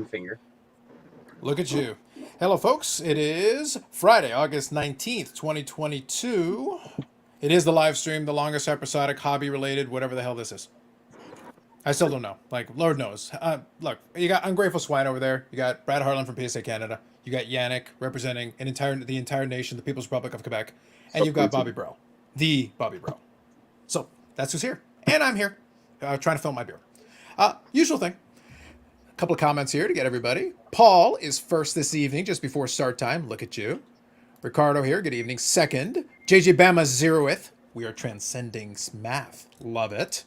finger. Look at you. Hello, folks. It is Friday, August 19th, 2022. It is the live stream, the longest episodic hobby-related, whatever the hell this is. I still don't know. Like, Lord knows. Look, you got Ungrateful Swine over there. You got Brad Harlan from PSA Canada. You got Yannick representing the entire nation, the People's Republic of Quebec. And you've got Bobby Bro. The Bobby Bro. So, that's who's here. And I'm here, trying to fill my beer. Usual thing. Couple of comments here to get everybody. Paul is first this evening, just before start time. Look at you. Ricardo here. Good evening. Second. JJ Bama zeroth. We are transcending math. Love it.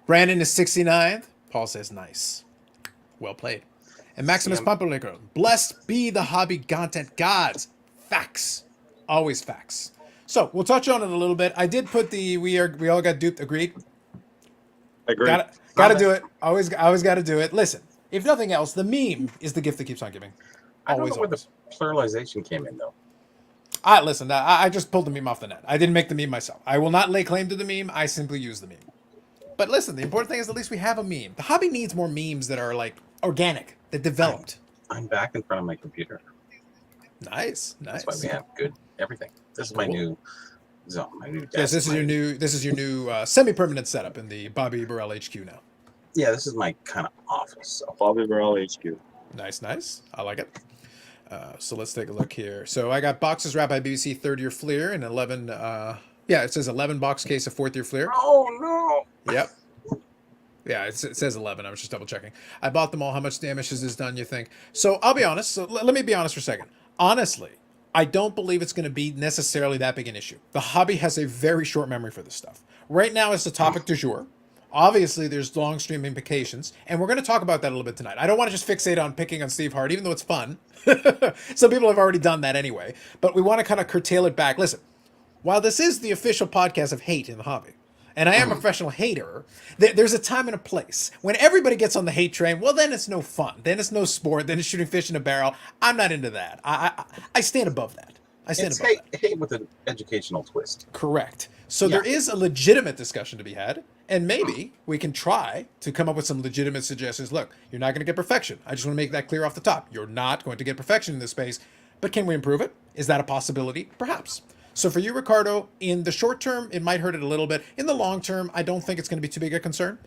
Brandon is 69th. Paul says nice. Well played. And Maximus Pampalico. Blessed be the hobby content gods. Facts. Always facts. So we'll touch on it a little bit. I did put the we all got duped. Agreed. Agreed. Gotta do it. Always got to do it. Listen. If nothing else, the meme is the gift that keeps on giving. I don't know where the pluralization came in, though. Listen, I just pulled the meme off the net. I didn't make the meme myself. I will not lay claim to the meme. I simply use the meme. But listen, the important thing is at least we have a meme. The hobby needs more memes that are, like, organic, that developed. I'm back in front of my computer. Nice. That's why we have good everything. This is my new zone, my new desk. Yes, this is your new semi-permanent setup in the Bobby Burrell HQ now. Yeah, this is my kind of office. So. Bobby Burrell HQ. Nice. I like it. So let's take a look here. So I got boxes wrapped by BBC third-year Fleer and 11. It says 11 box case of fourth-year Fleer. Oh no. Yep. Yeah, it says 11. I was just double checking. I bought them all. How much damage has this done, you think? So I'll be honest. So let me be honest for a second. Honestly, I don't believe it's going to be necessarily that big an issue. The hobby has a very short memory for this stuff. Right now, it's the topic du jour. Obviously, there's long stream implications, and we're going to talk about that a little bit tonight. I don't want to just fixate on picking on Steve Hart, even though it's fun. Some people have already done that anyway, but we want to kind of curtail it back. Listen, while this is the official podcast of hate in the hobby, and I am a professional hater, there's a time and a place. When everybody gets on the hate train, well, then it's no fun. Then it's no sport. Then it's shooting fish in a barrel. I'm not into that. I stand above that. It's hate with an educational twist. Correct. So there is a legitimate discussion to be had, and maybe we can try to come up with some legitimate suggestions. Look, you're not going to get perfection. I just want to make that clear off the top. You're not going to get perfection in this space, but can we improve it? Is that a possibility? Perhaps. So for you, Ricardo, in the short term, it might hurt it a little bit. In the long term, I don't think it's going to be too big a concern.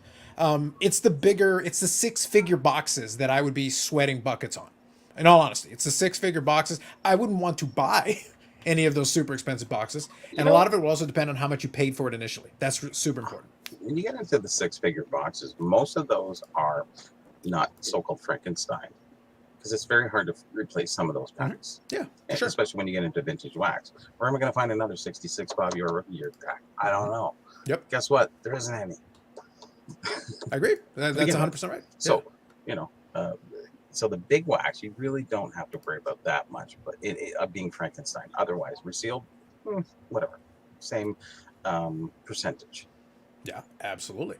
It's the 6-figure boxes that I would be sweating buckets on. In all honesty, it's the 6-figure boxes. I wouldn't want to buy any of those super expensive boxes. And a lot of it will also depend on how much you paid for it initially. That's super important. When you get into the 6-figure boxes, most of those are not so-called Frankenstein, because it's very hard to replace some of those packs. Yeah, and sure. Especially when you get into vintage wax. Where am I going to find another 66 Bobby or rookie year pack? I don't know. Yep. Guess what? There isn't any. I agree. That's 100% right. So, so the big wax, you really don't have to worry about that much, but of being Frankenstein. Otherwise, resealed, whatever, same percentage. Yeah, absolutely.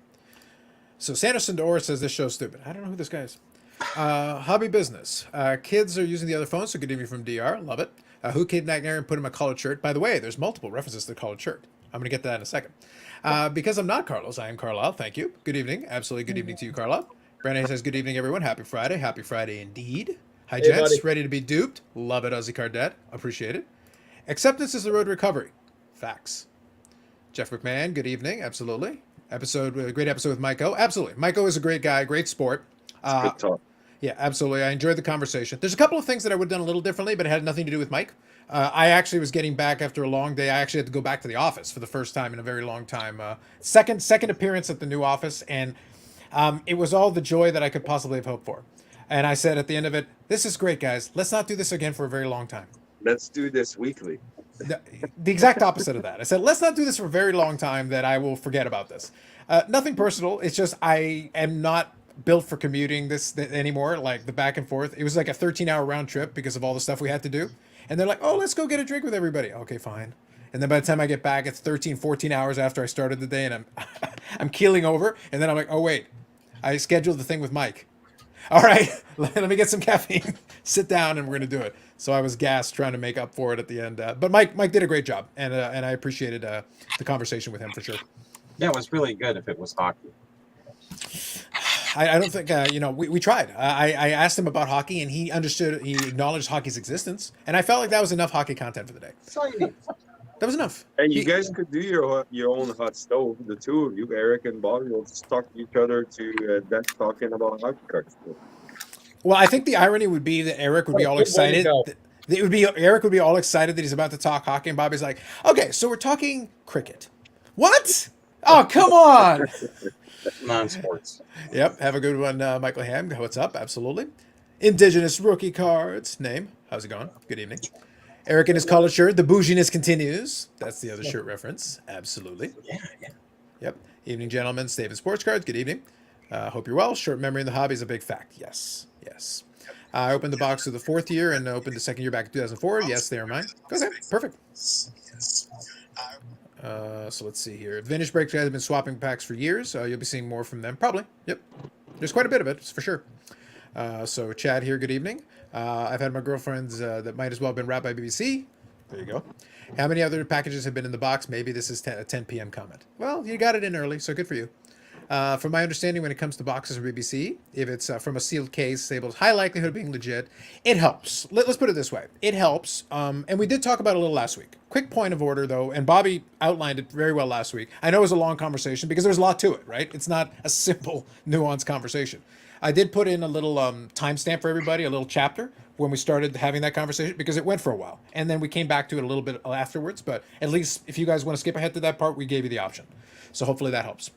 So Sanderson Dora says this show's stupid. I don't know who this guy is. Hobby business. Kids are using the other phone, so good evening from DR. Love it. Who kidnapped Aaron and put him a collared shirt? By the way, there's multiple references to the collared shirt. I'm going to get to that in a second. Because I'm not Carlos, I am Carlisle. Thank you. Good evening. Absolutely good evening to you, Carlisle. Brandon says, good evening, everyone. Happy Friday. Happy Friday indeed. Hi, gents. Buddy. Ready to be duped? Love it, Ozzy Cardet. Appreciate it. Acceptance is the road to recovery. Facts. Jeff McMahon, good evening. Absolutely. Great episode with Mike O. Absolutely. Mike O is a great guy, great sport. Good talk. Yeah, absolutely. I enjoyed the conversation. There's a couple of things that I would have done a little differently, but it had nothing to do with Mike. I actually was getting back after a long day. I actually had to go back to the office for the first time in a very long time. Second appearance at the new office, and it was all the joy that I could possibly have hoped for. And I said at the end of it, this is great, guys. Let's not do this again for a very long time. Let's do this weekly. The exact opposite of that. I said, let's not do this for a very long time that I will forget about this. Nothing personal. It's just I am not built for commuting this anymore, like the back and forth. It was like a 13-hour round trip because of all the stuff we had to do. And they're like, oh, let's go get a drink with everybody. Okay, fine. And then by the time I get back, it's 13, 14 hours after I started the day, and I'm keeling over. And then I'm like, oh, wait, I scheduled the thing with Mike. All right, let me get some caffeine. Sit down, and we're going to do it. So I was gassed trying to make up for it at the end. But Mike did a great job, and I appreciated the conversation with him for sure. Yeah, it was really good if it was hockey. I don't think we tried. I asked him about hockey, and he understood. He acknowledged hockey's existence, and I felt like that was enough hockey content for the day. That's all you need. That was enough. And you guys could do your own hot stove, the two of you, Eric and Bobby, will just talk to each other to death talking about hockey cards. Well, I think the irony would be that Eric would be all Good way to excited. go. It would be Eric would be all excited that he's about to talk hockey, and Bobby's like, "Okay, so we're talking cricket." What? Oh, come on! Non-sports. Yep. Have a good one, Michael Ham. What's up? Absolutely. Indigenous rookie cards. Name. How's it going? Good evening. Eric in his collared shirt. The bouginess continues. That's the other shirt reference. Absolutely. Yeah, yeah. Yep. Evening, gentlemen. Stave and Sports Cards. Good evening. Hope you're well. Short memory in the hobby is a big fact. Yes. Yes. I opened the box of the fourth year and opened the second year back in 2004. Yes, they are mine. Okay. Perfect. So let's see here. Vintage Break guys have been swapping packs for years. You'll be seeing more from them. Probably. Yep. There's quite a bit of it, for sure. So Chad here, good evening. I've had my girlfriends that might as well have been wrapped by BBC. There you go. How many other packages have been in the box? Maybe this is a 10 p.m. comment. Well, you got it in early, so good for you. From my understanding, when it comes to boxes from BBC, if it's from a sealed case, labeled high likelihood of being legit, it helps. Let's put it this way. It helps. And we did talk about it a little last week. Quick point of order, though, and Bobby outlined it very well last week. I know it was a long conversation because there's a lot to it, right? It's not a simple, nuanced conversation. I did put in a little timestamp for everybody, a little chapter when we started having that conversation because it went for a while. And then we came back to it a little bit afterwards. But at least if you guys want to skip ahead to that part, we gave you the option. So hopefully that helps.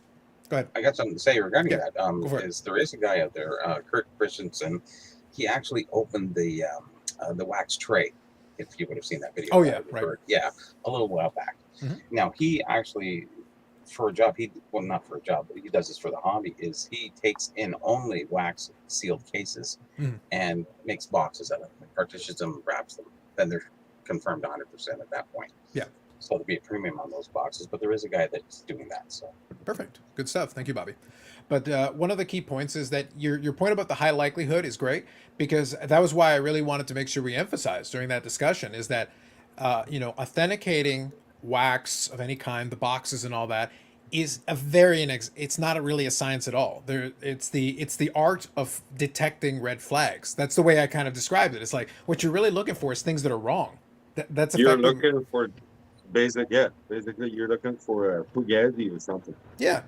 Go ahead. I got something to say regarding that. go for it. There is a guy out there, Kurt Christensen. He actually opened the wax tray. If you would have seen that video. Oh yeah, right. Yeah, a little while back. Mm-hmm. Now he actually, for a job, not for a job, but he does this for the hobby. Is he takes in only wax sealed cases and makes boxes out of them, partitions them, wraps them. Then they're confirmed 100% at that point. Yeah. So there'll be a premium on those boxes, but there is a guy that's doing that. So perfect, good stuff. Thank you, Bobby. But one of the key points is that your point about the high likelihood is great because that was why I really wanted to make sure we emphasized during that discussion is that authenticating wax of any kind, the boxes and all that, is a very it's not really a science at all. It's the art of detecting red flags. That's the way I kind of described it. It's like what you're really looking for is things that are wrong. That's you're looking for. Basically, you're looking for a fugazi or something. Yeah,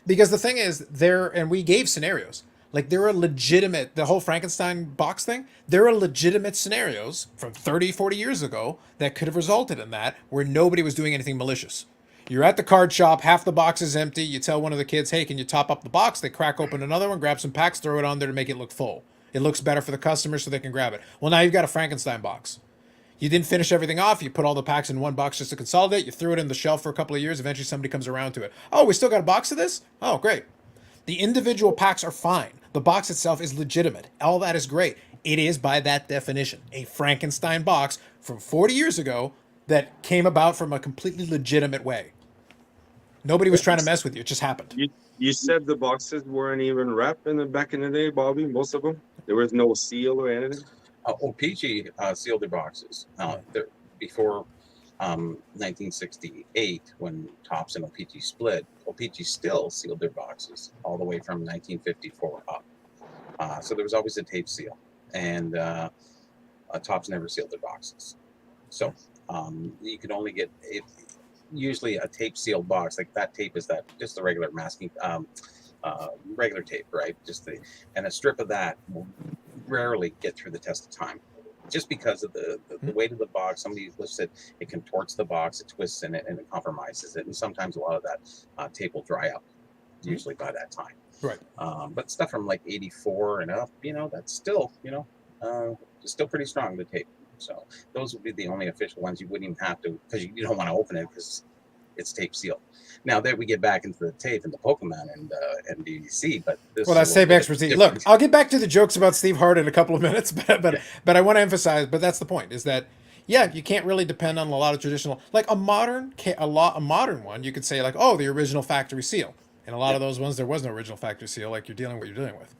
because the thing is, and we gave scenarios. Like, there are legitimate, the whole Frankenstein box thing, there are legitimate scenarios from 30, 40 years ago that could have resulted in that, where nobody was doing anything malicious. You're at the card shop, half the box is empty, you tell one of the kids, hey, can you top up the box? They crack open another one, grab some packs, throw it on there to make it look full. It looks better for the customer so they can grab it. Well, now you've got a Frankenstein box. You didn't finish everything off. You put all the packs in one box just to consolidate. You threw it in the shelf for a couple of years. Eventually somebody comes around to it. Oh, we still got a box of this? Oh, great. The individual packs are fine. The box itself is legitimate. All that is great. It is, by that definition, a Frankenstein box from 40 years ago that came about from a completely legitimate way. Nobody was trying to mess with you. It just happened. You said the boxes weren't even wrapped back in the day, Bobby, most of them? There was no seal or anything? OPG sealed their boxes before 1968 when Topps and OPG split. OPG still sealed their boxes all the way from 1954 up. So there was always a tape seal, and Topps never sealed their boxes. So you could only get usually a tape sealed box. Like that tape is just the regular masking regular tape, right? And a strip of that will rarely get through the test of time, just because of the weight of the box. Somebody lifts it, it contorts the box, it twists in it, and it compromises it. And sometimes a lot of that tape will dry up, usually by that time. Right. But stuff from like 84 and up, that's still, still pretty strong, the tape. So those would be the only official ones. You wouldn't even have to, because you don't want to open it because it's tape sealed. Now that we get back into the tape and the Pokemon and BBC, but that's tape expertise. Look, I'll get back to the jokes about Steve Hart in a couple of minutes, but I want to emphasize. But that's the point: is that you can't really depend on a lot of traditional, like a modern one. You could say like, oh, the original factory seal, and a lot of those ones there was no original factory seal. Like you're dealing with.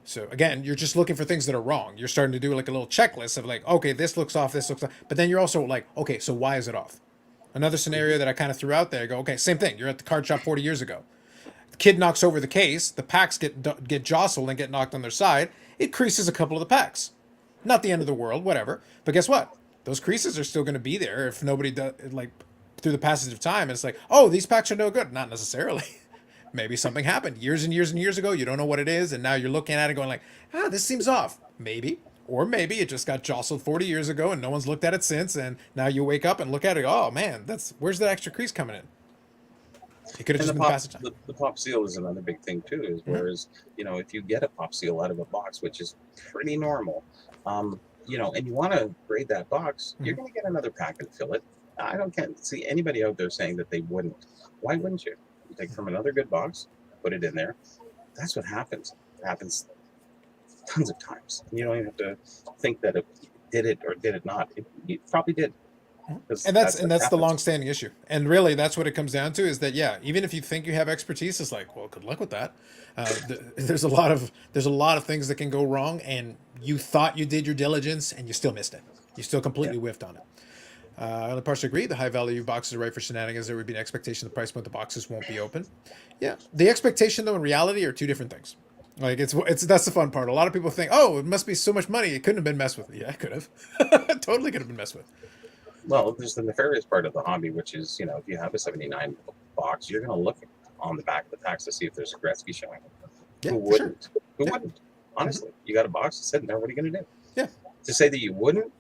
So again, you're just looking for things that are wrong. You're starting to do like a little checklist of like, okay, this looks off, but then you're also like, okay, so why is it off? Another scenario that I kind of threw out there, I go, okay, same thing. You're at the card shop 40 years ago. kid knocks over the case, the packs get jostled and get knocked on their side. It creases a couple of the packs. Not the end of the world, whatever. But guess what? Those creases are still going to be there if nobody does, like, through the passage of time. And it's like, oh, these packs are no good. Not necessarily. Maybe something happened years and years and years ago. You don't know what it is, and now you're looking at it going like, this seems off. Maybe. Or maybe it just got jostled 40 years ago and no one's looked at it since, and now you wake up and look at it, oh man, where's that extra crease coming in? It could have just been passage time. The pop seal is another big thing too. Is whereas if you get a pop seal out of a box, which is pretty normal, and you want to grade that box, you're going to get another pack and fill it. Can't see anybody out there saying that they wouldn't. Why wouldn't you? You take from another good box, put it in there. That's what happens. It happens tons of times. You don't even have to think that it did it or did it not. It probably did. And that's the long-standing issue. And really, that's what it comes down to, is that even if you think you have expertise, it's like, well, good luck with that. There's a lot of things that can go wrong, and you thought you did your diligence, and you still missed it. You still completely whiffed on it. Other parts agree. The high value boxes are right for shenanigans. There would be an expectation the price point the boxes won't be open. Yeah, the expectation though and reality are two different things. Like it's that's the fun part. A lot of people think, oh, it must be so much money. It couldn't have been messed with. Yeah, it could have. Totally could have been messed with. Well, there's the nefarious part of the hobby, which is, if you have a 79 box, you're going to look on the back of the packs to see if there's a Gretzky showing. Yeah, Who wouldn't? Sure. Who wouldn't? Honestly, you got a box sitting there. What are you going to do? Yeah. To say that you wouldn't,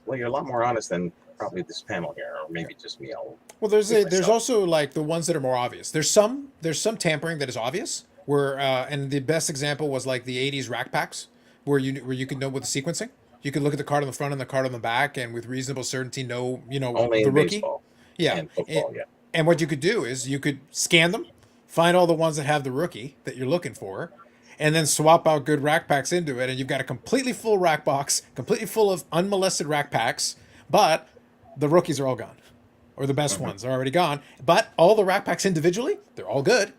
well, you're a lot more honest than probably this panel here, or maybe just me. Well, there's also like the ones that are more obvious. There's some tampering that is obvious. Where and the best example was like the '80s rack packs, where you could know with the sequencing. You could look at the card on the front and the card on the back, and with reasonable certainty know only the in rookie. Baseball. Yeah, and football, and what you could do is you could scan them, find all the ones that have the rookie that you're looking for, and then swap out good rack packs into it, and you've got a completely full rack box, completely full of unmolested rack packs, but the rookies are all gone, or the best ones are already gone. But all the rack packs individually, they're all good.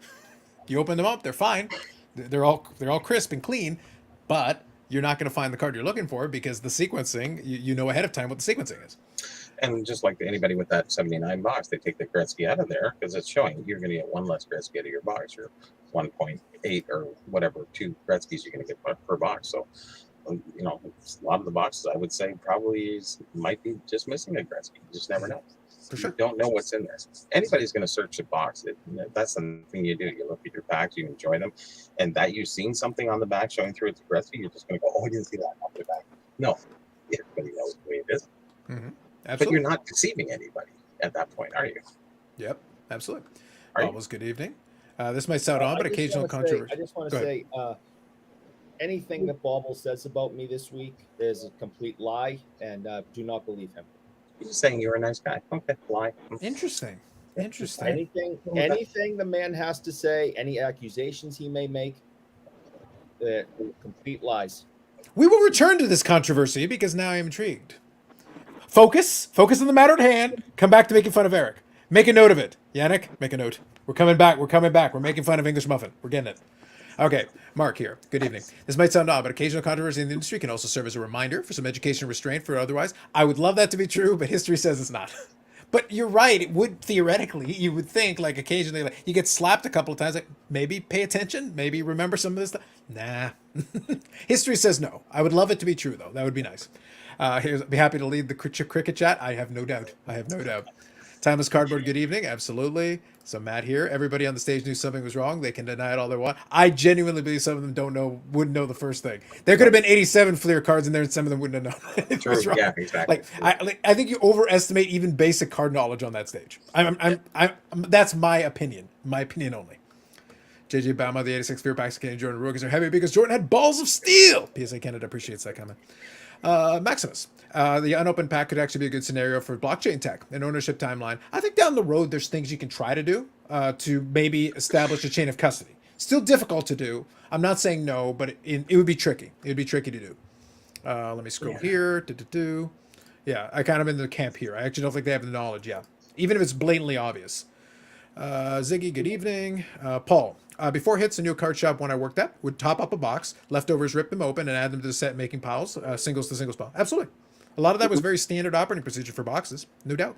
You open them up, they're fine. They're all crisp and clean, but you're not going to find the card you're looking for because the sequencing, you know ahead of time what the sequencing is. And just like anybody with that 79 box, they take the Gretzky out of there because it's showing you're going to get one less Gretzky out of your box, or 1.8 or whatever, 2 Gretzkys you're going to get per box. So, a lot of the boxes, I would say, probably might be just missing a Gretzky. You just never know. For sure. You don't know what's in there. Anybody's going to search a box. That's the thing you do. You look at your packs, you enjoy them, and that you've seen something on the back showing through it's Gretzky, you're just going to go, oh, I didn't see that. I'll put it back. No, everybody knows the way it is. Mm-hmm. But you're not deceiving anybody at that point, are you? Yep, absolutely. Always good evening. This might sound odd, but occasional controversy. I just want to say, anything that Bobble says about me this week is a complete lie, and do not believe him. He's saying you're a nice guy. Okay, lie. Interesting. Anything the man has to say, any accusations he may make, complete lies. We will return to this controversy because now I am intrigued. Focus on the matter at hand. Come back to making fun of Eric. Make a note of it. Yannick, make a note. We're coming back. We're making fun of English Muffin. We're getting it. Okay, Mark here. Good evening. This might sound odd, but occasional controversy in the industry can also serve as a reminder for some education and restraint for otherwise. I would love that to be true, but history says it's not. But you're right. It would theoretically, you would think, like occasionally, like you get slapped a couple of times, like maybe pay attention, maybe remember some of this stuff. Nah. History says no. I would love it to be true, though. That would be nice. Be happy to lead the cricket chat. I have no doubt. Timeless Cardboard, good evening. Absolutely. So Matt here. Everybody on the stage knew something was wrong. They can deny it all they want. I genuinely believe some of them wouldn't know the first thing. There could have been 87 Fleer cards in there, and some of them wouldn't have known it was wrong. Yeah, exactly. I think you overestimate even basic card knowledge on that stage. That's my opinion. My opinion only. JJ Bama, the 86 Fear Packs, Canadian Jordan rookies are heavy because Jordan had balls of steel. PSA Canada appreciates that comment. Maximus, the unopened pack could actually be a good scenario for blockchain tech and ownership timeline. I think down the road, there's things you can try to do to maybe establish a chain of custody. Still difficult to do. I'm not saying no, but it would be tricky. It would be tricky to do. Let me scroll here. Yeah, I kind of in the camp here. I actually don't think they have the knowledge. Yeah, even if it's blatantly obvious. Ziggy, good evening. Paul, before hits, a new card shop one I worked at would top up a box, leftovers, rip them open, and add them to the set, making piles, singles to singles pile. Absolutely. A lot of that was very standard operating procedure for boxes, no doubt.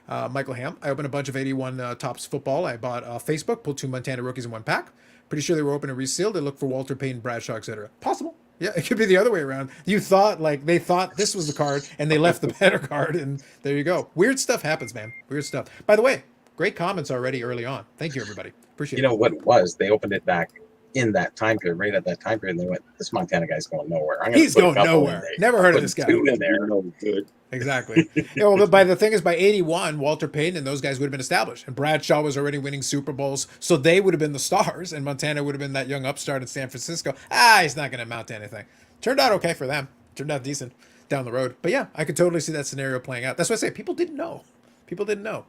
Michael Ham. I opened a bunch of 81 Tops football. I bought Facebook, pulled 2 Montana rookies in 1 pack. Pretty sure they were open and resealed. They looked for Walter Payton, Bradshaw, etc. Possible. Yeah, it could be the other way around. You thought, like, they thought this was the card, and they left the better card, and there you go. Weird stuff happens, man. Weird stuff. By the way, great comments already early on. Thank you, everybody. Appreciate You it. know what it was? They opened it back in that time period, right at that time period, and they went, "This Montana guy's going nowhere. I'm gonna He's put a going couple in nowhere. there. Never heard of Put this guy. 2 in there." No good. Exactly. Yeah, well, but the thing is, by 81, Walter Payton and those guys would have been established. And Bradshaw was already winning Super Bowls. So they would have been the stars. And Montana would have been that young upstart in San Francisco. He's not going to amount to anything. Turned out okay for them. Turned out decent down the road. But yeah, I could totally see that scenario playing out. That's why I say people didn't know. People didn't know.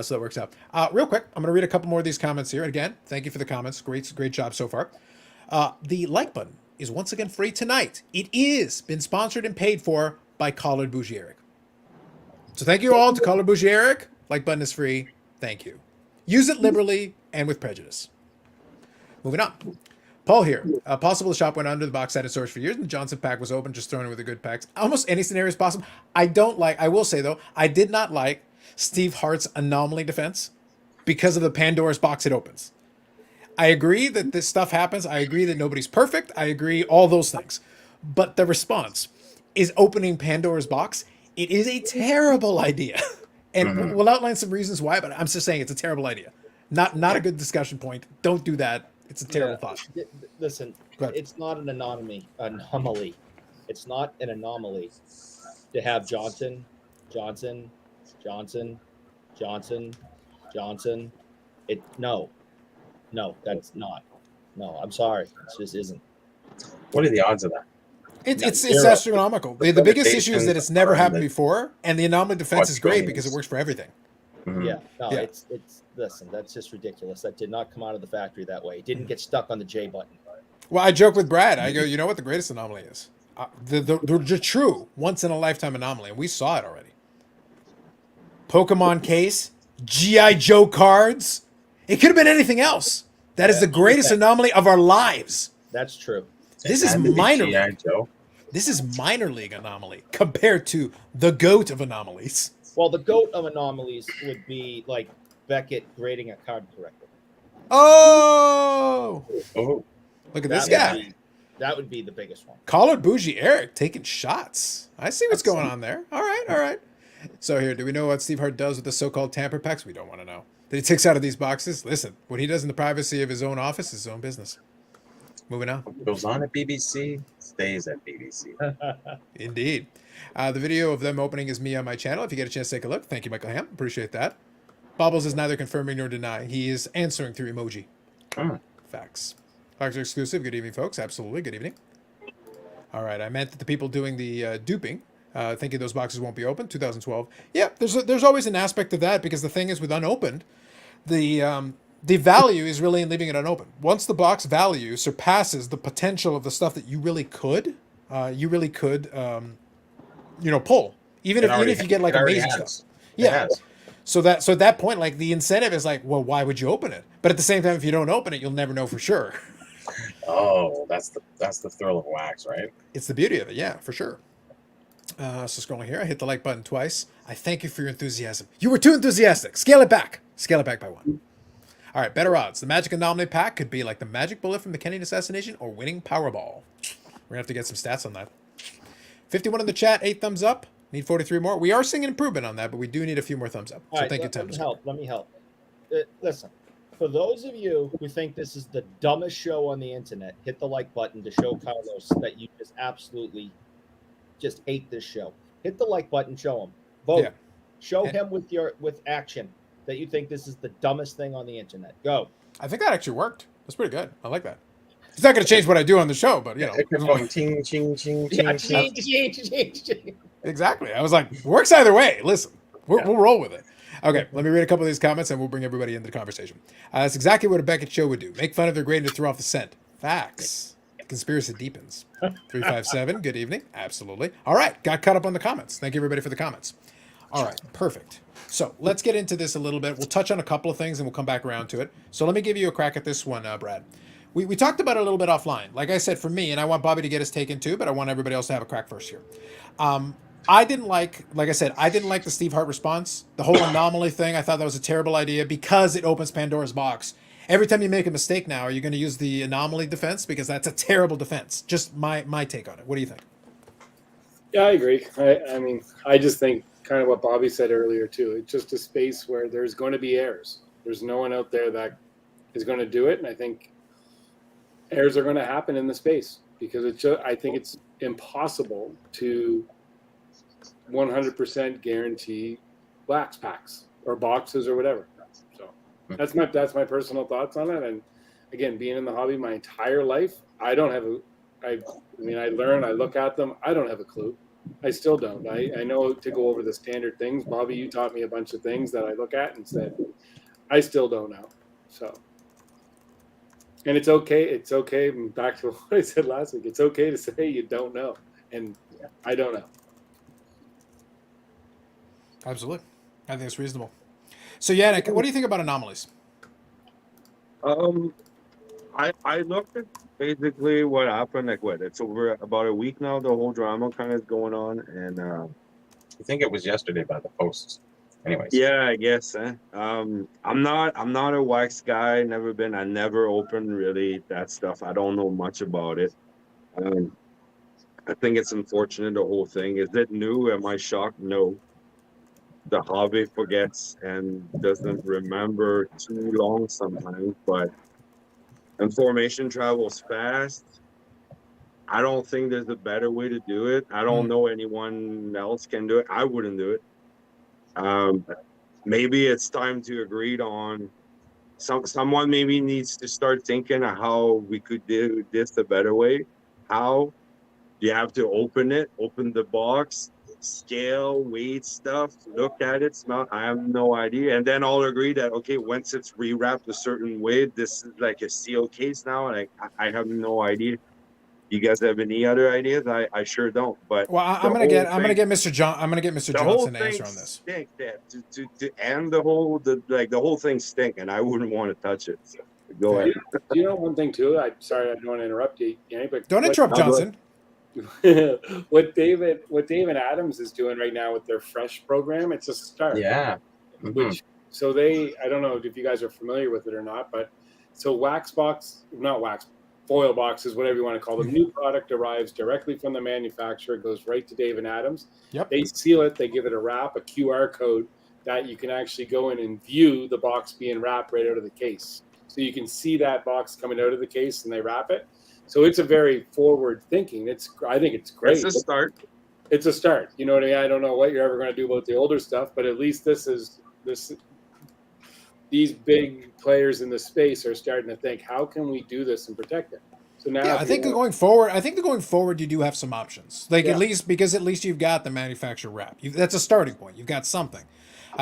So that works out. Real quick, I'm going to read a couple more of these comments here. Again, thank you for the comments. Great job so far. The like button is once again free tonight. It is been sponsored and paid for by Collard Bougie Eric. So thank you all to Collard Bougie Eric. Like button is free. Thank you. Use it liberally and with prejudice. Moving on. Paul here. Possible the shop went under the box set in storage for years and the Johnson pack was open, just throwing in with the good packs. Almost any scenario is possible. I will say though, I did not like Steve Hart's anomaly defense because of the Pandora's box it opens. I agree that this stuff happens. I agree that nobody's perfect. I agree all those things. But the response is opening Pandora's box. It is a terrible idea. And we'll outline some reasons why, but I'm just saying it's a terrible idea. Not a good discussion point. Don't do that. It's a terrible thought. Listen, it's not an anomaly. It's not an anomaly to have Johnson. No, that's not. No, I'm sorry. It just isn't. What are the odds of that? It's astronomical. The biggest issue is that it's never happened before, and the anomaly defense is great because it works for everything. Mhm. Yeah, no, it's listen, that's just ridiculous. That did not come out of the factory that way. It didn't get stuck on the J button. Well, I joke with Brad. I go, you know what the greatest anomaly is? The true once in a lifetime anomaly, and we saw it already. Pokemon case, G.I. Joe cards. It could have been anything else. That is the greatest anomaly of our lives. That's true. This is minor league. This is minor league anomaly compared to the GOAT of anomalies. Well, the GOAT of anomalies would be like Beckett grading a card correctly. Oh! Oh, Look at this guy. That would be the biggest one. Collard Bougie Eric taking shots. I see what's going on there. All right. So here, do we know what Steve Hart does with the so-called tamper packs? We don't want to know. That he takes out of these boxes? Listen, what he does in the privacy of his own office is his own business. Moving on. goes on at BBC, stays at BBC. Indeed. The video of them opening is me on my channel. If you get a chance to take a look. Thank you, Michael Ham. Appreciate that. Bobbles is neither confirming nor denying. He is answering through emoji. Facts. Facts are exclusive. Good evening, folks. Absolutely. Good evening. All right. I meant that the people doing the duping, thinking those boxes won't be open. 2012. Yeah, there's always an aspect of that because the thing is with unopened, the value is really in leaving it unopened. Once the box value surpasses the potential of the stuff that you really could pull. Even if you get like amazing stuff. Yeah. So at that point, like the incentive is like, well, why would you open it? But at the same time, if you don't open it, you'll never know for sure. Oh, that's the thrill of wax, right? It's the beauty of it, yeah, for sure. So scrolling here, I hit the like button twice. I thank you for your enthusiasm. You were too enthusiastic. Scale it back. Scale it back by 1. All right, better odds. The Magic Anomaly pack could be like the Magic Bullet from the Kenyan Assassination or winning Powerball. We're going to have to get some stats on that. 51 in the chat, 8 thumbs up. Need 43 more. We are seeing an improvement on that, but we do need a few more thumbs up. So thank you, Tim. Let me help. Listen, for those of you who think this is the dumbest show on the internet, hit the like button to show Carlos that you just absolutely just hate this show. Hit the like button, show him. Vote. Yeah. Show him with action that you think this is the dumbest thing on the internet. Go. I think that actually worked. That's pretty good. I like that. It's not going to change what I do on the show, but it's going ching, ching, ching, ching, ching. Exactly. I was like, works either way. Listen, we'll roll with it. Okay, let me read a couple of these comments and we'll bring everybody into the conversation. That's exactly what a Beckett show would do. Make fun of their grade to throw off the scent. Facts. Conspiracy deepens. 357, good evening. Absolutely. All right, got caught up on the comments. Thank you, everybody, for the comments. All right, perfect. So let's get into this a little bit. We'll touch on a couple of things and we'll come back around to it. So let me give you a crack at this one, Brad. We talked about it a little bit offline. Like I said, for me, and I want Bobby to get his take in too, but I want everybody else to have a crack first here. I didn't like I said, I didn't like the Steve Hart response. The whole anomaly thing, I thought that was a terrible idea because it opens Pandora's box. Every time you make a mistake now, are you going to use the anomaly defense? Because that's a terrible defense. Just my take on it. What do you think? Yeah, I agree. I mean, I just think kind of what Bobby said earlier too. It's just a space where there's going to be errors. There's no one out there that is going to do it, and I think errors are going to happen in the space because I think it's impossible to 100% guarantee wax packs or boxes or whatever. So that's my personal thoughts on it. And again, being in the hobby my entire life, I don't have I learn, I look at them. I don't have a clue. I still don't. I know to go over the standard things. Bobby, you taught me a bunch of things that I look at and said, I still don't know. So, and it's okay. It's okay. Back to what I said last week. It's okay to say you don't know. And I don't know. Absolutely. I think it's reasonable. So, Yannick, what do you think about anomalies? I looked at basically what happened. Like, what? It's over about a week now. The whole drama kind of is going on, and I think it was yesterday by the posts. Anyways. yeah, I guess. I'm not a wax guy. Never been. I never opened really that stuff. I don't know much about it. I think it's unfortunate. The whole thing. Is it new? Am I shocked? No. The hobby forgets and doesn't remember too long sometimes, but information travels fast. I don't think there's a better way to do it. I don't know anyone else can do it. I wouldn't do it. Maybe it's time to agree on someone maybe needs to start thinking of how we could do this a better way. How you have to open the box, scale, weight stuff, look at it, smell. I have no idea. And then I'll agree that, okay, once it's rewrapped a certain way, this is like a sealed case now. And I have no idea. You guys have any other ideas? I sure don't. But Well, I'm gonna get Mr. Johnson to answer on this. Stink, that to end the whole thing stink, and I wouldn't want to touch it. So go ahead. Do you know one thing too? I'm sorry, I don't want to interrupt you, but Don't interrupt Johnson. What David Adams is doing right now with their Fresh program, it's a start. Yeah. Mm-hmm. So I don't know if you guys are familiar with it or not, but so foil boxes, whatever you want to call them. New product arrives directly from the manufacturer, goes right to David Adams. Yep. They seal it, they give it a wrap, a QR code that you can actually go in and view the box being wrapped right out of the case. So you can see that box coming out of the case and they wrap it. So it's a very forward thinking. I think it's great. It's a start. It's a start. You know what I mean? I don't know what you're ever going to do about the older stuff, but at least these big players in the space are starting to think, how can we do this and protect it? So now, I think going forward, you do have some options. At least you've got the manufacturer wrap. That's a starting point. You've got something.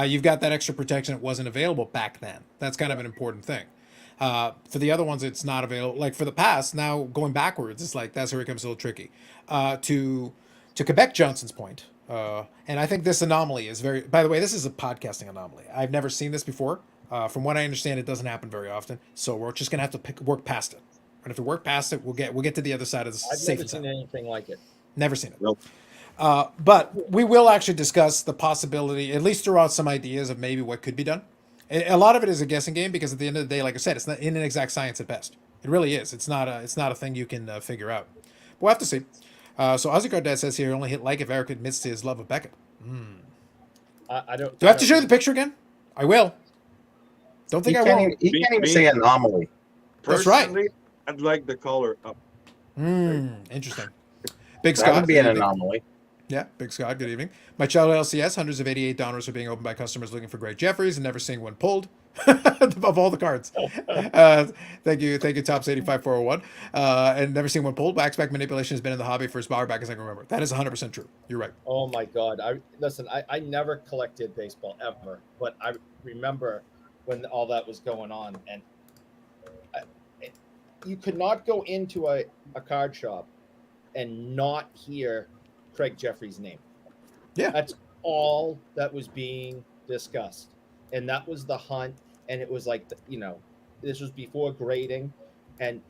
You've got that extra protection that wasn't available back then. That's kind of an important thing. For the other ones, it's not available. Like for the past, now going backwards, it's like that's where it becomes a little tricky. To Quebec Johnson's point, and I think this anomaly is very. By the way, this is a podcasting anomaly. I've never seen this before. From what I understand, it doesn't happen very often. So we're just gonna have to work past it. And if we work past it, we'll get to the other side of the safe. I've never seen anything like it. Never seen it. Nope. But we will actually discuss the possibility, at least throw out some ideas of maybe what could be done. A lot of it is a guessing game because at the end of the day, like I said, it's not in an exact science at best. It really is. It's not a thing you can figure out. We'll have to see. So Ozzy Dad says here, only hit like if Eric admits to his love of Beckett. I don't. Do I have to show you the picture again? I will. Don't think I won't. He can't even say anomaly. That's right. I'd like the color up. Interesting. Big That Scott. would be an anomaly. Yeah, Big Scott, good evening. My child LCS, hundreds of $88 are being opened by customers looking for great Jeffries and never seeing one pulled. Of all the cards. Thank you, Tops 85401. And never seen one pulled. Backspec manipulation has been in the hobby for as far back as I can remember. That is 100% true. You're right. Oh my God. I never collected baseball ever, but I remember when all that was going on, and you could not go into a card shop and not hear Craig Jeffrey's name. Yeah. That's all that was being discussed. And that was the hunt. And it was like, this was before grading, and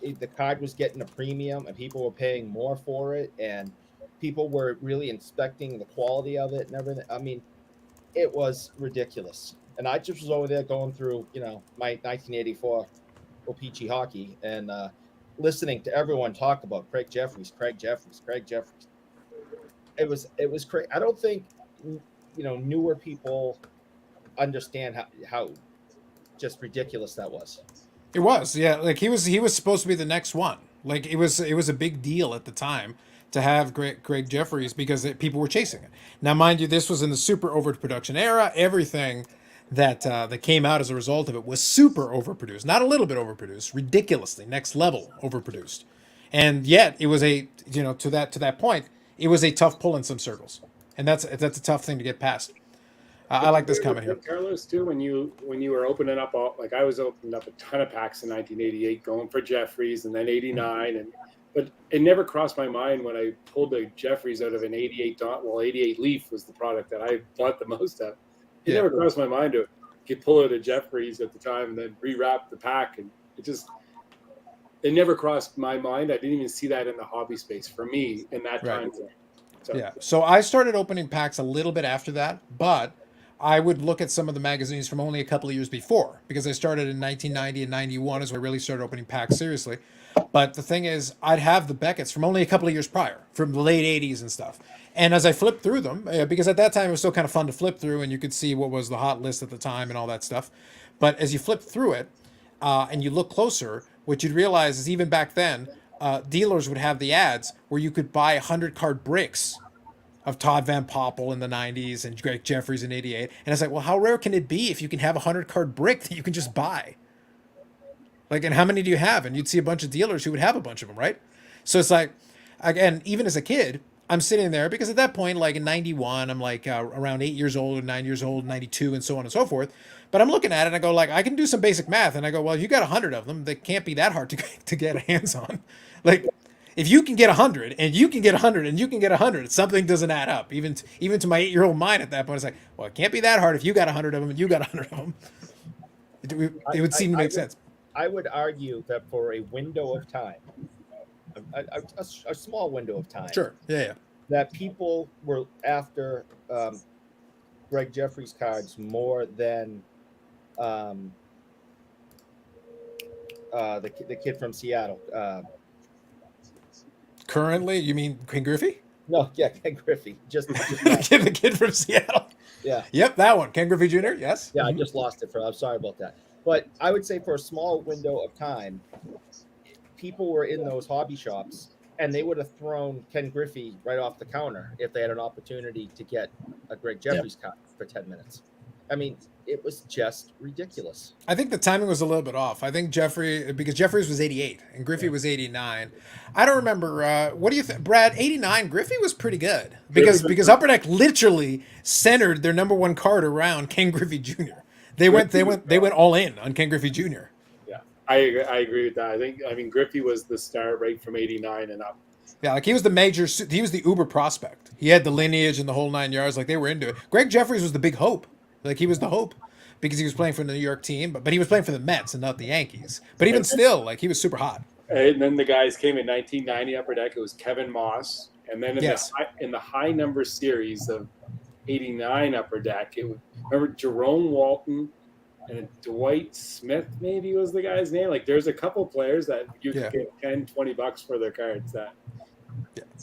the card was getting a premium and people were paying more for it. And people were really inspecting the quality of it and everything. I mean, it was ridiculous. And I just was over there going through, my 1984 O-Pee-Chee hockey and listening to everyone talk about Craig Jeffries. It was crazy. I don't think newer people understand how just ridiculous that was. It was, yeah. Like he was supposed to be the next one. Like it was a big deal at the time to have Craig Jeffries because people were chasing it. Now, mind you, this was in the super overproduction era. Everything that came out as a result of it was super overproduced, not a little bit overproduced, ridiculously next level overproduced. And yet, it was to that point, it was a tough pull in some circles, and that's a tough thing to get past. I like this comment here. Carlos, too, when you were opening up I was opening up a ton of packs in 1988, going for Jeffries, and then 89, but it never crossed my mind when I pulled the Jeffries out of an 88 88 Leaf was the product that I bought the most of. It never crossed my mind to pull out a Jeffries at the time and then rewrap the pack, and it never crossed my mind. I didn't even see that in the hobby space for me in that time frame. So I started opening packs a little bit after that, but I would look at some of the magazines from only a couple of years before, because I started in 1990 and 91 is when I really started opening packs seriously. But the thing is, I'd have the Beckett's from only a couple of years prior, from the late 80s and stuff. And as I flipped through them, because at that time it was still kind of fun to flip through and you could see what was the hot list at the time and all that stuff. But as you flip through it and you look closer, what you'd realize is even back then, dealers would have the ads where you could buy 100-card breaks of Todd Van Poppel in the 90s and Greg Jeffries in 88. And it's like, well, how rare can it be if you can have a 100-card brick that you can just buy? Like, and how many do you have? And you'd see a bunch of dealers who would have a bunch of them, right? So it's like, again, even as a kid, I'm sitting there because at that point, like in 91, I'm like around 8 years old or 9 years old, 92, and so on and so forth. But I'm looking at it and I go, like, I can do some basic math. And I go, well, you got 100 of them. They can't be that hard to get hands on. Like, if you can get 100 and you can get 100 and you can get 100, something doesn't add up. Even to my 8-year-old mind at that point, it's like, well, it can't be that hard if you got 100 of them and you got 100 of them. It would seem to make sense. I would argue that for a window of time, a small window of time, sure, yeah, that people were after Greg Jeffries cards more than the kid from Seattle. Currently, you mean Ken Griffey? No, yeah, Ken Griffey. Just the kid from Seattle. Yeah. Yep, that one. Ken Griffey Jr., yes. Yeah, I just lost it. I'm sorry about that. But I would say for a small window of time, people were in those hobby shops and they would have thrown Ken Griffey right off the counter if they had an opportunity to get a Greg Jeffries card for 10 minutes. I mean, it was just ridiculous. I think the timing was a little bit off. I think because Jeffries was 88 and Griffey was 89. I don't remember. What do you think, Brad? 89, Griffey was pretty good because Upper Deck literally centered their number one card around Ken Griffey Jr. They went all in on Ken Griffey Jr. Yeah, I agree with that. I mean Griffey was the star right from 89 and up. Yeah, like he was the uber prospect. He had the lineage and the whole 9 yards. Like they were into it. Greg Jeffries was the big hope. Like he was the hope because he was playing for the New York team, but he was playing for the Mets and not the Yankees. But even still, like he was super hot. And then the guys came in 1990 Upper Deck. It was Kevin Moss, and then in the high number series of 89 Upper Deck, remember Jerome Walton and Dwight Smith maybe was the guy's name. Like there's a couple players that you could get $10-$20 for their cards.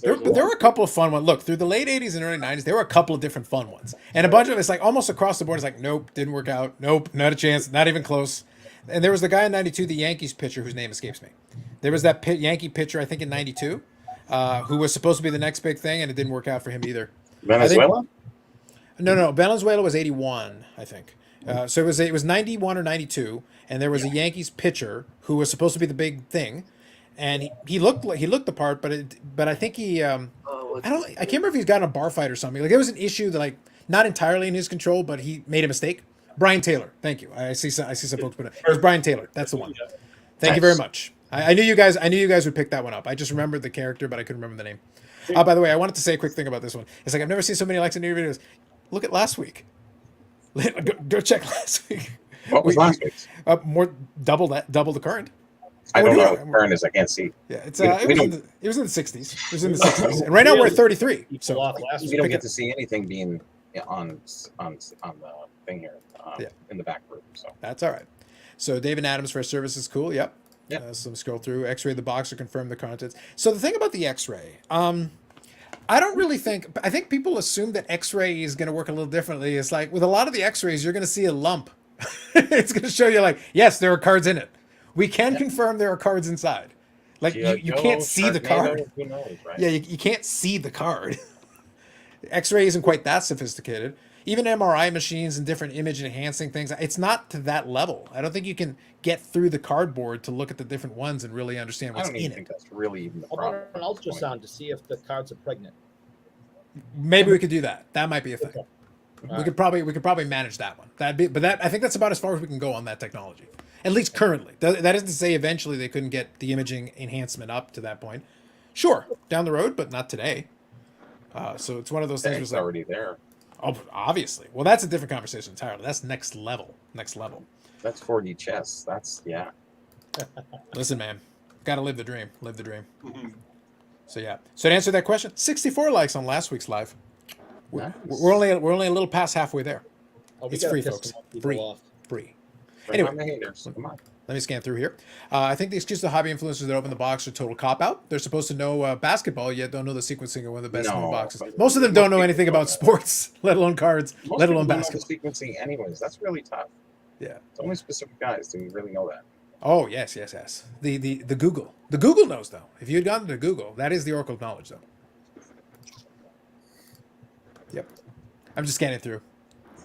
There were a couple of fun ones. Look, through the late 80s and early 90s, there were a couple of different fun ones. And a bunch of it's like almost across the board. It's like, nope, didn't work out. Nope, not a chance, not even close. And there was the guy in 92, the Yankees pitcher, whose name escapes me. There was that Yankee pitcher, I think in 92, who was supposed to be the next big thing, and it didn't work out for him either. Venezuela? No. Venezuela was 81, I think. So it was 91 or 92, and there was a Yankees pitcher who was supposed to be the big thing. And he looked the part, but I think he I can't remember if he's got in a bar fight or something. Like there was an issue that like not entirely in his control, but he made a mistake. Brian Taylor, thank you. I see some folks put it. It was Brian Taylor. That's the one. Thank you very much. I knew you guys would pick that one up. I just remembered the character, but I couldn't remember the name. By the way, I wanted to say a quick thing about this one. It's like I've never seen so many likes in your videos. Look at last week. Go check last week. What was last week's? More double the current. I We're don't doing know it. what the current is. I can't see. Yeah, it's We- we it, was in don't- the, it was in the 60s. It was in the 60s, and right now we're at 33. People So off last We week. don't get to see anything being on the thing here Yeah. in the back room. So that's all right. So David Adams for our service is cool. Yep. Yep. So scroll through. X-ray the box to confirm the contents. So the thing about the X-ray, I don't really think. I think people assume that X-ray is going to work a little differently. It's like with a lot of the X-rays, you're going to see a lump. It's going to show you like, yes, there are cards in it. We can confirm there are cards inside. Like you can't see the card. Who knows, right? Yeah, you can't see the card. X-ray isn't quite that sophisticated. Even MRI machines and different image enhancing things, it's not to that level. I don't think you can get through the cardboard to look at the different ones and really understand I what's don't in even it. think that's really even the How problem. about an ultrasound to see if the cards are pregnant? Maybe we could do that. That might be a thing. Okay. We could probably manage that one. I think that's about as far as we can go on that technology. At least currently. That isn't to say eventually they couldn't get the imaging enhancement up to that point. Sure, down the road, but not today. So it's one of those things. It's Like, already there. oh, obviously. Well, that's a different conversation entirely. That's next level. Next level. That's 4D chess. That's Listen, man, gotta live the dream. Live the dream. So yeah. So to answer that question, 64 likes on last week's live. Nice. We're only a little past halfway there. Oh, we It's gotta free, piss folks. some people Free. off. Free. Bring Anyway. on the haters. Come on. Let me scan through here. I think the excuse of hobby influencers that open the box are total cop out. They're supposed to know basketball, yet don't know the sequencing of one of the best known No, boxes. but Most of them most don't know people anything don't about know. sports, let alone cards, Most let people alone don't know basketball. the sequencing anyways. That's really tough. Yeah. It's only specific guys who really know that. Oh yes. The Google. The Google knows though. If you had gone to Google, that is the oracle of knowledge though. Yep. I'm just scanning through.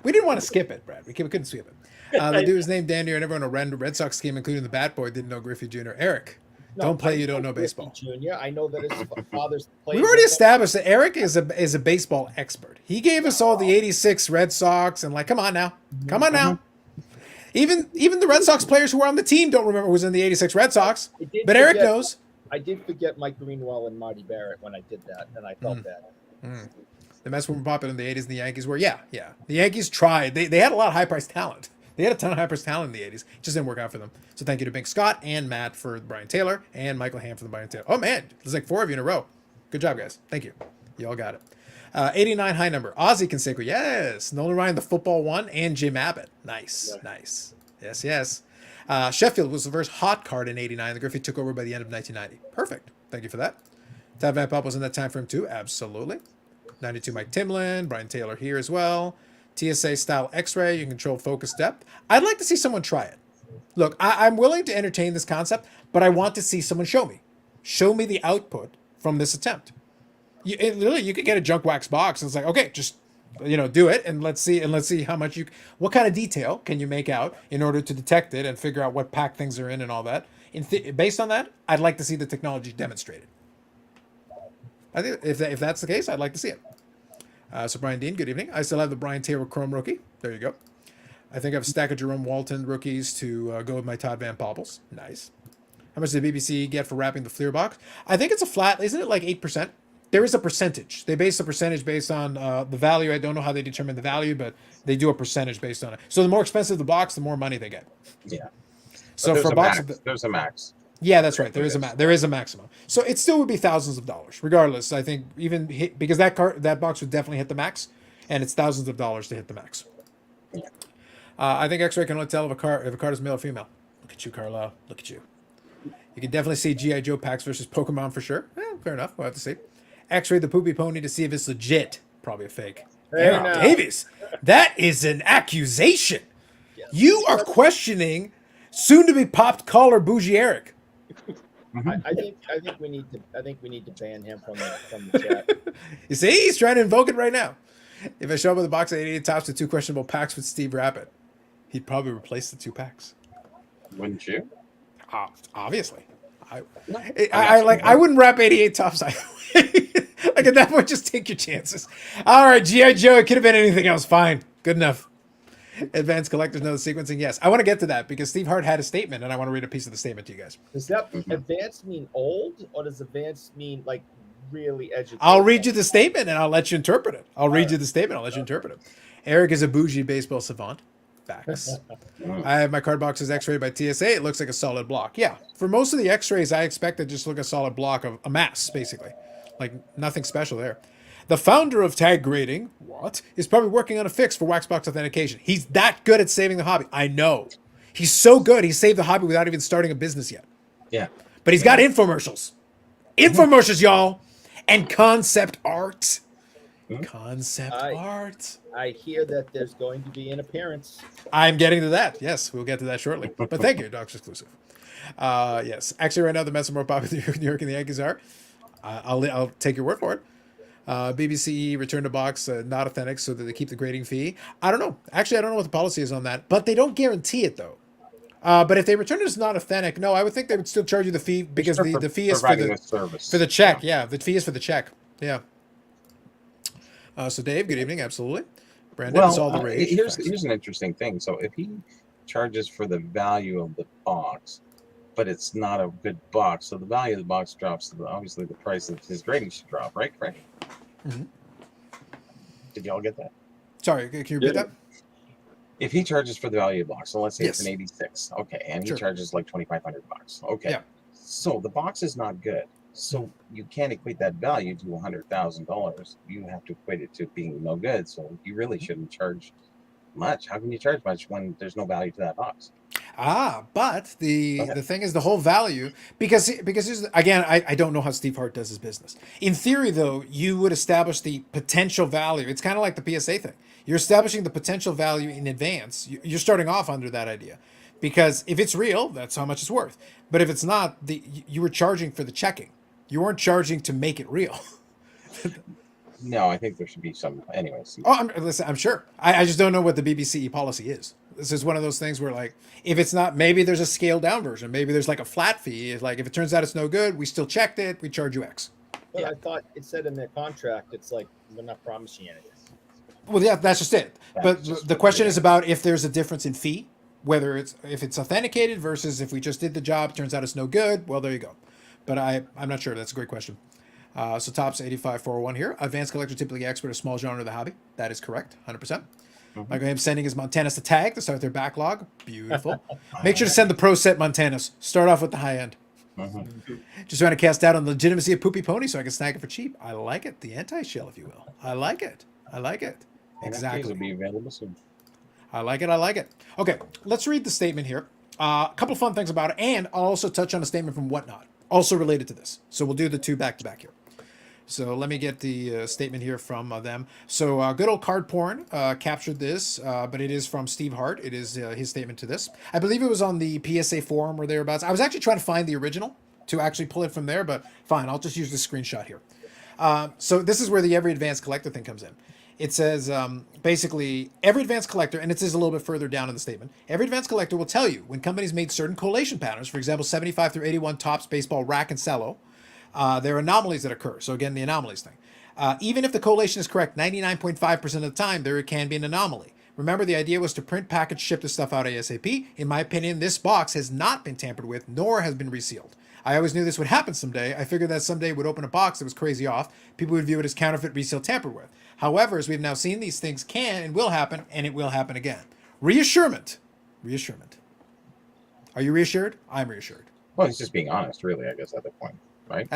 We didn't want to skip it, Brad. We couldn't skip it. The dude was named Danny, and everyone on a Red Sox team, including the Bat Boy, didn't know Griffey Jr. Eric. Don't play, I you don't know Griffey baseball. Jr. I know that his father's played. We've already with him. established that Eric is a baseball expert. He gave us all the '86 Red Sox, and like, come on now. Even the Red Sox players who were on the team don't remember who was in the '86 Red Sox, I did but Eric forget- knows. I did forget Mike Greenwell and Marty Barrett when I did that, and I felt bad. The Mets were popular in the '80s, and the Yankees were, yeah. The Yankees tried. They had a lot of high-priced talent. They had a ton of high-priced talent in the '80s. It just didn't work out for them. So thank you to Bink Scott and Matt for Brian Taylor and Michael Ham for the Brian Taylor. Oh man, there's like 4 of you in a row. Good job, guys. Thank you. You all got it. 89 high number. Ozzy Canseco. Yes. Nolan Ryan, the football one, and Jim Abbott. Nice. Yes. Sheffield was the first hot card in '89. The Griffey took over by the end of 1990. Perfect. Thank you for that. Tad Van Pelt was in that time frame too. Absolutely. 92 Mike Timlin. Brian Taylor here as well. TSA style X-ray. You can control focus depth. I'd like to see someone try it. Look, I'm willing to entertain this concept, but I want to see someone show me. Show me the output from this attempt. Literally, you could get a junk wax box and it's like, okay, just do it and let's see how much what kind of detail can you make out in order to detect it and figure out what pack things are in and all that. Based on that, I'd like to see the technology demonstrated. I think if that's the case, I'd like to see it. So Brian Dean, good evening. I still have the Brian Taylor Chrome rookie. There you go. I think I have a stack of Jerome Walton rookies to go with my Todd Van Poppels. Nice. How much did BBC get for wrapping the Fleer box? I think it's a flat, isn't it like 8%? There is a percentage. They base the percentage based on the value. I don't know how they determine the value, but they do a percentage based on it. So the more expensive the box, the more money they get. Yeah. So But for a box, there's a max. yeah, that's right. There is a maximum. So it still would be thousands of dollars, regardless. I think because that box would definitely hit the max, and it's thousands of dollars to hit the max. Yeah. I think X-ray can only tell if a card is male or female. Look at you, Carlisle. Look at you. You can definitely see GI Joe packs versus Pokemon for sure. Fair enough. We'll have to see. X-ray the poopy pony to see if it's legit. Probably a fake. Hey, Eric now. Davis, that is an accusation. Yes. You are questioning soon-to-be popped caller Bougie Eric. I think we need to ban him from the chat. You see, he's trying to invoke it right now. If I show up with a box of 88 tops with 2 questionable packs with Steve Rappert, he'd probably replace the 2 packs. Wouldn't you? Obviously. I I wouldn't wrap 88 tops. Like at that point, just take your chances. All right, G.I. Joe, it could have been anything else. Fine. Good enough. Advanced collectors know the sequencing. Yes. I want to get to that because Steve Hart had a statement and I want to read a piece of the statement to you guys. Does that advanced mean old, or does advanced mean like really educated? I'll read you the statement and I'll let you interpret it. Eric is a bougie baseball savant. Facts. Mm. I have my card boxes X-rayed by TSA. It looks like a solid block. Yeah, for most of the X-rays, I expect to just look a solid block of a mass, basically, like nothing special there. The founder of tag grading, is probably working on a fix for Waxbox authentication. He's that good at saving the hobby. I know. He's so good. He saved the hobby without even starting a business yet. Yeah. But he's got infomercials. Infomercials, y'all. And concept art. Concept art. I hear that there's going to be an appearance. I'm getting to that. Yes, we'll get to that shortly. But thank you, Doc's exclusive. Yes. Actually, right now, the Mets are more popular in New York than the Yankees are. I'll take your word for it. BBCE return to box not authentic so that they keep the grading fee. I don't know. Actually, I don't know what the policy is on that, but they don't guarantee it though. But if they return it as not authentic, no, I would think they would still charge you the fee because the fee is for the check. Yeah, the fee is for the check. Yeah. So Dave, good evening. Absolutely. Brandon, it's all the rage. Here's an interesting thing. So if he charges for the value of the box, but it's not a good box, so the value of the box drops. Obviously, the price of his grading should drop, right? Right. Mm-hmm. Did y'all get that? Sorry, can you repeat that? If he charges for the value of the box, so let's say Yes. it's an 86, okay, and he Sure. charges like $2,500, okay. Yeah. So the box is not good. So you can't equate that value to $100,000. You have to equate it to being no good. So you really shouldn't charge much. How can you charge much when there's no value to that box? But the thing is the whole value because again, I don't know how Steve Hart does his business. In theory, though, you would establish the potential value. It's kind of like the PSA thing. You're establishing the potential value in advance. You're starting off under that idea, because if it's real, that's how much it's worth. But if it's not, you were charging for the checking. You weren't charging to make it real. No, I think there should be some. Anyways. Oh, listen, I'm sure. I just don't know what the BBCE policy is. This is one of those things where, like, if it's not, maybe there's a scaled down version. Maybe there's like a flat fee. It's like, if it turns out it's no good, we still checked it. We charge you X. But I thought it said in their contract, it's like, we're not promising you anything. Well, yeah, that's just it. But the question is about if there's a difference in fee, whether if it's authenticated versus if we just did the job, turns out it's no good. Well, there you go. But I'm not sure. That's a great question. So Tops 85401 here. Advanced collector typically expert a small genre of the hobby. That is correct, 100%. Michael Haim sending his Montanas to tag to start their backlog. Beautiful. Make sure to send the pro set Montanas. Start off with the high end. Just trying to cast doubt on the legitimacy of Poopy Pony so I can snag it for cheap. I like it. The anti-shell, if you will. I like it. Exactly. Will be available soon. I like it. Okay, let's read the statement here. A couple fun things about it, and I'll also touch on a statement from WhatNot, also related to this. So we'll do the two back to back here. So let me get the statement here from them. So good old Card Porn captured this, but it is from Steve Hart. It is his statement to this. I believe it was on the PSA forum or thereabouts. I was actually trying to find the original to actually pull it from there, but fine, I'll just use the screenshot here. So this is where the every advanced collector thing comes in. It says, basically, every advanced collector, and it says a little bit further down in the statement, every advanced collector will tell you when companies made certain collation patterns, for example, 75 through 81 Topps, Baseball, Rack, and Cello, there are anomalies that occur. So again, the anomalies thing. Even if the collation is correct 99.5% of the time, there can be an anomaly. Remember, the idea was to print, package, ship this stuff out ASAP. In my opinion, this box has not been tampered with, nor has been resealed. I always knew this would happen someday. I figured that someday would open a box that was crazy off. People would view it as counterfeit, resale, tampered with. However, as we've now seen, these things can and will happen, and it will happen again. Reassurement. Are you reassured? I'm reassured. Well, he's just being honest, really, I guess, at that point, right?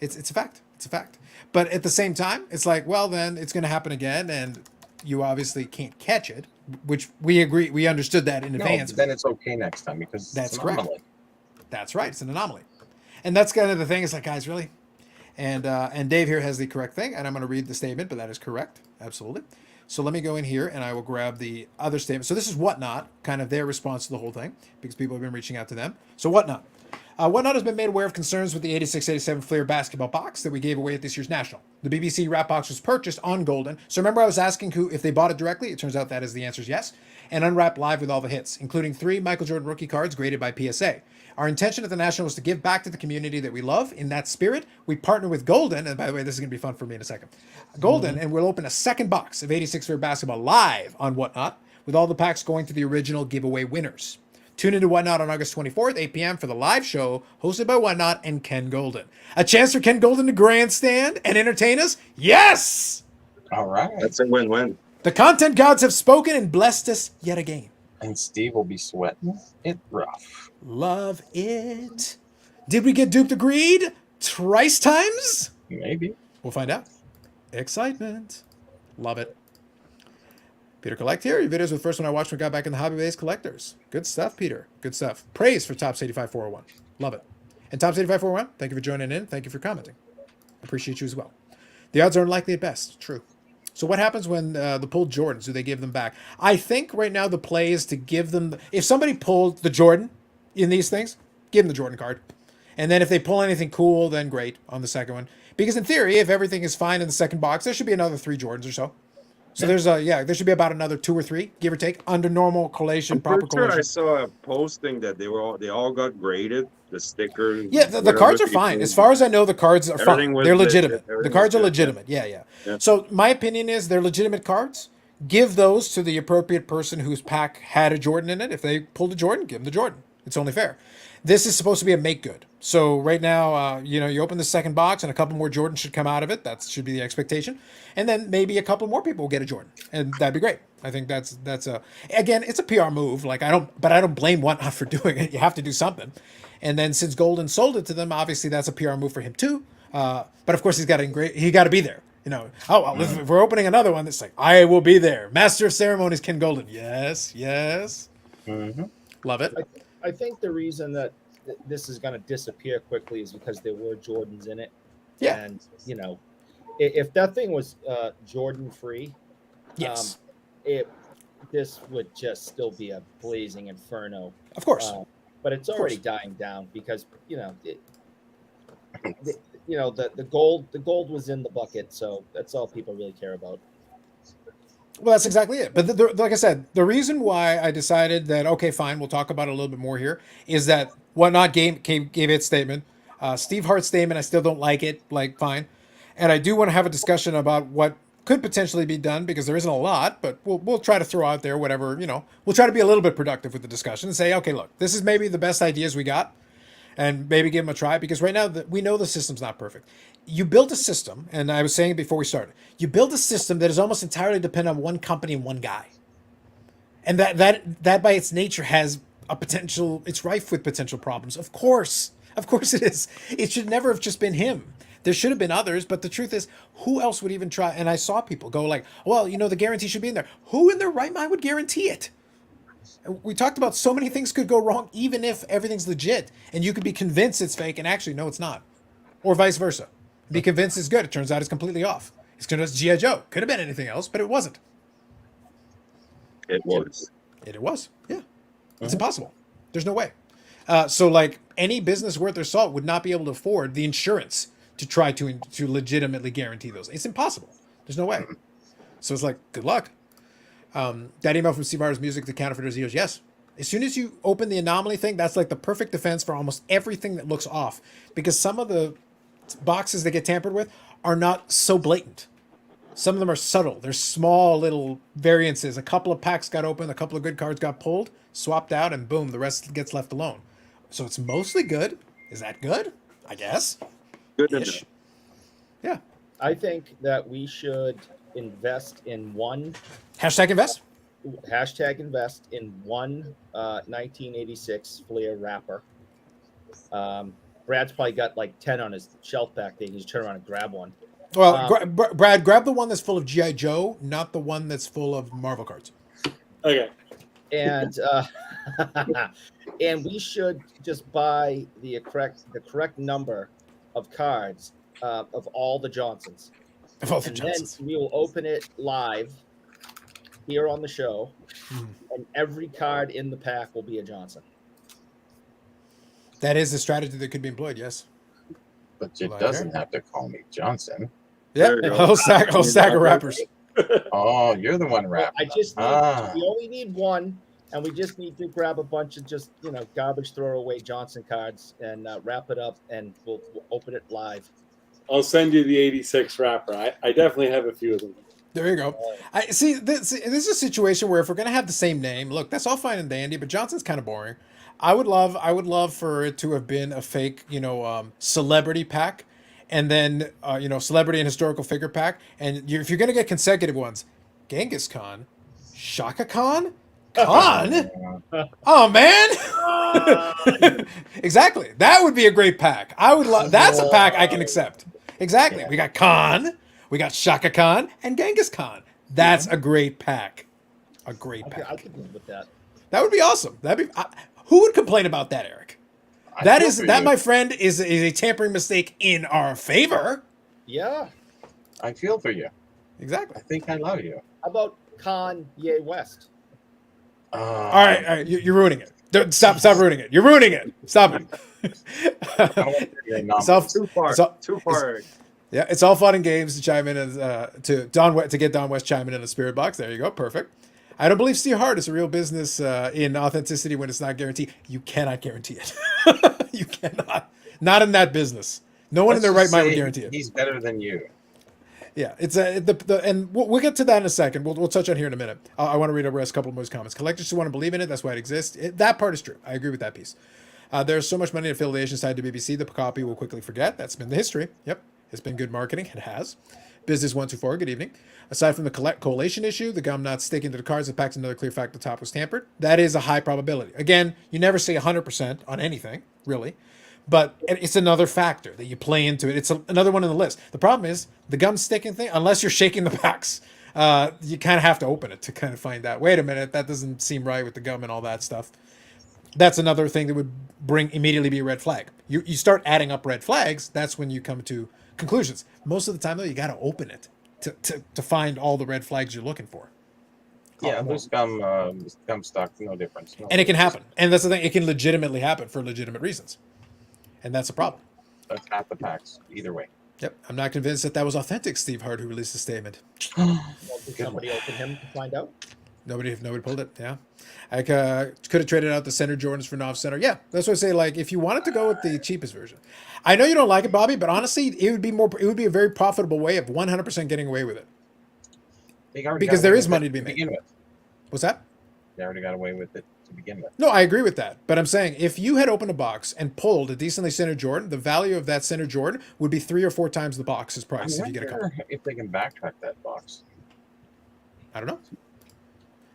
It's a fact. It's a fact. But at the same time, it's like, well, then it's going to happen again, and you obviously can't catch it, which we agree. We understood that in advance. Then it's okay next time because that's it's an correct. anomaly. That's right. It's an anomaly, and that's kind of the thing. It's like, guys, really. And Dave here has the correct thing, and I'm going to read the statement, but that is correct. Absolutely. So let me go in here, and I will grab the other statement. So this is WhatNot, kind of their response to the whole thing, because people have been reaching out to them. So WhatNot. WhatNot has been made aware of concerns with the 86-87 Flair basketball box that we gave away at this year's National. The BBC wrap box was purchased on Golden. So remember I was asking if they bought it directly? It turns out that is the answer is yes. And unwrapped live with all the hits, including 3 Michael Jordan rookie cards graded by PSA. Our intention at the National was to give back to the community that we love. In that spirit, we partner with Golden, and by the way, this is going to be fun for me in a second. Golden, and we'll open a second box of 86 Flair basketball live on WhatNot, with all the packs going to the original giveaway winners. Tune into WhatNot on August 24th, 8 p.m. for the live show hosted by WhatNot and Ken Golden. A chance for Ken Golden to grandstand and entertain us? Yes! All right. That's a win-win. The content gods have spoken and blessed us yet again. And Steve will be sweating it rough. Love it. Did we get duped agreed? Thrice times? Maybe. We'll find out. Excitement. Love it. Peter Collect here. Your videos were the first one I watched when I got back in the hobby-based collectors. Good stuff, Peter. Good stuff. Praise for Tops 85401. Love it. And Tops 85401, thank you for joining in. Thank you for commenting. Appreciate you as well. The odds are unlikely at best. True. So what happens when the pulled Jordans? Do they give them back? I think right now the play is to give them... If somebody pulled the Jordan in these things, give them the Jordan card. And then if they pull anything cool, then great on the second one. Because in theory, if everything is fine in the second box, there should be another 3 Jordans or so. So there should be about another 2 or 3, give or take, under normal collation, I'm proper pretty sure I collation. saw a posting that they all got graded. The stickers. Yeah, the cards are fine. As far as I know, the cards are Everything fine. was They're legit. legitimate. Everything The cards are was good, legitimate. Yeah. So my opinion is they're legitimate cards. Give those to the appropriate person whose pack had a Jordan in it. If they pulled a Jordan, give them the Jordan. It's only fair. This is supposed to be a make good. So right now, you open the second box and a couple more Jordans should come out of it. That should be the expectation. And then maybe a couple more people will get a Jordan, and that'd be great. I think that's again, it's a PR move. Like I don't blame WhatNot for doing it. You have to do something. And then since Golden sold it to them, obviously that's a PR move for him too. But of course he got to be there. If we're opening another one, it's like I will be there. Master of Ceremonies, Ken Golden. Yes. Mm-hmm. Love it. I think the reason that this is going to disappear quickly is because there were Jordans in it. Yeah. And, if that thing was Jordan free, Yes. This would just still be a blazing inferno. Of course. But it's already dying down because, the gold was in the bucket. So that's all people really care about. Well, that's exactly it. But like I said, the reason why I decided that, okay, fine, we'll talk about it a little bit more here, is that WhatNot gave its statement. Steve Hart's statement, I still don't like it, fine. And I do want to have a discussion about what could potentially be done, because there isn't a lot, but we'll try to throw out there whatever, we'll try to be a little bit productive with the discussion and say, okay, look, this is maybe the best ideas we got, and maybe give them a try, because right now we know the system's not perfect. You build a system, and I was saying it before we started, you build a system that is almost entirely dependent on one company and one guy. And that by its nature has a potential, it's rife with potential problems. Of course it is. It should never have just been him. There should have been others, but the truth is, who else would even try? And I saw people go like, well, the guarantee should be in there. Who in their right mind would guarantee it? We talked about so many things could go wrong, even if everything's legit, and you could be convinced it's fake, and actually, no, it's not. Or vice versa. Be convinced it's good. It turns out it's completely off. It's just G.I. Joe. Could have been anything else, but it wasn't. It was. It was. Yeah. It's impossible. There's no way. So any business worth their salt would not be able to afford the insurance to try to legitimately guarantee those. It's impossible. There's no way. So it's good luck. That email from Steve Hart's Music, the counterfeiters, he goes, yes. As soon as you open the anomaly thing, that's the perfect defense for almost everything that looks off, because some of the boxes that get tampered with are not so blatant. Some of them are subtle. They're small little variances. A couple of packs got opened, a couple of good cards got pulled, swapped out, and boom, the rest gets left alone. So it's mostly good. Is that good? I guess. Good enough. Yeah. I think that we should invest in one #invest. invest in one 1986 Flair wrapper. Brad's probably got 10 on his shelf back there. You just turn around and grab one. Well, Brad, grab the one that's full of G.I. Joe, not the one that's full of Marvel cards. Okay. And and we should just buy the correct number of cards of all the Johnsons. Of all the And Johnsons. then we will open it live here on the show, and every card in the pack will be a Johnson. That is the strategy that could be employed, yes. But it doesn't have to call me Johnson. Yeah, There you go. whole sack of wrappers. Oh, you're the one Well, rapping. I just need, we only need one, and we just need to grab a bunch of just garbage throwaway Johnson cards and wrap it up, and we'll open it live. I'll send you the 86 wrapper. I definitely have a few of them. There you go. I see. This is a situation where if we're gonna have the same name, look, that's all fine and dandy, but Johnson's kind of boring. I would love for it to have been a fake, celebrity pack, and then celebrity and historical figure pack. And if you're gonna get consecutive ones, Genghis Khan, Shaka Khan, Khan. Oh man, exactly. That would be a great pack. I would love. That's a pack I can accept. Exactly. Yeah. We got Khan, we got Shaka Khan, and Genghis Khan. That's a great pack. A great I pack. could live with that. That would be awesome. That'd be. Who would complain about that, Eric? I That feel is for that, you. my friend, is a tampering mistake in our favor. Yeah. I feel for you. Exactly. I think I love you. How about Kanye West? All right, you're ruining it. Stop ruining it. You're ruining it. Stop it. I don't want to hear your It's all- numbers. Too far. it's all- Too far. Yeah, it's all fun and games to chime in as to get Don West chiming in the spirit box. There you go, perfect. I don't believe Steve Hart is a real business in authenticity when it's not guaranteed. You cannot guarantee it. You cannot. Not in that business. No one in their right Let's mind would say guarantee it. He's better than you. Yeah, it's and we'll get to that in a second. We'll touch on here in a minute. I want to read over a couple of Moose comments. Collectors just want to believe in it. That's why it exists. That part is true. I agree with that piece. There's so much money and affiliations tied to BBC. The copy will quickly forget. That's been the history. Yep, it's been good marketing. It has. Business 124. Good evening. Aside from the collation issue, the gum not sticking to the cards, the pack's another clear fact the top was tampered. That is a high probability. Again, you never say 100% on anything, really. But it's another factor that you play into it. It's another one on the list. The problem is the gum sticking thing, unless you're shaking the packs, you kind of have to open it to kind of find out, wait a minute, that doesn't seem right with the gum and all that stuff. That's another thing that would immediately be a red flag. You start adding up red flags, that's when you come to conclusions. Most of the time, though, you got to open it to find all the red flags you're looking for. Yeah, there's gum stock, no difference. No And it can difference. happen. And that's the thing, it can legitimately happen for legitimate reasons. And that's a problem. That's half the packs, either way. Yep. I'm not convinced that was authentic Steve Hart who released the statement. Well, did somebody open him to find out? Nobody pulled it. Yeah. I could have traded out the center Jordans for Nov center. Yeah. That's what I say. Like, if you wanted to go with the cheapest version, I know you don't like it, Bobby, but honestly, it would be a very profitable way of 100% getting away with it. They already Because got there away is with money it to be made. begin with. What's that? They already got away with it to begin with. No, I agree with that. But I'm saying if you had opened a box and pulled a decently centered Jordan, the value of that centered Jordan would be 3 or 4 times the box's price if you get a couple. If they can backtrack that box. I don't know.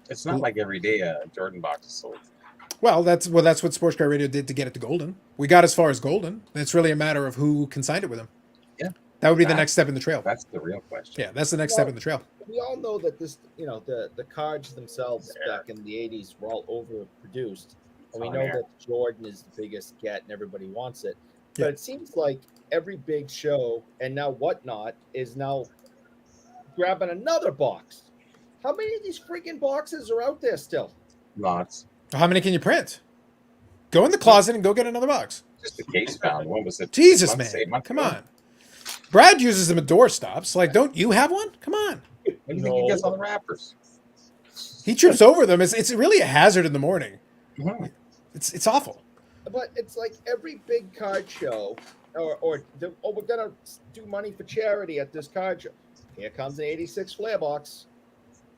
It's not like every day a Jordan box is sold. Well, that's what Sports Car Radio did to get it to Golden. We got as far as Golden. It's really a matter of who consigned it with him. Yeah. That would be the next step in the trail. That's the real question. Yeah, that's the next step in the trail. We all know that this, the cards themselves back in the 80s were all overproduced. And we On know air. that Jordan is the biggest get and everybody wants it. But Yeah. it seems like every big show and now WhatNot is now grabbing another box. How many of these freaking boxes are out there still? Lots. How many can you print? Go in the closet and go get another box. Just a case found. What was it? Jesus, Months, man. 8 months Come ago? on. Brad uses them at doorstops. Like, don't you have one? Come on. What do you think he gets on the wrappers? He trips over them. It's really a hazard in the morning. Mhm. It's awful. But it's like every big card show, we're gonna do money for charity at this card show. Here comes an '86 flare box.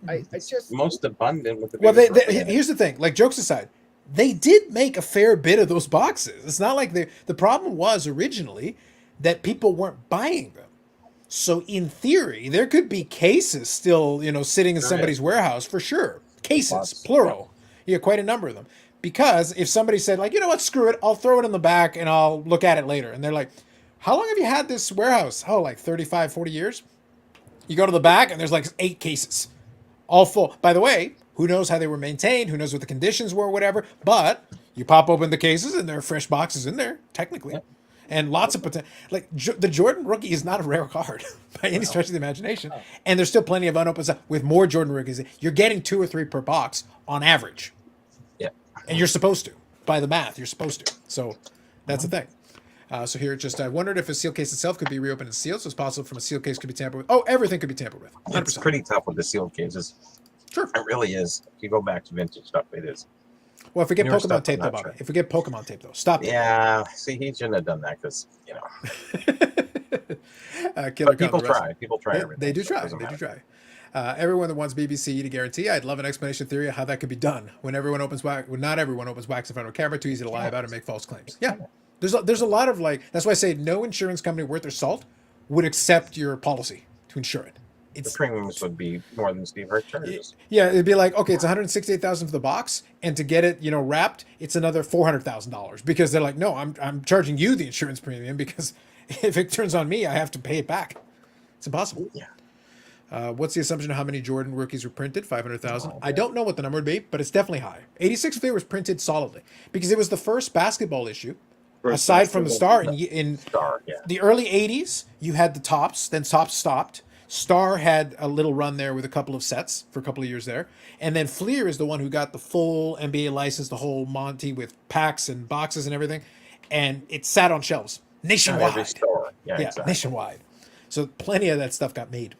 I just Most abundant with the Well, biggest ring in it. here's the thing. Like, jokes aside, they did make a fair bit of those boxes. It's not like the problem was originally that people weren't buying them. So in theory, there could be cases still, sitting in Sure somebody's is. warehouse for sure. Cases, Lots. plural. Yeah, quite a number of them. Because if somebody said, like, you know what, screw it, I'll throw it in the back and I'll look at it later. And they're like, how long have you had this warehouse? Oh, like 35, 40 years? You go to the back and there's like 8 cases, all full. By the way, who knows how they were maintained? Who knows what the conditions were, whatever. But you pop open the cases and there are fresh boxes in there, technically. Yep. And lots of potential. Like, the Jordan rookie is not a rare card by any stretch of the imagination. And there's still plenty of unopened stuff with more Jordan rookies. You're getting 2 or 3 per box on average. Yeah. And you're supposed to. By the math, you're supposed to. So that's the thing. So here, I wondered if a seal case itself could be reopened and sealed. So it's possible from a seal case could be tampered with. Oh, everything could be tampered with. 100%. It's pretty tough with the sealed cases. Sure. It really is. If you go back to vintage stuff, it is. Well, if we get Newer Pokemon stuff, tape, I'm though, not Bobby. sure. If we get Pokemon tape, though, stop it. Yeah. See, he shouldn't have done that because, Killer but people Cop, the rest- try. People try everything. They do so it try. doesn't They do matter. try. Everyone that wants BBCE to guarantee, I'd love an explanation theory of how that could be done. When not everyone opens wax in front of a camera, too easy to lie about and make false claims. Yeah, there's a lot of that's why I say no insurance company worth their salt would accept your policy to insure it. The premiums would be more than Steve Hart charges. Yeah, it'd be like, okay, it's $168,000 for the box, and to get it, wrapped, it's another $400,000 because they're like, no, I'm charging you the insurance premium because if it turns on me, I have to pay it back. It's impossible. Yeah. What's the assumption of how many Jordan rookies were printed? 500,000. I don't know what the number would be, but it's definitely high. 86 Fleer was printed solidly because it was the first basketball issue. Aside from the Star, in Star, yeah. the early 80s, you had the Tops, then Tops stopped. Star had a little run there with a couple of sets for a couple of years there. And then Fleer is the one who got the full NBA license, the whole Monty with packs and boxes and everything. And it sat on shelves nationwide. Every store. Yeah, exactly. Nationwide. So plenty of that stuff got made.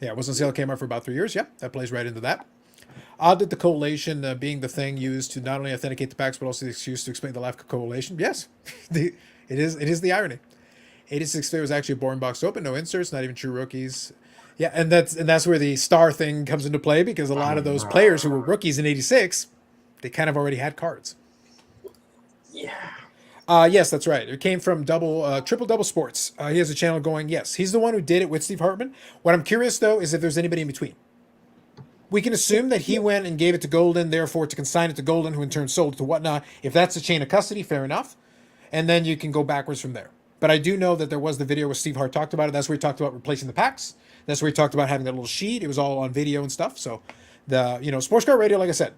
Yeah, it was on sale at Kmart for about 3 years. Yeah, that plays right into that. Odd that the collation being the thing used to not only authenticate the packs, but also the excuse to explain the lack of collation. Yes, it is the irony. 86 Fleer was actually a boring box to open, no inserts, not even true rookies. Yeah, and that's where the Star thing comes into play because a lot of those players who were rookies in 86, they kind of already had cards. Yeah. Yes, that's right. It came from Triple Double Sports. He has a channel going, yes. He's the one who did it with Steve Hartman. What I'm curious, though, is if there's anybody in between. We can assume that he went and gave it to Golden, therefore to consign it to Golden, who in turn sold it to WhatNot. If that's a chain of custody, fair enough. And then you can go backwards from there. But I do know that there was the video where Steve Hart talked about it. That's where he talked about replacing the packs. That's where he talked about having that little sheet. It was all on video and stuff. So Sports Car Radio, like I said,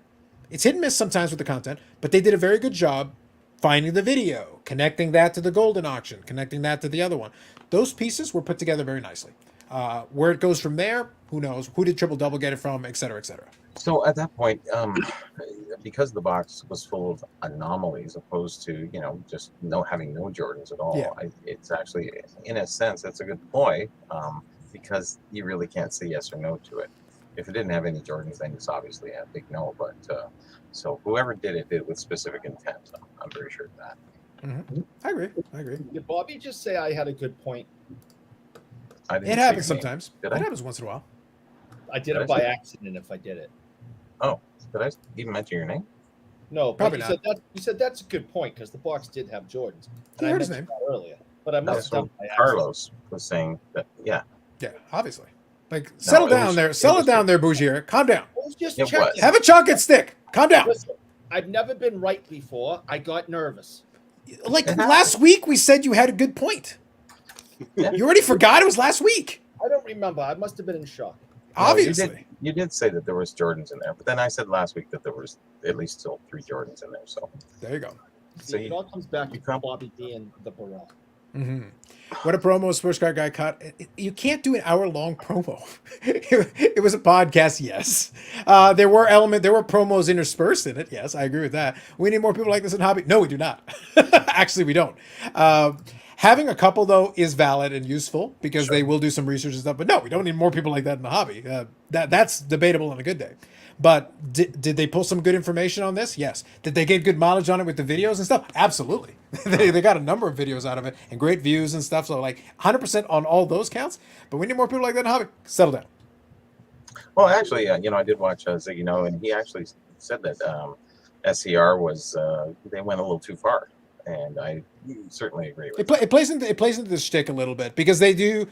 it's hit and miss sometimes with the content, but they did a very good job finding the video, connecting that to the Golden auction, connecting that to the other one. Those pieces were put together very nicely. Where it goes from there, who knows? Who did Triple Double get it from, et cetera, et cetera. So at that point, because the box was full of anomalies, opposed to just having no Jordans at all, Yeah. It's actually, in a sense, that's a good ploy, because you really can't say yes or no to it. If it didn't have any Jordans, then it's obviously a big no. But so whoever did it with specific intent. I'm very sure of that. Mm-hmm. I agree. Did Bobby just say I had a good point? It happens sometimes. It happens once in a while. I did it by accident if I did it. Oh, did I even mention your name? No, probably not. not. You said that's a good point because the box did have Jordans. He heard his name earlier, but I must have done by accident. Carlos was saying that. Yeah. Yeah, obviously. Like, settle down there, Bougier. Calm down. I was just It checking. was. Have a chocolate stick. Calm down. Listen, I've never been right before. I got nervous. Like last week, we said you had a good point. You already forgot it was last week. I don't remember. I must have been in shock. Obviously. You did say that there was Jordans in there, but then I said last week that there was at least still 3 Jordans in there. So there you go. So it all comes back to Bobby D and the Burrell. Mm-hmm. What a promo Sports Car Guy caught. You can't do an hour-long promo. It was a podcast, yes. There were promos interspersed in it. Yes, I agree with that. We need more people like this in hobby. No, we do not. Actually, we don't. Having a couple, though, is valid and useful because they will do some research and stuff. But no, we don't need more people like that in the hobby. That's debatable on a good day. But did they pull some good information on this? Yes. Did they get good mileage on it with the videos and stuff? Absolutely. they got a number of videos out of it and great views and stuff. So like 100% on all those counts. But we need more people like that in the hobby. Settle down. Well, actually, I did watch Ziggy No, and he actually said that SCR was they went a little too far. And I certainly agree with it. It plays into the shtick a little bit because they do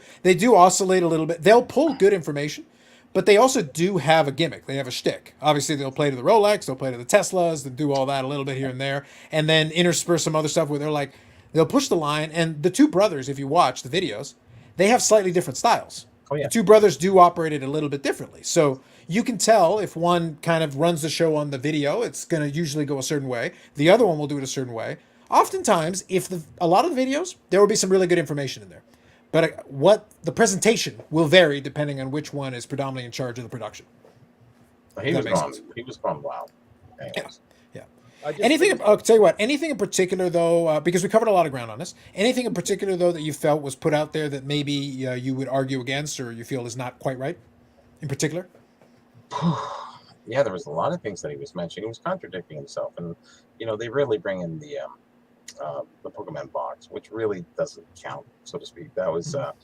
oscillate a little bit. They'll pull good information, but they also do have a gimmick. They have a shtick. Obviously, they'll play to the Rolex, they'll play to the Teslas, they'll do all that a little bit here and there, and then intersperse some other stuff where they'll push the line. And the two brothers, if you watch the videos, they have slightly different styles. Oh, yeah. The two brothers do operate it a little bit differently. So you can tell if one kind of runs the show on the video, it's going to usually go a certain way. The other one will do it a certain way. Oftentimes, a lot of the videos, there will be some really good information in there. But what the presentation will vary depending on which one is predominantly in charge of the production. He was gone wild. Anyways. Yeah. I'll tell you what, anything in particular, though, because we covered a lot of ground on this, anything in particular, though, that you felt was put out there that maybe you would argue against or you feel is not quite right in particular? Yeah, there was a lot of things that he was mentioning. He was contradicting himself. And, they really bring in the Pokemon box, which really doesn't count, so to speak. That was a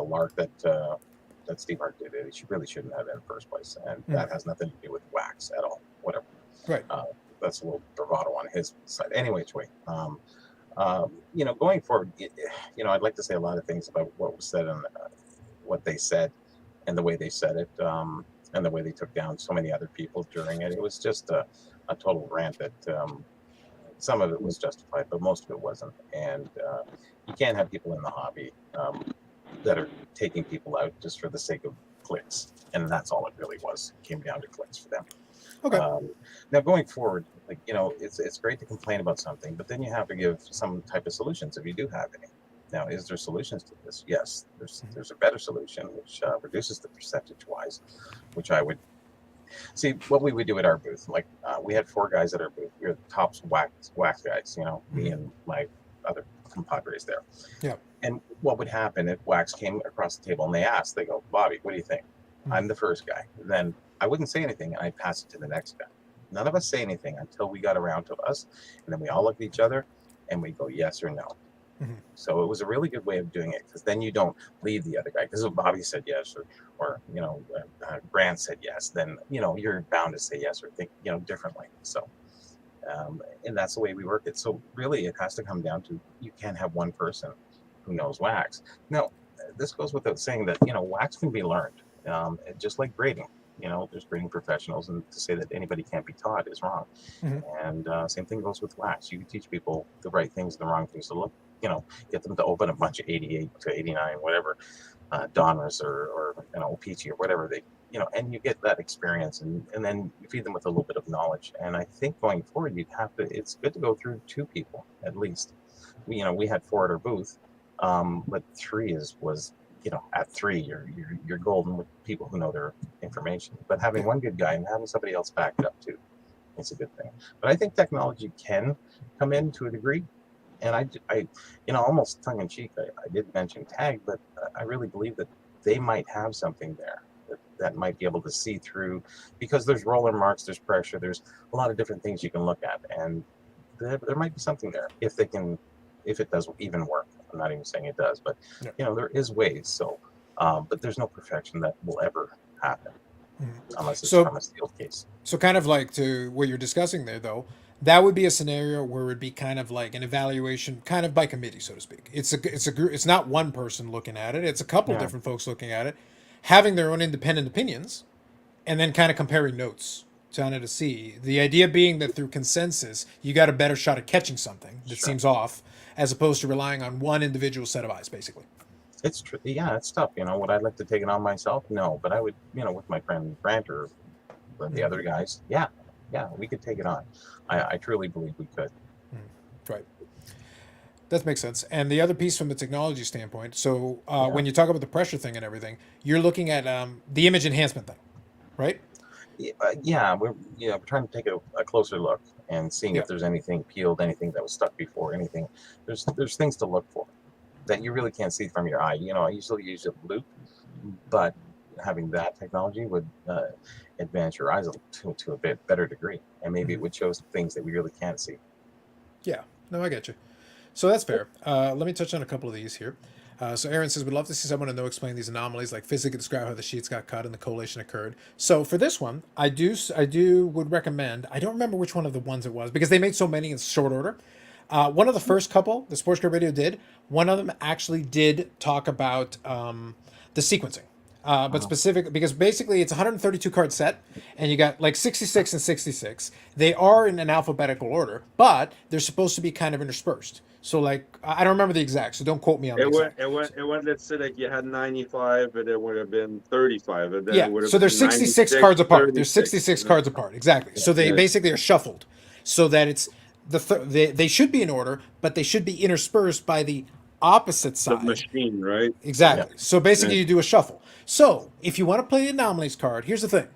lark that Steve Hart did. He really shouldn't have in the first place, and that has nothing to do with wax at all. Whatever. Right. That's a little bravado on his side. Anyway, going forward, I'd like to say a lot of things about what was said and what they said. and the way they said it, and the way they took down so many other people during it. It was just a total rant that some of it was justified, but most of it wasn't. And you can't have people in the hobby that are taking people out just for the sake of clicks. And that's all it really was. It came down to clicks for them. Okay. Now going forward, like, you know, it's great to complain about something, but then you have to give some type of solutions if you do have any. Now, is there solutions to this? Yes, there's a better solution which reduces the percentage wise, which I would see what we would do at our booth. Like we had 4 guys at our booth. We were the tops whack guys, you know, me and my other compadres there. Yeah. And what would happen if wax came across the table and they asked, they go, Bobby, what do you think? I'm the first guy. Then I wouldn't say anything, and I'd pass it to the next guy. None of us say anything until we got around to us, and then we all look at each other and we go yes or no. So it was a really good way of doing it, because then you don't leave the other guy. Because if Bobby said yes, or you know, Grant said yes, then you know you're bound to say yes or think, you know, differently. So and that's the way we work it. So really, it has to come down to, you can't have one person who knows wax. Now, this goes without saying that, you know, wax can be learned, just like grading. You know, there's grading professionals, and to say that anybody can't be taught is wrong. And same thing goes with wax. You can teach people the right things and the wrong things to look, you know, get them to open a bunch of 88 to 89, whatever, Donruss or you know, OPT or whatever they, you know, and you get that experience, and then you feed them with a little bit of knowledge. And I think going forward, you'd have to, it's good to go through 2 people at least. You know, we had 4 at our booth, but 3 was, you know, at 3, you're golden with people who know their information. But having one good guy and having somebody else back it up too, it's a good thing. But I think technology can come in to a degree. And I you know, almost tongue in cheek, I did mention tag, but I really believe that they might have something there that might be able to see through, because there's roller marks, there's pressure, there's a lot of different things you can look at, and there might be something there if they can, if it does even work. I'm not even saying it does, but you know, there is ways. So, but there's no perfection that will ever happen unless it's from a sealed case. So kind of like to what you're discussing there, though, that would be a scenario where it would be kind of like an evaluation, kind of by committee, so to speak. It's not one person looking at it; it's a couple different folks looking at it, having their own independent opinions, and then kind of comparing notes, trying to see. The idea being that through consensus, you got a better shot at catching something that seems off, as opposed to relying on one individual set of eyes, basically. It's true. Yeah, it's tough. You know, would I like to take it on myself? No, but I would, you know, with my friend Grant or the other guys, yeah, we could take it on. I truly believe we could. Right. That makes sense. And the other piece from the technology standpoint, so when you talk about the pressure thing and everything, you're looking at the image enhancement thing, right? Yeah, we're trying to take a closer look and seeing if there's anything peeled, anything that was stuck before, anything. There's things to look for that you really can't see from your eye. You know, I usually use a loop, but having that technology would advance your eyes to a bit better degree, and maybe it would show some things that we really can't see. Yeah, no, I get you. So that's fair. Let me touch on a couple of these here. So Aaron says, we'd love to see someone to know explain these anomalies, like physically describe how the sheets got cut and the collation occurred. So for this one, I would recommend, I don't remember which one of the ones it was, because they made so many in short order. One of the first couple, the Sports Card Radio did, one of them actually did talk about the sequencing. But specific, because basically it's a 132 card set, and you got like 66 and 66. They are in an alphabetical order, but they're supposed to be kind of interspersed. So like, I don't remember the exact, so don't quote me on it. It went, let's say like you had 95, and it would have been 35. And then yeah, it would have so they're been 66 cards apart. They're 36. 66 cards apart, exactly. So they basically are shuffled, so that it's they should be in order, but they should be interspersed by the opposite side. The machine, right? Exactly. Yeah. So basically you do a shuffle. So if you want to play the anomalies card, here's the thing.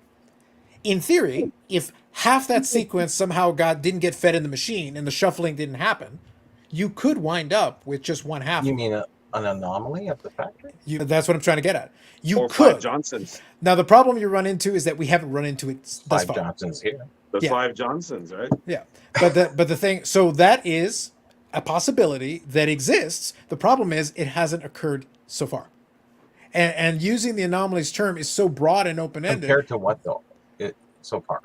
In theory, if half that sequence somehow didn't get fed in the machine and the shuffling didn't happen, you could wind up with just one half. You mean an anomaly at the factory? That's what I'm trying to get at. You or could. 5 Johnsons. Now the problem you run into is that we haven't run into it thus 5 far. Johnsons here. The 5 Johnsons, right? Yeah. But the thing, so that is a possibility that exists. The problem is it hasn't occurred so far. And using the anomalies term is so broad and open-ended. Compared to what, though, so far?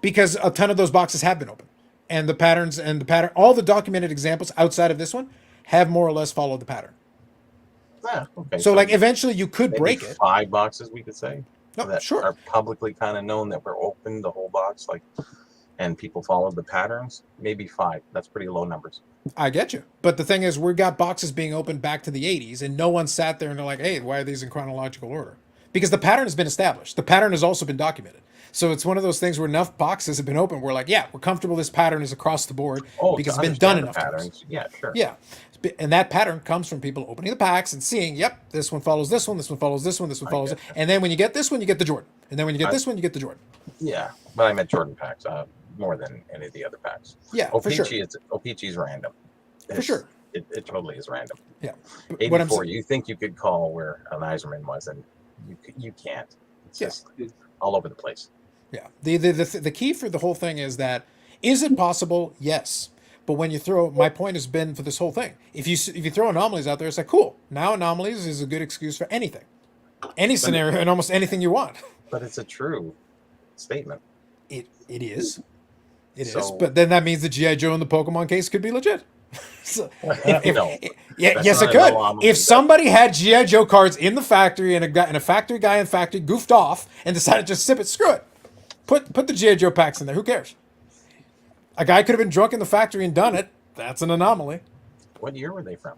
Because a ton of those boxes have been open. And the patterns, all the documented examples outside of this one have more or less followed the pattern. Yeah, okay. So like eventually you could maybe break it. 5 boxes, we could say, No, that sure. are publicly kind of known that were open, the whole box, like, and people followed the patterns. Maybe 5. That's pretty low numbers. I get you. But the thing is, we got boxes being opened back to the 80s, and no one sat there and they're like, hey, why are these in chronological order? Because the pattern has been established. The pattern has also been documented. So it's one of those things where enough boxes have been opened. We're like, yeah, we're comfortable this pattern is across the board because it's been done enough times. Yeah, sure. Yeah. And that pattern comes from people opening the packs and seeing, yep, this one follows this one, this one follows this one, this one follows it. And then when you get this one, you get the Jordan. And then when you get this one, you get the Jordan. Yeah, but I meant Jordan packs more than any of the other packs. Yeah, for sure. OPG's random. For sure. It totally is random. Yeah. 84, you think you could call where an Iserman was, and you can't. It's just all over the place. Yeah. The key for the whole thing is that, is it possible? Yes. But when you throw, my point has been for this whole thing, if you throw anomalies out there, it's like, cool. Now anomalies is a good excuse for anything. Any scenario and almost anything you want. But it's a true statement. It is. It is. But then that means the G.I. Joe in the Pokemon case could be legit. So, yes, it could. If somebody had G.I. Joe cards in the factory and a factory guy in the factory goofed off and decided to just sip it, screw it. Put the G.I. Joe packs in there. Who cares? A guy could have been drunk in the factory and done it. That's an anomaly. What year were they from?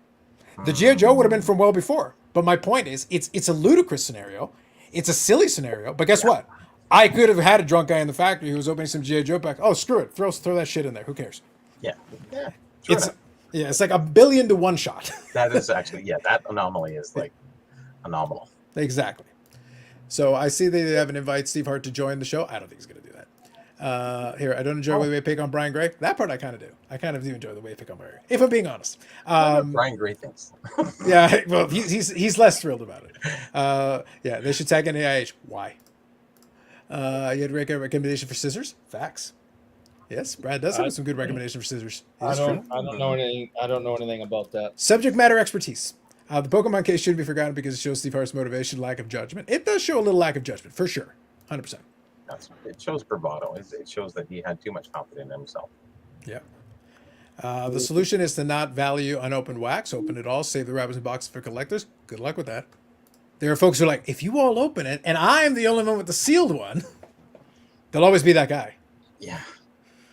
The G.I. Joe would have been from well before. But my point is, it's a ludicrous scenario. It's a silly scenario. But guess what? I could have had a drunk guy in the factory who was opening some G.I. Joe packs. Oh, screw it. Throw that shit in there. Who cares? Yeah. It's like 1 billion to 1 shot. That is actually, that anomaly is like anomalous. Exactly. So I see they have an invite Steve Hart to join the show. I don't think he's going to do that. Here, I don't enjoy the way they pick on Brian Gray. That part I kind of do. I kind of do enjoy the way they pick on Brian Gray, if I'm being honest. Brian Gray thinks. Yeah, well, he's less thrilled about it. They should tag in AIH. Why? You had a recommendation for scissors? Facts. Yes, Brad does have some good recommendation for scissors. I don't know anything. I don't know anything about that. Subject matter expertise. The Pokemon case shouldn't be forgotten because it shows Steve Hart's motivation, lack of judgment. It does show a little lack of judgment, for sure. 100%. It shows bravado. It shows that he had too much confidence in himself. Yeah. The solution is to not value unopened wax. Open it all. Save the wrappers and boxes for collectors. Good luck with that. There are folks who are like, if you all open it, and I'm the only one with the sealed one, there'll always be that guy. Yeah.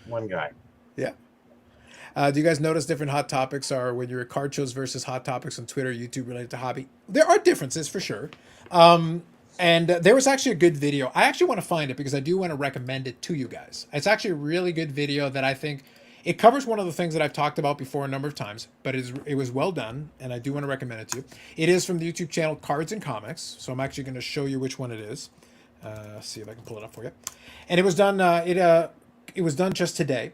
One guy. Yeah. Do you guys notice different hot topics are when you're at card shows versus hot topics on Twitter, YouTube related to hobby? There are differences for sure. And there was actually a good video. I actually want to find it because I do want to recommend it to you guys. It's actually a really good video that I think it covers one of the things that I've talked about before a number of times, but it was well done, and I do want to recommend it to you. It is from the YouTube channel Cards and Comics, so I'm actually going to show you which one it is. See if I can pull it up for you. And it was done. It was done just today.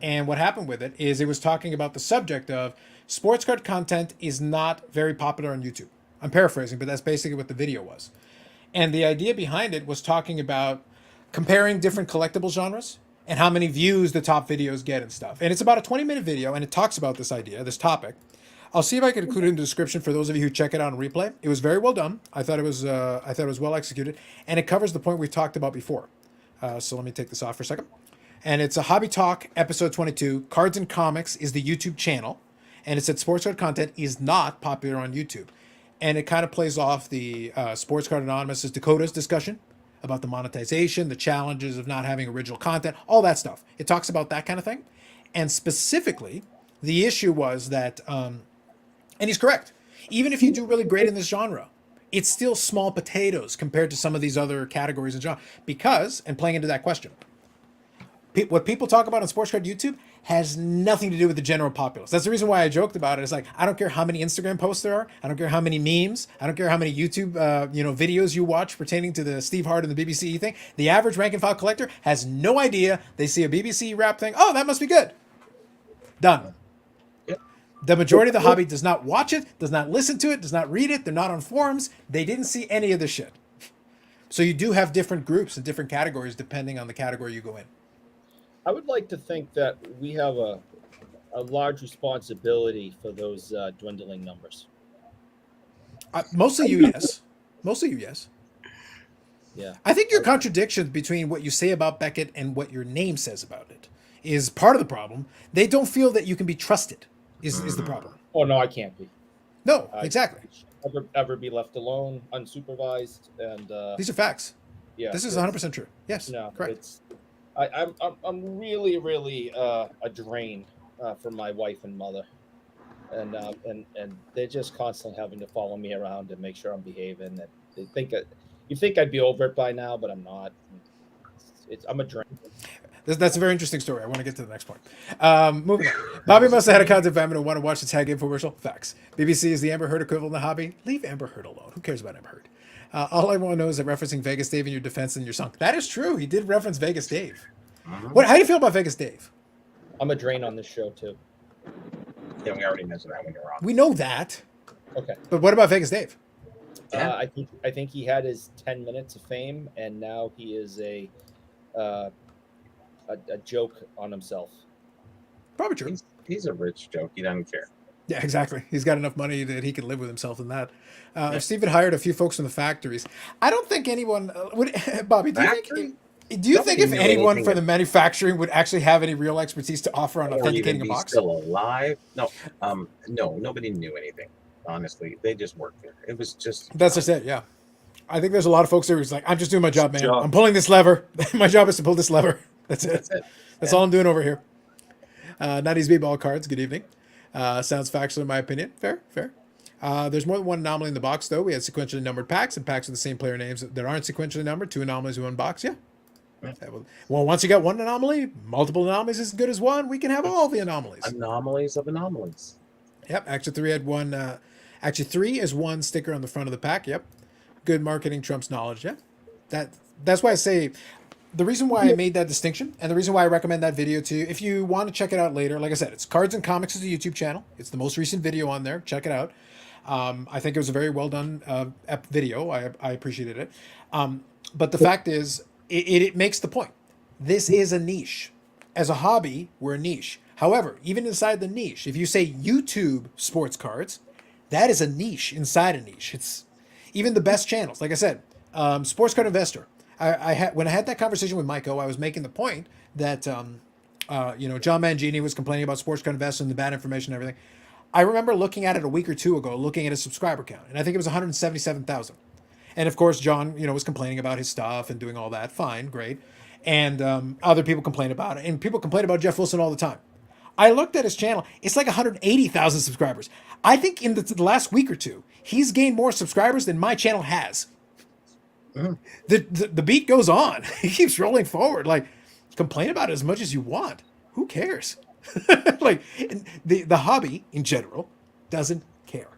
And what happened with it is it was talking about the subject of sports card content is not very popular on YouTube. I'm paraphrasing, but that's basically what the video was. And the idea behind it was talking about comparing different collectible genres and how many views the top videos get and stuff. And it's about a 20-minute video, and it talks about this idea, this topic. I'll see if I can include it in the description for those of you who check it out on replay. It was very well done. I thought it was well executed, and it covers the point we've talked about before. So let me take this off for a second. And it's a Hobby Talk, episode 22. Cards and Comics is the YouTube channel. And it said sports card content is not popular on YouTube. And it kind of plays off the Sports Card Anonymous' Dakota's discussion about the monetization, the challenges of not having original content, all that stuff. It talks about that kind of thing. And specifically, the issue was that, and he's correct, even if you do really great in this genre, it's still small potatoes compared to some of these other categories and genre. Because, and playing into that question, what people talk about on Sports Card YouTube has nothing to do with the general populace. That's the reason why I joked about it. It's like, I don't care how many Instagram posts there are. I don't care how many memes. I don't care how many YouTube videos you watch pertaining to the Steve Hart and the BBCE thing. The average rank and file collector has no idea. They see a BBCE rap thing. Oh, that must be good. Done. Yep. The majority of the hobby does not watch it, does not listen to it, does not read it. They're not on forums. They didn't see any of this shit. So you do have different groups and different categories depending on the category you go in. I would like to think that we have a large responsibility for those dwindling numbers. Mostly you, yes. Mostly you, yes. Yeah. I think your contradiction between what you say about Beckett and what your name says about it is part of the problem. They don't feel that you can be trusted is the problem. Oh, no, I can't be. No, exactly. ever be left alone, unsupervised, and These are facts. yeah, This is it's- 100% true. Yes, No, correct. it's I'm really a drain for my wife and mother, and they're just constantly having to follow me around and make sure I'm behaving. And they think you think I'd be over it by now, but I'm not. I'm a drain. That's a very interesting story. I want to get to the next point. Moving on. Bobby must have had a content family to want to watch the tag infomercial. Facts. BBC is the Amber Heard equivalent of the hobby. Leave Amber Heard alone. Who cares about Amber Heard? All I want to know is that referencing Vegas Dave in your defense and your song. That is true. He did reference Vegas Dave. How do you feel about Vegas Dave? I'm a drain on this show too. Yeah, we already mentioned that when you're wrong. We know that. Okay. But what about Vegas Dave? Yeah. I think he had his 10 minutes of fame, and now he is a joke on himself. Probably true. He's a rich joke. He doesn't care. Yeah, exactly. He's got enough money that he can live with himself in that. If Steven hired a few folks from the factories, I don't think anyone would. Bobby, do you think Nobody if knew anyone anything from the manufacturing would actually have any real expertise to offer on Or authenticating even a be box? still alive. No, nobody knew anything. Honestly, they just worked there. It was just That's just it. Yeah, I think there's a lot of folks there who's like, I'm just doing my job, man. Job. I'm pulling this lever. My job is to pull this lever. That's it. that's it. That's all I'm doing over here. 90s B-ball cards. Good evening. Sounds factual in my opinion. Fair. There's more than one anomaly in the box, though. We had sequentially numbered packs and packs with the same player names that aren't sequentially numbered. 2 anomalies in one box. Yeah. Well, once you got one anomaly, multiple anomalies is as good as one. We can have all the anomalies. Anomalies of anomalies. Yep. Action 3 had one. Action 3 is one sticker on the front of the pack. Yep. Good marketing trumps knowledge. Yeah. That's why I say the reason why I made that distinction and the reason why I recommend that video to you, if you want to check it out later, like I said, it's Cards and Comics is a YouTube channel. It's the most recent video on there. Check it out. I think it was a very well done video. I appreciated it. But the fact is, it makes the point. This is a niche. As a hobby, we're a niche. However, even inside the niche, if you say YouTube sports cards, that is a niche inside a niche. It's even the best channels. Like I said, Sports Card Investor. When I had that conversation with Mike O, I was making the point that John Mangini was complaining about Sports Card Investor and the bad information and everything. I remember looking at it a week or two ago, looking at his subscriber count, and I think it was 177,000. And of course, John, was complaining about his stuff and doing all that. Fine, great. And other people complain about it, and people complain about Jeff Wilson all the time. I looked at his channel; it's like 180,000 subscribers. I think in the last week or two, he's gained more subscribers than my channel has. The beat goes on. He keeps rolling forward. Like, complain about it as much as you want. Who cares? Like, the hobby in general doesn't care.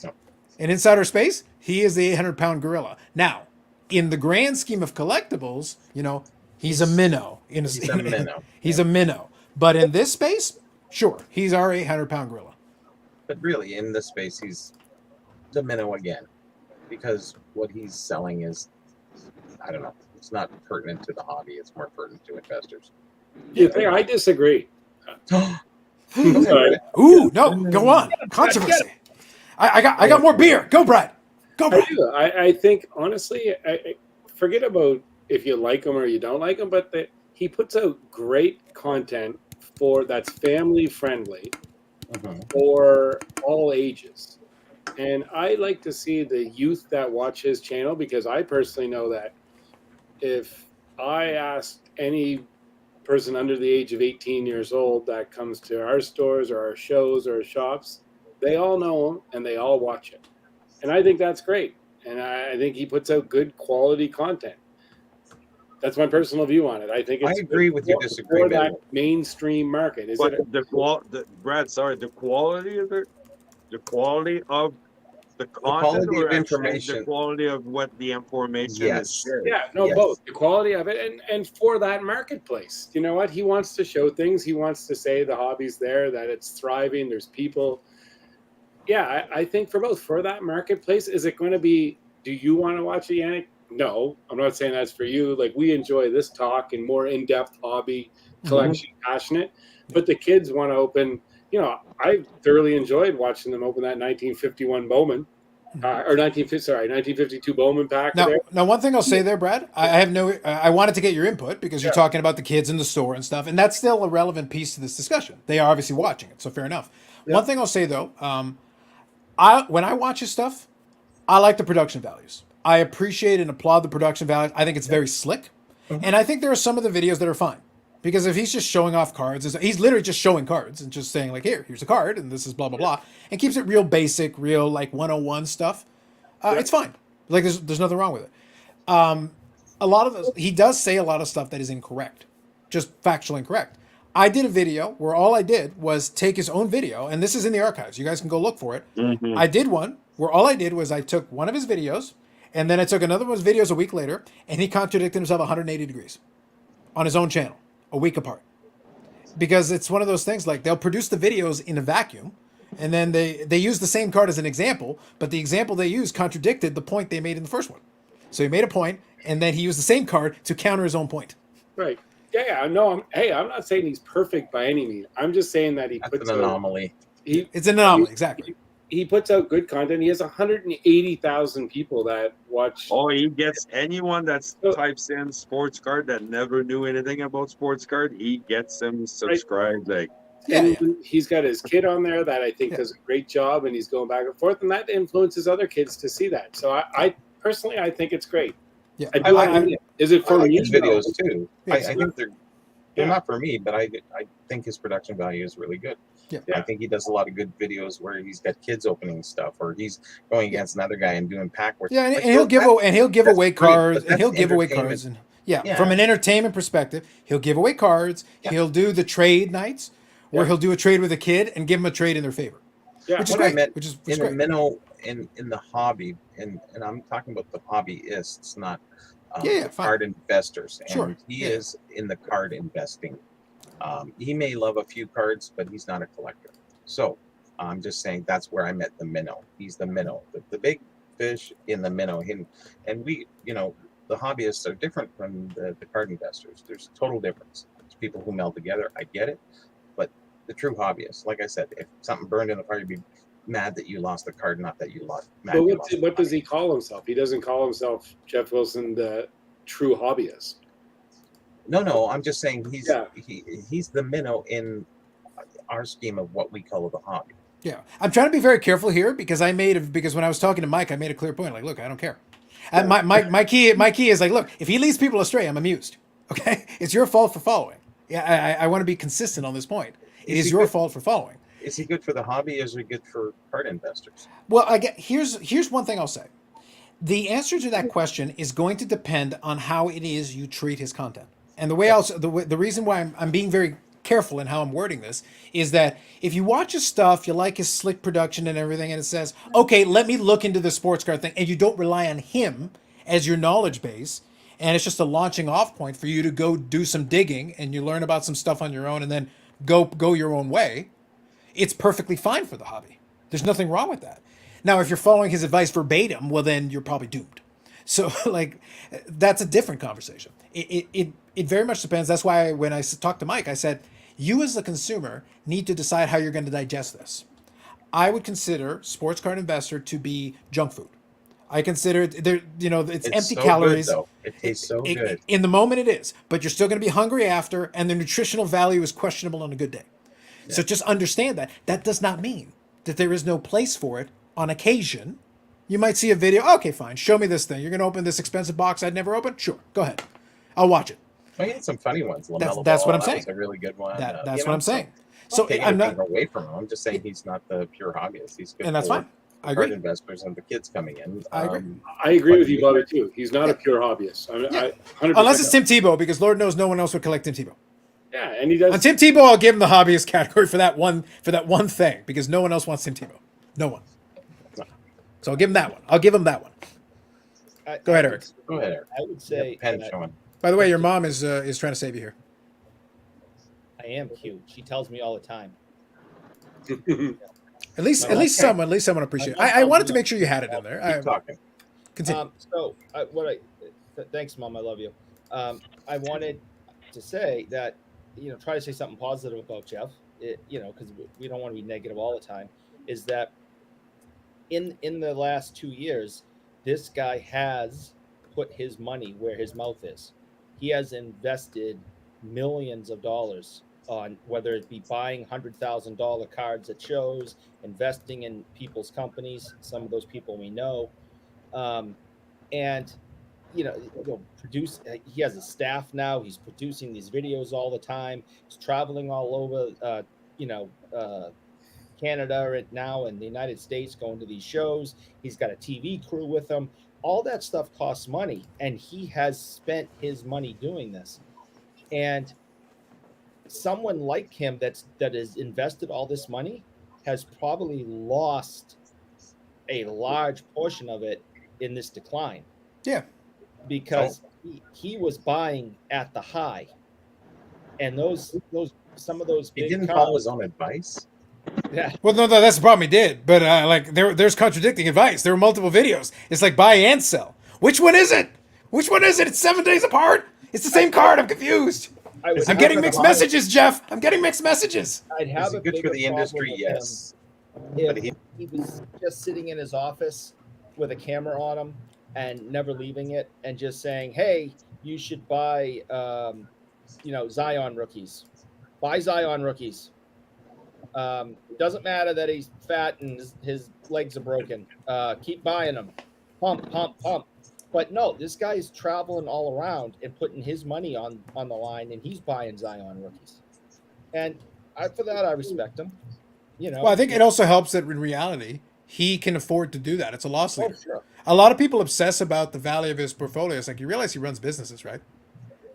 No. In Insider Space, he is the 800-pound gorilla. Now, in the grand scheme of collectibles, he's a minnow. He's a minnow. He's a minnow. But in this space, sure, he's our 800-pound gorilla. But really, in this space, he's the minnow again, because what he's selling is, I don't know, it's not pertinent to the hobby. It's more pertinent to investors. I disagree. Okay. Ooh, no, go on. Controversy. I got more beer. Go, Brad. Go, I Brad. do. I think, honestly, I forget about if you like him or you don't like him, but he puts out great content that's family friendly for all ages. And I like to see the youth that watch his channel, because I personally know that if I ask any person under the age of 18 years old that comes to our stores or our shows or our shops, they all know him and they all watch it. And I think that's great. And I think he puts out good quality content. That's my personal view on it. I think it's I agree with your for disagreement. that mainstream market. But Brad, sorry, the quality of it, the quality of the content, quality or of actually information. the quality of what the information Yes. is shared. Yeah, no, Yes. both. The quality of it and for that marketplace. You know what? He wants to show things. He wants to say the hobby's there, that it's thriving, there's people. Yeah, I think for both. For that marketplace, is it going to be, do you want to watch the Yannick? No, I'm not saying that's for you. Like, we enjoy this talk and more in-depth hobby, collection, passionate. But the kids want to open, I thoroughly enjoyed watching them open that 1951 Bowman. Or 1952 Bowman pack. Now, one thing I'll say there, Brad, I wanted to get your input because you're talking about the kids in the store and stuff, and that's still a relevant piece to this discussion. They are obviously watching it, so fair enough. Yeah. One thing I'll say though, when I watch his stuff, I like the production values. I appreciate and applaud the production values. I think it's very slick. And I think there are some of the videos that are fine. Because if he's just showing off cards, he's literally just showing cards and just saying, like, here's a card, and this is blah, blah, blah, and keeps it real basic, real, like, 101 stuff, it's fine. Like, there's nothing wrong with it. A lot of those, he does say a lot of stuff that is incorrect, just factually incorrect. I did a video where all I did was take his own video, and this is in the archives. You guys can go look for it. Mhm. I did one where all I did was I took one of his videos, and then I took another one's videos a week later, and he contradicted himself 180 degrees on his own channel, a week apart. Because it's one of those things, like, they'll produce the videos in a vacuum, and then they use the same card as an example, but the example they used contradicted the point they made in the first one. So he made a point, and then he used the same card to counter his own point. Right. Yeah. No. I'm not saying he's perfect by any means. I'm just saying that he That's puts an out, anomaly. It's an anomaly, exactly. he puts out good content. He has 180,000 people that watch. Oh, he gets anyone that So- types in sports card that never knew anything about sports card. He gets them subscribed. Like, Yeah, and he's got his kid on there that I think Yeah. does a great job, and he's going back and forth, and that influences other kids to see that. So I personally, I think it's great. Yeah. I do like it. Is it I for like me? his videos too. Yeah, I think they're Yeah. not for me, but I think his production value is really good. Yeah. I think he does a lot of good videos where he's got kids opening stuff, or he's going against another guy and doing pack work. Yeah, and, Like, and he'll give that- away that's away great, cards, but and he'll that's give away entertainment. cards, and yeah, Yeah. from an entertainment perspective, he'll give away cards. Yeah. He'll do the trade nights where Yeah. he'll do a trade with a kid and give him a trade in their favor, Yeah. which is What I great. meant Which is in the great. minnow in the hobby, and I'm talking about the hobbyists, not Yeah, the fine. card investors. And Sure, he yeah. is in the card investing. He may love a few cards, but he's not a collector. So I'm just saying that's where I met the minnow. He's the minnow, the big fish in the minnow. And we, the hobbyists are different from the card investors. There's a total difference. There's people who meld together. I get it. But the true hobbyists, like I said, if something burned in the fire, you'd be mad that you lost the card, not that you lost. Mad But you lost the what does money. he call himself? He doesn't call himself Jeff Wilson, the true hobbyist. No, I'm just saying he's Yeah. he's the minnow in our scheme of what we call the hobby. Yeah, I'm trying to be very careful here because because when I was talking to Mike, I made a clear point. Like, look, I don't care. And my key is like, look, if he leads people astray, I'm amused. Okay, it's your fault for following. Yeah, I want to be consistent on this point. It Is is he your good? fault for following. Is he good for the hobby? Or is he good for card investors? Well, here's one thing I'll say. The answer to that question is going to depend on how it is you treat his content. And the reason why I'm being very careful in how I'm wording this is that if you watch his stuff, you like his slick production and everything, and it says, okay, let me look into the sports card thing, and you don't rely on him as your knowledge base, and it's just a launching off point for you to go do some digging and you learn about some stuff on your own and then go your own way, it's perfectly fine for the hobby. There's nothing wrong with that. Now, if you're following his advice verbatim, well, then you're probably doomed. So, like, that's a different conversation. It very much depends. That's why when I talked to Mike, I said, you as the consumer need to decide how you're going to digest this. I would consider sports card investor to be junk food. I consider it's empty so calories. Good, though. It tastes so good. In the moment, it is, but you're still going to be hungry after, and the nutritional value is questionable on a good day. Yeah. So just understand that. That does not mean that there is no place for it on occasion. You might see a video. Okay, fine. Show me this thing. You're going to open this expensive box I'd never opened? Sure. Go ahead. I'll watch it. I had some funny ones. That's what I'm that saying. Was a really good one. That's what I'm saying. So I'm not away from him. I'm just saying he's not the pure hobbyist. He's good, and that's fine. I card agree. investors and the kids coming in. I agree. I agree with you, Bobby, too. He's not a pure hobbyist. Yeah. 100%. Unless it's Tim Tebow, because Lord knows no one else would collect Tim Tebow. Yeah, and he does. On Tim Tebow, I'll give him the hobbyist category for that one thing, because no one else wants Tim Tebow. No one. So I'll give him that one. I'll give him that one. Go ahead, Eric. Go ahead, Eric. I would say. By the way, your mom is trying to save you here. I am cute. She tells me all the time. At least someone appreciate it. I wanted to make sure you had it in there. Keep talking. Continue. Thanks, Mom. I love you. I wanted to say that, try to say something positive about Jeff, because we don't want to be negative all the time, is that in the last 2 years, this guy has put his money where his mouth is. He has invested millions of dollars on whether it be buying $100,000 cards at shows, investing in people's companies. Some of those people we know. And he'll produce. He has a staff now. He's producing these videos all the time. He's traveling all over, Canada right now and the United States, going to these shows. He's got a TV crew with him. All that stuff costs money, and he has spent his money doing this. And someone like him that has invested all this money has probably lost a large portion of it in this decline. Yeah. Because he was buying at the high, and some of those He big didn't cars, follow his own advice. yeah, Well, no, that's the problem. He did, but there's contradicting advice. There were multiple videos. It's like buy and sell. Which one is it? Which one is it? It's 7 days apart. It's the same card. I'm confused. I'm getting mixed messages, Jeff. I'm getting mixed messages. I'd have Is a it good for bigger the industry? problem with Yes. him But if he was just sitting in his office with a camera on him and never leaving it, and just saying, "Hey, you should buy, Zion rookies. Buy Zion rookies. Doesn't matter that he's fat and his legs are broken. Keep buying them. Pump, pump, pump." But no, this guy is traveling all around and putting his money on the line, and he's buying Zion rookies. And for that, I respect him. Well, I think it also helps that in reality, he can afford to do that. It's a loss leader. Oh, sure. A lot of people obsess about the value of his portfolio. It's like, you realize he runs businesses, right?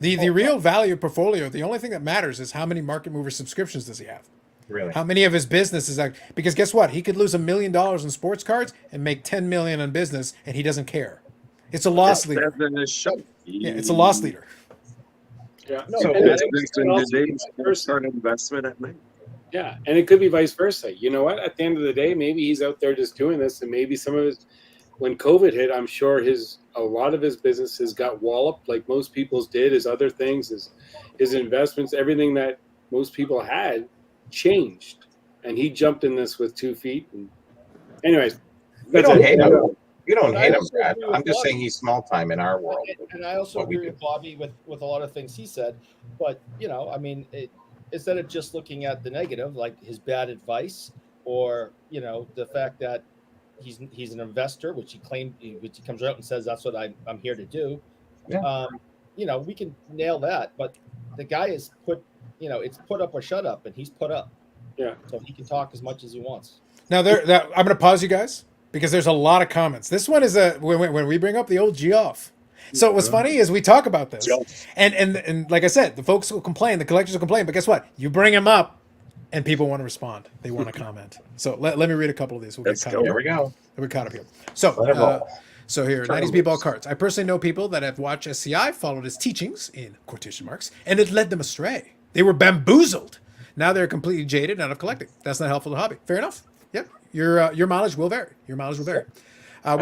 The real value of portfolio, the only thing that matters is how many market mover subscriptions does he have? Really? How many of his business is that? Because guess what? He could lose $1 million in sports cards and make 10 million in business, and he doesn't care. It's a loss leader. Yeah, it's a loss leader. Yeah. No, So and It's it been also the be days vice versa. start investment at night. Yeah, and it could be vice versa. You know what? At the end of the day, maybe he's out there just doing this, and maybe some of his, when COVID hit, I'm sure a lot of his businesses got walloped, like most people's did. His other things, his investments, everything that most people had changed, and he jumped in this with 2 feet. And anyways, We that's don't it. hate him. You don't But I hate him, also Brad. agree with I'm just Bobby. saying he's small time in our world. And I also What we agree do. with Bobby with a lot of things he said. But instead of just looking at the negative, like his bad advice, or the fact that he's an investor, which he comes out and says that's what I'm here to do. Yeah. We can nail that. But the guy is it's put up or shut up, and he's put up. Yeah. So he can talk as much as he wants. Now, I'm going to pause you guys because there's a lot of comments. This one is when we bring up the old Geoff. So what's funny is we talk about this, and like I said, the folks will complain, the collectors will complain, but guess what? You bring them up, and people want to respond. They want to comment. So let me read a couple of these. We'll get caught up. Here we go. We're caught up here. So, Let it roll. so here, 90s B-ball cards. I personally know people that have watched SCI, followed his teachings, in quotation marks, and it led them astray. They were bamboozled. Now they're completely jaded out of collecting. That's not helpful to the hobby. Fair enough. Yep. Your mileage will vary. We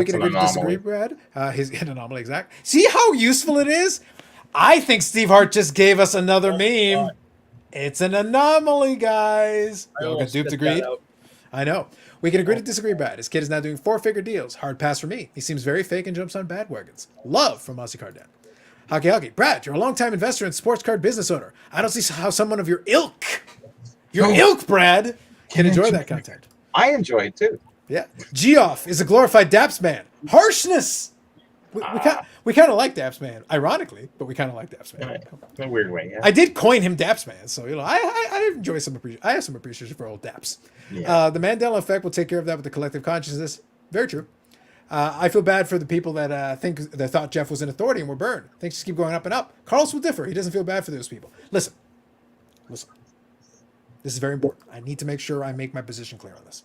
can agree to disagree, Brad. His an anomaly, exact. See how useful it is? I think Steve Hart just gave us another meme. It's an anomaly, guys. We all got duped, agreed. I know. We can agree to disagree, Brad. His kid is now doing 4-figure deals. Hard pass for me. He seems very fake and jumps on bandwagons. Love from Aussie Card Dad. Hockey. Brad, you're a longtime investor and sports card business owner. I don't see how someone of your ilk, Brad, can enjoy that content. I enjoy it too. Yeah. Geoff is a glorified Daps man. Harshness. We kind of like Daps man, ironically, but we kind of like Daps man. In a weird way, yeah. I did coin him Daps man, so I enjoy some appreciation. I have some appreciation for old Daps. Yeah. The Mandela effect will take care of that with the collective consciousness. Very true. I feel bad for the people that thought Jeff was an authority and were burned. Things just keep going up and up. Carlos will differ. He doesn't feel bad for those people. Listen. This is very important. I need to make sure I make my position clear on this.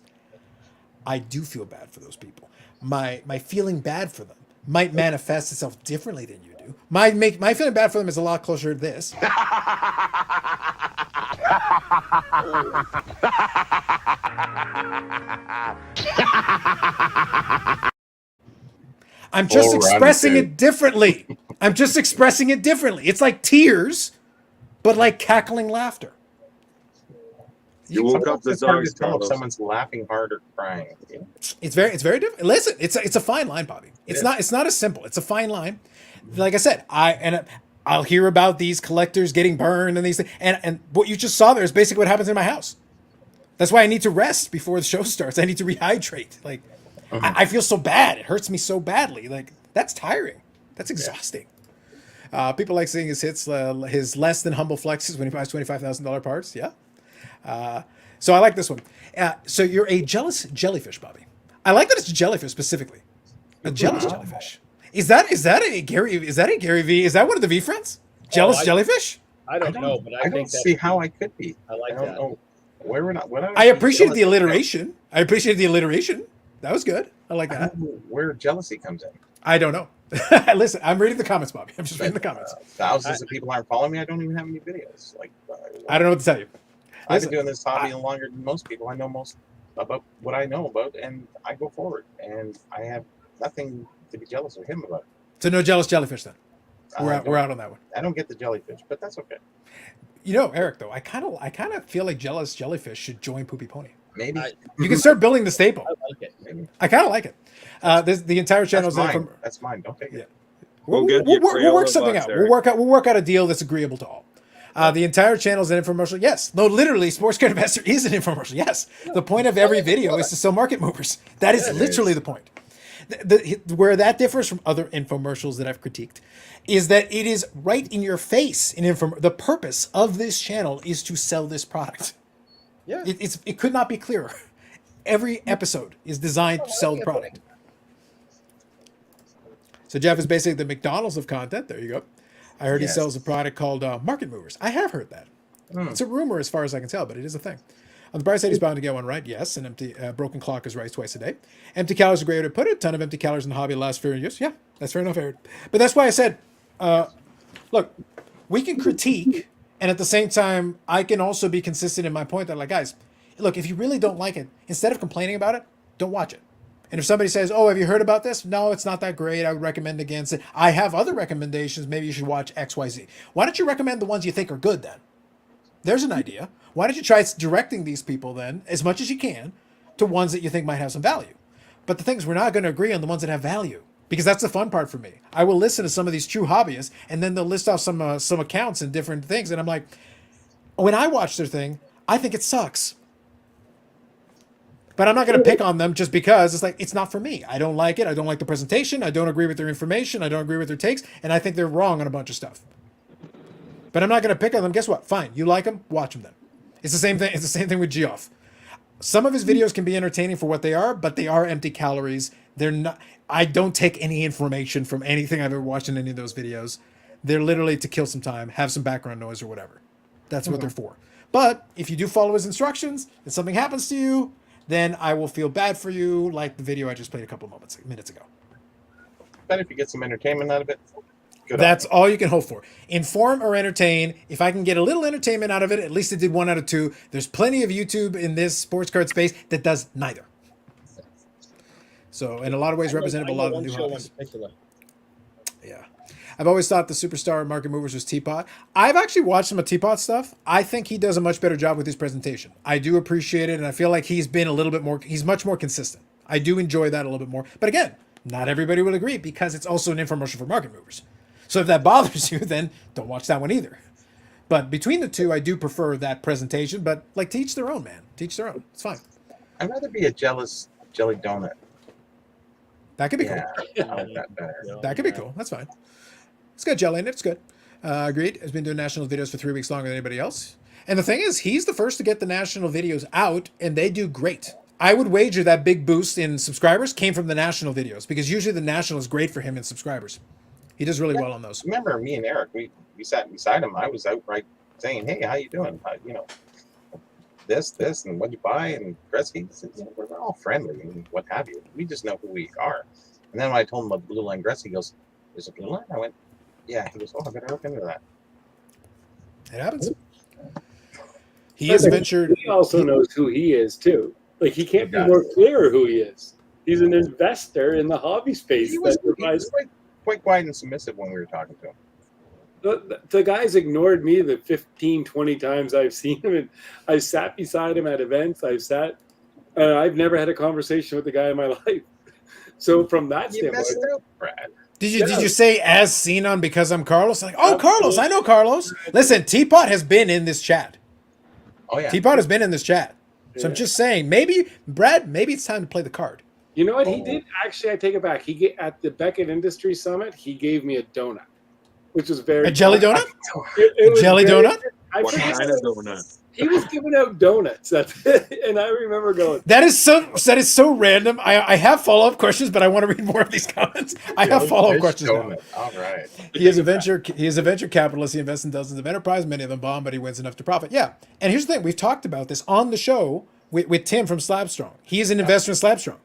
I do feel bad for those people. My feeling bad for them might manifest itself differently than you do. My feeling bad for them is a lot closer to this. I'm just expressing it differently. It's like tears, but like cackling laughter. You woke up the It's hard dogs, to tell if Carlos. someone's laughing hard or crying. Yeah. It's very different. Listen, it's a fine line, Bobby. It's not as simple. It's a fine line. Like I said, I'll hear about these collectors getting burned and these things, and what you just saw there is basically what happens in my house. That's why I need to rest before the show starts. I need to rehydrate. Like, I feel so bad. It hurts me so badly. Like, that's tiring. That's exhausting. People like seeing his hits, his less than humble flexes when he buys $25,000 parts. Yeah. So I like this one. So you're a jealous jellyfish, Bobby. I like that it's a jellyfish specifically. A jealous jellyfish. Is that a Gary V? Is that one of the V friends? Jealous jellyfish? I don't know, but I don't think see how I could be. I like I don't that. know where we're not. What I appreciate the alliteration. That was good. I like I that. don't know where jealousy comes in. I don't know. Listen, I'm reading the comments, Bobby. I'm just reading the comments. Thousands of people aren't following me. I don't even have any videos. Like, I don't know what to tell you. I've Listen, been doing this hobby longer than most people. I know most about what I know about, and I go forward. And I have nothing to be jealous of him about. So no jealous jellyfish then. We're out on that one. I don't get the jellyfish, but that's okay. You know, Eric, though, I kind of feel like jealous jellyfish should join Poopy Pony. Maybe. You can start building the staple. I like it. Maybe. I kind of like it. The entire channel That's is mine. That's mine. Don't take it. We'll work something out. We'll work out a deal that's agreeable to all. The entire channel is an infomercial. Yes. No, literally, Sports Card Investor is an infomercial. Yes. The point of every video is to sell market movers. That is literally the point. Where that differs from other infomercials that I've critiqued is that it is right in your face. The purpose of this channel is to sell this product. Yeah. It could not be clearer. Every episode is designed to sell the product. So Jeff is basically the McDonald's of content. There you go. I heard he sells a product called Market Movers. I have heard that. It's a rumor as far as I can tell, but it is a thing. On the bright side, he's bound to get one right. Yes, an empty broken clock is right twice a day. Empty calories is a great way to put it. A ton of empty calories in the hobby lasts for years. Yeah, that's fair enough, Eric. But that's why I said, look, we can critique, and at the same time, I can also be consistent in my point that, like, guys, look, if you really don't like it, instead of complaining about it, don't watch it. And if somebody says, oh, have you heard about this? No, it's not that great. I would recommend against it. I have other recommendations. Maybe you should watch XYZ. Why don't you recommend the ones you think are good then? There's an idea. Why don't you try directing these people then, as much as you can, to ones that you think might have some value? But the thing is, we're not going to agree on the ones that have value, because that's the fun part for me. I will listen to some of these true hobbyists, and then they'll list off some accounts and different things, and I'm like, when I watch their thing, I think it sucks. But I'm not going to pick on them just because it's like, it's not for me. I don't like it. I don't like the presentation. I don't agree with their information. I don't agree with their takes. And I think they're wrong on a bunch of stuff. But I'm not going to pick on them. Guess what? Fine. You like them? Watch them then. It's the same thing. It's the same thing with Geoff. Some of his videos can be entertaining for what they are, but they are empty calories. They're not. I don't take any information from anything I've ever watched in any of those videos. They're literally to kill some time, have some background noise or whatever. That's what they're for. But if you do follow his instructions and something happens to you, then I will feel bad for you, like the video I just played a couple of minutes ago. But if you get some entertainment out of it, good. That's all you can hope for. Inform or entertain. If I can get a little entertainment out of it, at least it did 1 out of 2. There's plenty of YouTube in this sports card space that does neither. So in a lot of ways, representative of a lot of the new hobbies. Yeah. I've always thought the superstar Market Movers was Teapot. I've actually watched some of Teapot stuff. I think he does a much better job with his presentation. I do appreciate it, and I feel like he's been a little bit more, he's much more consistent. I do enjoy that a little bit more. But again, not everybody will agree because it's also an infomercial for Market Movers. So if that bothers you, then don't watch that one either. But between the two, I do prefer that presentation. But like, to each their own, man. To each their own. It's fine. I'd rather be a jealous jelly donut. That could be cool. I like that better. That could be cool. That's fine. It's got jelly in it. It's good. Agreed. Has been doing national videos for 3 weeks longer than anybody else. And the thing is, he's the first to get the national videos out, and they do great. I would wager that big boost in subscribers came from the national videos, because usually the national is great for him in subscribers. He does really well on those. Remember, me and Eric, we sat beside him. I was outright saying, "Hey, how you doing? This, and what'd you buy?" And Gretzky said, "We're all friendly and what have you. We just know who we are." And then when I told him about the blue line Gretzky, he goes, "There's a blue line?" I went, "Yeah." He goes, "Oh, I better look into that." It happens. He has ventured. He also knows who he is too. Like, he can't be more clear who he is. He's an investor in the hobby space. He was quite quiet and submissive when we were talking to him. The guy's ignored me the 15, 20 times I've seen him. And I've sat beside him at events. I've never had a conversation with the guy in my life. So from that You standpoint, messed up, Brad. Did you say as seen on because I'm Carlos? Like, oh, Carlos, I know Carlos. Listen, Teapot has been in this chat. Oh yeah. Teapot has been in this chat. So I'm just saying, maybe, Brad, maybe it's time to play the card. You know what he did? Actually, I take it back. At the Beckett Industry Summit, he gave me a donut, which was very A jelly donut? It was Jelly very- donut? I What forget kind of donut? He was giving out donuts, and I remember going, That is so random. I have follow-up questions, but I want to read more of these comments. I have follow-up Jellyfish questions now. donut. All right. He is a venture capitalist. He invests in dozens of enterprises, many of them bomb, but he wins enough to profit. Yeah. And here's the thing: we've talked about this on the show with Tim from Slabstrong. He is an investor in Slabstrong,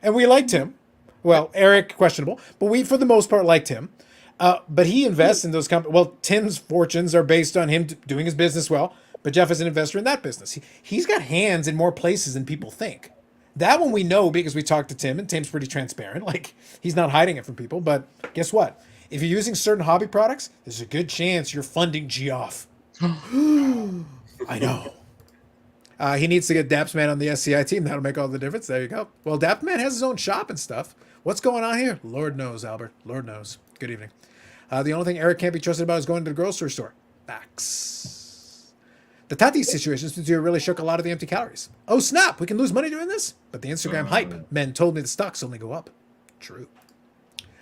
and we liked him. Well, Eric questionable, but we for the most part liked him. But he invests in those companies. Well, Tim's fortunes are based on him doing his business well. But Jeff is an investor in that business. He's got hands in more places than people think. That one we know because we talked to Tim, and Tim's pretty transparent. Like, he's not hiding it from people. But guess what? If you're using certain hobby products, there's a good chance you're funding Geoff. I know. He needs to get Dapsman on the SCI team. That'll make all the difference. There you go. Well, Dapsman has his own shop and stuff. What's going on here? Lord knows, Albert. Lord knows. Good evening. The only thing Eric can't be trusted about is going to the grocery store. Facts. The Tatis situation seems to have really shook a lot of the empty calories. Oh, snap. We can lose money doing this? But the Instagram hype men told me the stocks only go up. True.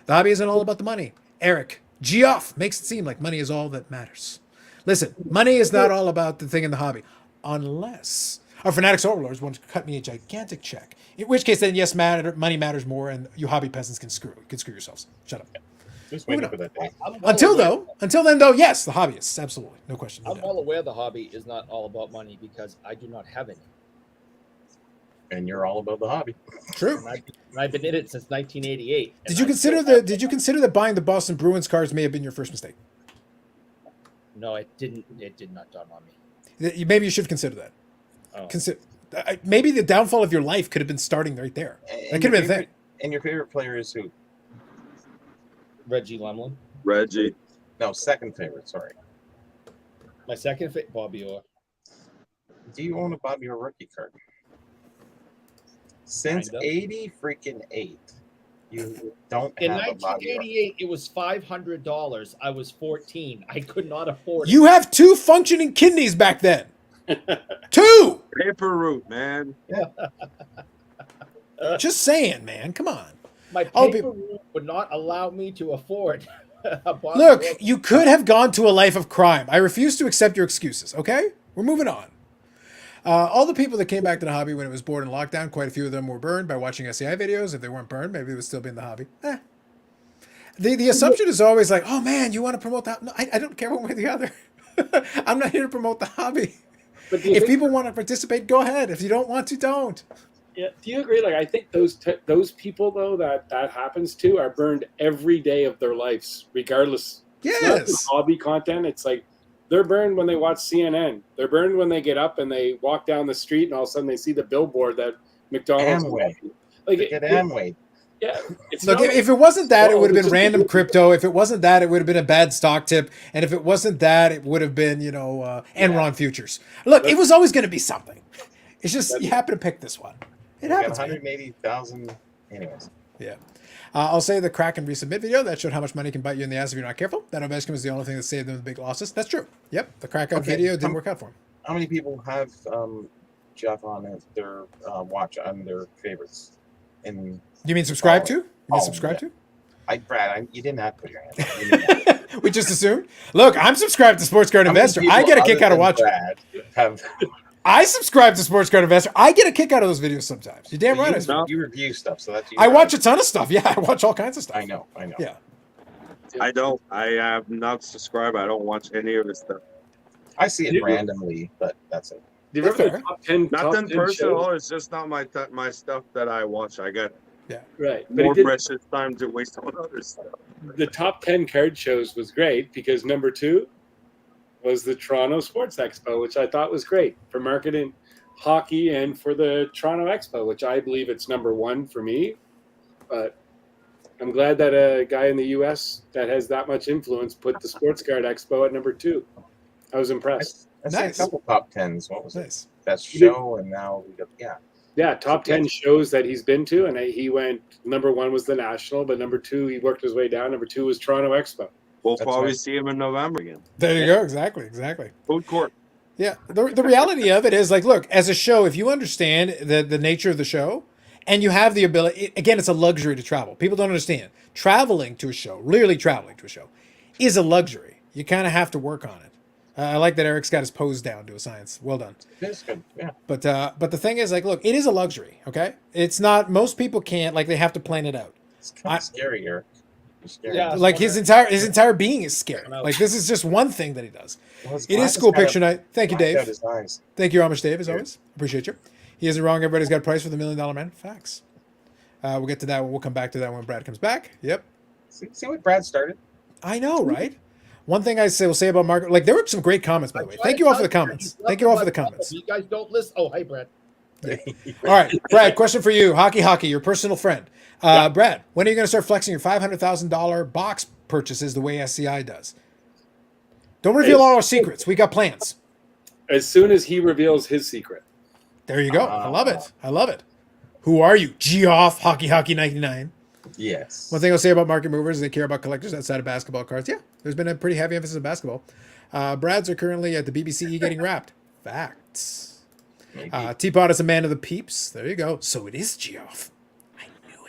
The hobby isn't all about the money. Eric, Geoff makes it seem like money is all that matters. Listen, money is not all about the thing in the hobby. Unless our Fanatics Overlords want to cut me a gigantic check. In which case, then, yes, money matters more, and you hobby peasants can screw yourselves. Shut up. Just waiting for that day. Until then, though, yes, the hobbyists, absolutely, no question. I'm well aware the hobby is not all about money because I do not have any. And you're all about the hobby. True. And I've been in it since 1988. Did you consider that buying the Boston Bruins cards may have been your first mistake? No, it didn't. It did not dawn on me. Maybe you should consider that. Oh. Maybe the downfall of your life could have been starting right there. That could have been a thing. And your favorite player is who? Reggie Lemlin. Reggie. No, second favorite. Sorry. My second favorite, Bobby Orr. Do you own a Bobby Orr rookie card? Since Kinda. 80 freaking 8, you don't In have a Bobby Orr. 1988, it was $500. I was 14. I could not afford it. You have 2 functioning kidneys back then. 2. Paper route, man. Just saying, man. Come on. My Oh, paper route would not allow me to afford a Bobby Look, Orr. you could have gone to a life of crime. I refuse to accept your excuses, okay? We're moving on. All the people that came back to the hobby when it was bored and lockdown, quite a few of them were burned by watching SCI videos. If they weren't burned, maybe they would still be in the hobby. The assumption is always like, oh man, you want to promote that? No, I don't care one way or the other. I'm not here to promote the hobby. but do you If think- people want to participate, go ahead. If you don't want to, don't. Yeah, do you agree? Like, I think those people though that happens to are burned every day of their lives, regardless. It's not just Yes. hobby content. It's like they're burned when they watch CNN. They're burned when they get up and they walk down the street and all of a sudden they see the billboard that McDonald's. Amway. Like Look at Amway. yeah, it's Look, not- if it wasn't that, it Well, would have it's been just- random crypto. If it wasn't that, it would have been a bad stock tip. And if it wasn't that, it would have been, Enron futures. Look, it was always going to be something. It's just you happen to pick this one. It We got happens. man. 180,000. Anyways. Yeah. I'll say the crack and resubmit video that showed how much money can bite you in the ass if you're not careful. That investment was the only thing that saved them the big losses. That's true. Yep. The crack out Okay, video didn't work out for him. How many people have Jeff on as their watch on their favorites? And You mean subscribe to? You mean Oh, subscribe Brad, you didn't have to put your hand up. You knew that. to? We just assumed. Look, I'm subscribed to Sports Card How many Investor. people I get a kick other out of than watching. Brad have I subscribe to Sports Card Investor. I get a kick out of those videos sometimes. You're damn right. I do. you review stuff, so that's I watch a ton of stuff. Yeah, I watch all kinds of stuff. I know. Yeah. I don't. I have not subscribed. I don't watch any of his stuff. I see it You- randomly, but that's it. do you remember Fair. the top 10? Nothing top 10 personal. shows? It's just not my stuff that I watch. I got Right. But more it did, precious time to waste on other stuff. the top 10 card shows was great because number 2 was the Toronto Sports Expo, which I thought was great for marketing hockey and for the Toronto Expo, which I believe it's number 1 for me. But I'm glad that a guy in the U.S. that has that much influence put the Sports Card Expo at number 2. I was impressed. I see Nice. a couple top tens. What was it? Nice. Best show, and now we got Yeah, top 10 shows that he's been to, and he went, number 1 was the National, but number 2, he worked his way down. Number 2 was Toronto Expo. We'll That's probably right. see him in November again. There you go. Exactly. Food court. Yeah. The reality of it is like, look, as a show, if you understand the nature of the show and you have the ability. Again, it's a luxury to travel. People don't understand. Traveling to a show, really traveling to a show, is a luxury. You kind of have to work on it. I like that Eric's got his pose down to a science. Well done. It's good. Yeah. But the thing is, like, look, it is a luxury. Okay, it's not. Most people can't. Like, they have to plan it out. It's kind of scary, Eric. You're scary. Yeah. Like his entire being is scary. Like, this is just one thing that he does. Well, his It is glasses school kind of picture night. Thank you, blacked out Dave. his eyes. Thank you, Amish Dave, as always. Appreciate you. He isn't wrong. Everybody's got a price for the $1 Million Man. Facts. We'll get to that. We'll come back to that when Brad comes back. Yep. See what Brad started? I know, right? One thing I will say about Margaret, like, there were some great comments, by the way. Thank you all for the comments. Thank you all for the comments. You guys don't listen. Oh, hey, Brad. All right, Brad, question for you. Hockey, your personal friend. Brad, when are you going to start flexing your $500,000 box purchases the way SCI does? Don't reveal all our secrets. We got plans. As soon as he reveals his secret. There you go. I love it. I love it. Who are you? Geoff, Hockey 99. Yes. One thing I'll say about market movers is they care about collectors outside of basketball cards. Yeah, there's been a pretty heavy emphasis on basketball. Brads are currently at the BBCE getting wrapped. Facts. Teapot is a man of the peeps. There you go. So it is Geoff. I knew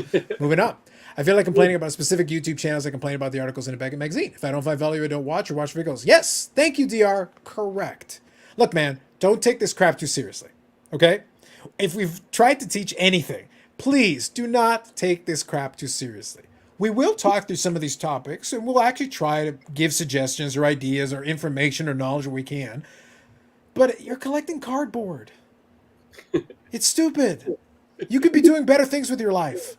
it. Moving up. I feel like complaining about specific YouTube channels. I complain about the articles in a Beckett magazine. If I don't find value, I don't watch or watch videos. Yes. Thank you, DR. Correct. Look, man, don't take this crap too seriously. Okay? If we've tried to teach anything, please do not take this crap too seriously. We will talk through some of these topics, and we'll actually try to give suggestions or ideas or information or knowledge where we can. But you're collecting cardboard. It's stupid. You could be doing better things with your life.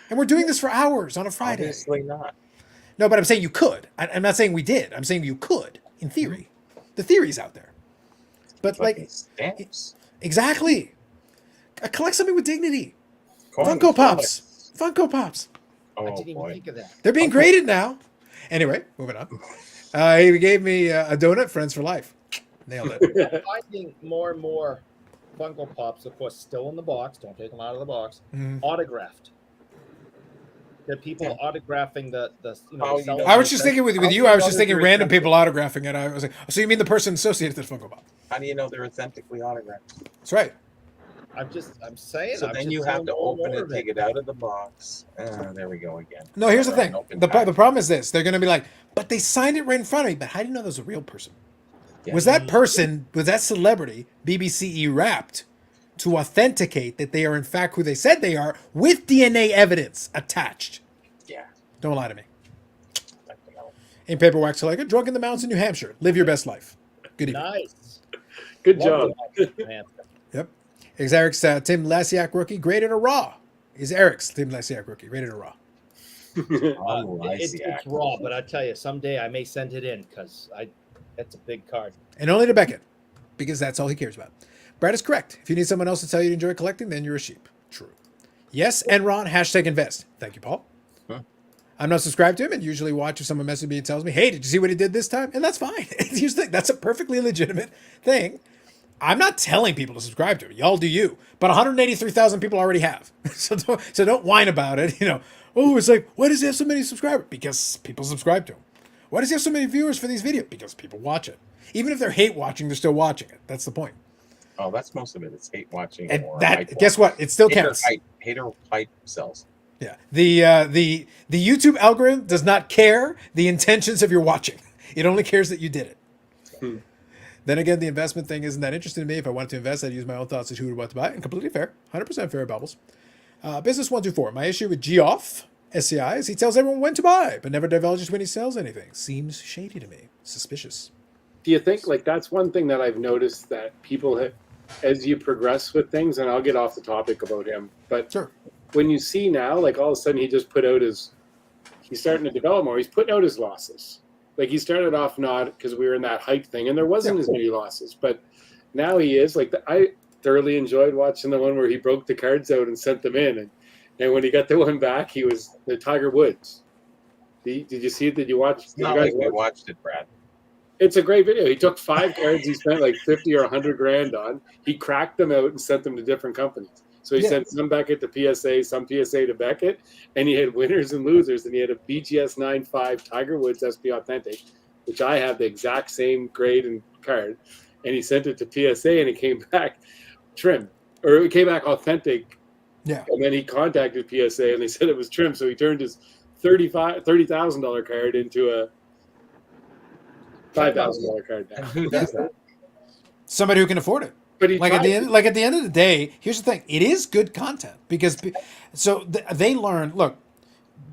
And we're doing this for hours on a Friday. Obviously not. No, but I'm saying you could. I'm not saying we did. I'm saying you could, in theory. The theory's out there. But, like, Stamps. exactly. Collect something with dignity. Coins. Funko Pops. Funko Pops. I Oh didn't even boy. think of that. They're being graded now. Anyway, moving on. He gave me a donut, friends for life. Nailed it. I'm finding more and more Funko Pops, of course, still in the box. Don't take them out of the box. Mhm. Autographed. The people autographing the Oh, you sellers. know- I was just thinking with you, I was just thinking random people autographing it. I was like, so you mean the person associated with Funko Pop? How do you know they're authentically autographed? That's right. I'm saying. So I'm then just you have saying to more open and more it, of take it out of the box. There we go again. No, here's the Or an thing. open The pack. problem is this. They're going to be like, but they signed it right in front of me. But how do you know that was a real person? Yeah. Was that person, was that celebrity BBCE wrapped to authenticate that they are in fact who they said they are with DNA evidence attached? Yeah. Don't lie to me. I don't know. Ain't paper wax like a drunk in the mountains in New Hampshire. Live your best life. Good evening. Nice. Good job. Man. Yep. Is Eric's Tim Lasiak rookie graded a raw? Is Eric's Tim Lasiak rookie rated a raw? It's raw, but I tell you, someday I may send it in because that's a big card. And only to Beckett, because that's all he cares about. Brad is correct. If you need someone else to tell you to enjoy collecting, then you're a sheep. True. Yes, Enron, #invest. Thank you, Paul. Huh. I'm not subscribed to him and usually watch if someone messages me and tells me, hey, did you see what he did this time? And that's fine. Here's the thing. That's a perfectly legitimate thing. I'm not telling people to subscribe to it. Y'all do you. But 183,000 people already have. So don't whine about it. Oh, it's like, why does he have so many subscribers? Because people subscribe to him. Why does he have so many viewers for these videos? Because people watch it. Even if they're hate watching, they're still watching it. That's the point. Oh, that's most of it. It's hate watching. And or that, hype guess watching. what? It still counts. Hater hype sells. Yeah. The YouTube algorithm does not care the intentions of your watching. It only cares that you did it. Then again, the investment thing isn't that interesting to me. If I wanted to invest, I'd use my own thoughts as who or what to buy. And completely fair. 100% fair, Bubbles. Business 124. My issue with Geoff, SCI, is he tells everyone when to buy, but never divulges when he sells anything. Seems shady to me. Suspicious. Do you think, like, that's one thing that I've noticed that people have, as you progress with things, and I'll get off the topic about him, but Sure. when you see now, like, all of a sudden he just put out he's starting to develop more. He's putting out his losses. Like, he started off not because we were in that hype thing, and there wasn't as many losses, but now he is. Like, I thoroughly enjoyed watching the one where he broke the cards out and sent them in, and when he got the one back, he was the Tiger Woods. Did you see it? Did you watch? It's not like we watched it, Brad. It's a great video. He took 5 cards he spent like 50 or 100 grand on. He cracked them out and sent them to different companies. So he sent some Beckett to PSA, some PSA to Beckett, and he had winners and losers. And he had a BGS 9.5 Tiger Woods SP Authentic, which I have the exact same grade and card. And he sent it to PSA, and it came back trimmed. or it came back authentic. Yeah. And then he contacted PSA and they said it was trimmed. So he turned his $30,000 card into a $5,000 card now. And who does that? Somebody who can afford it. But he Like at tried the end, like at the end of the day, here's the thing: it is good content because they learn. Look,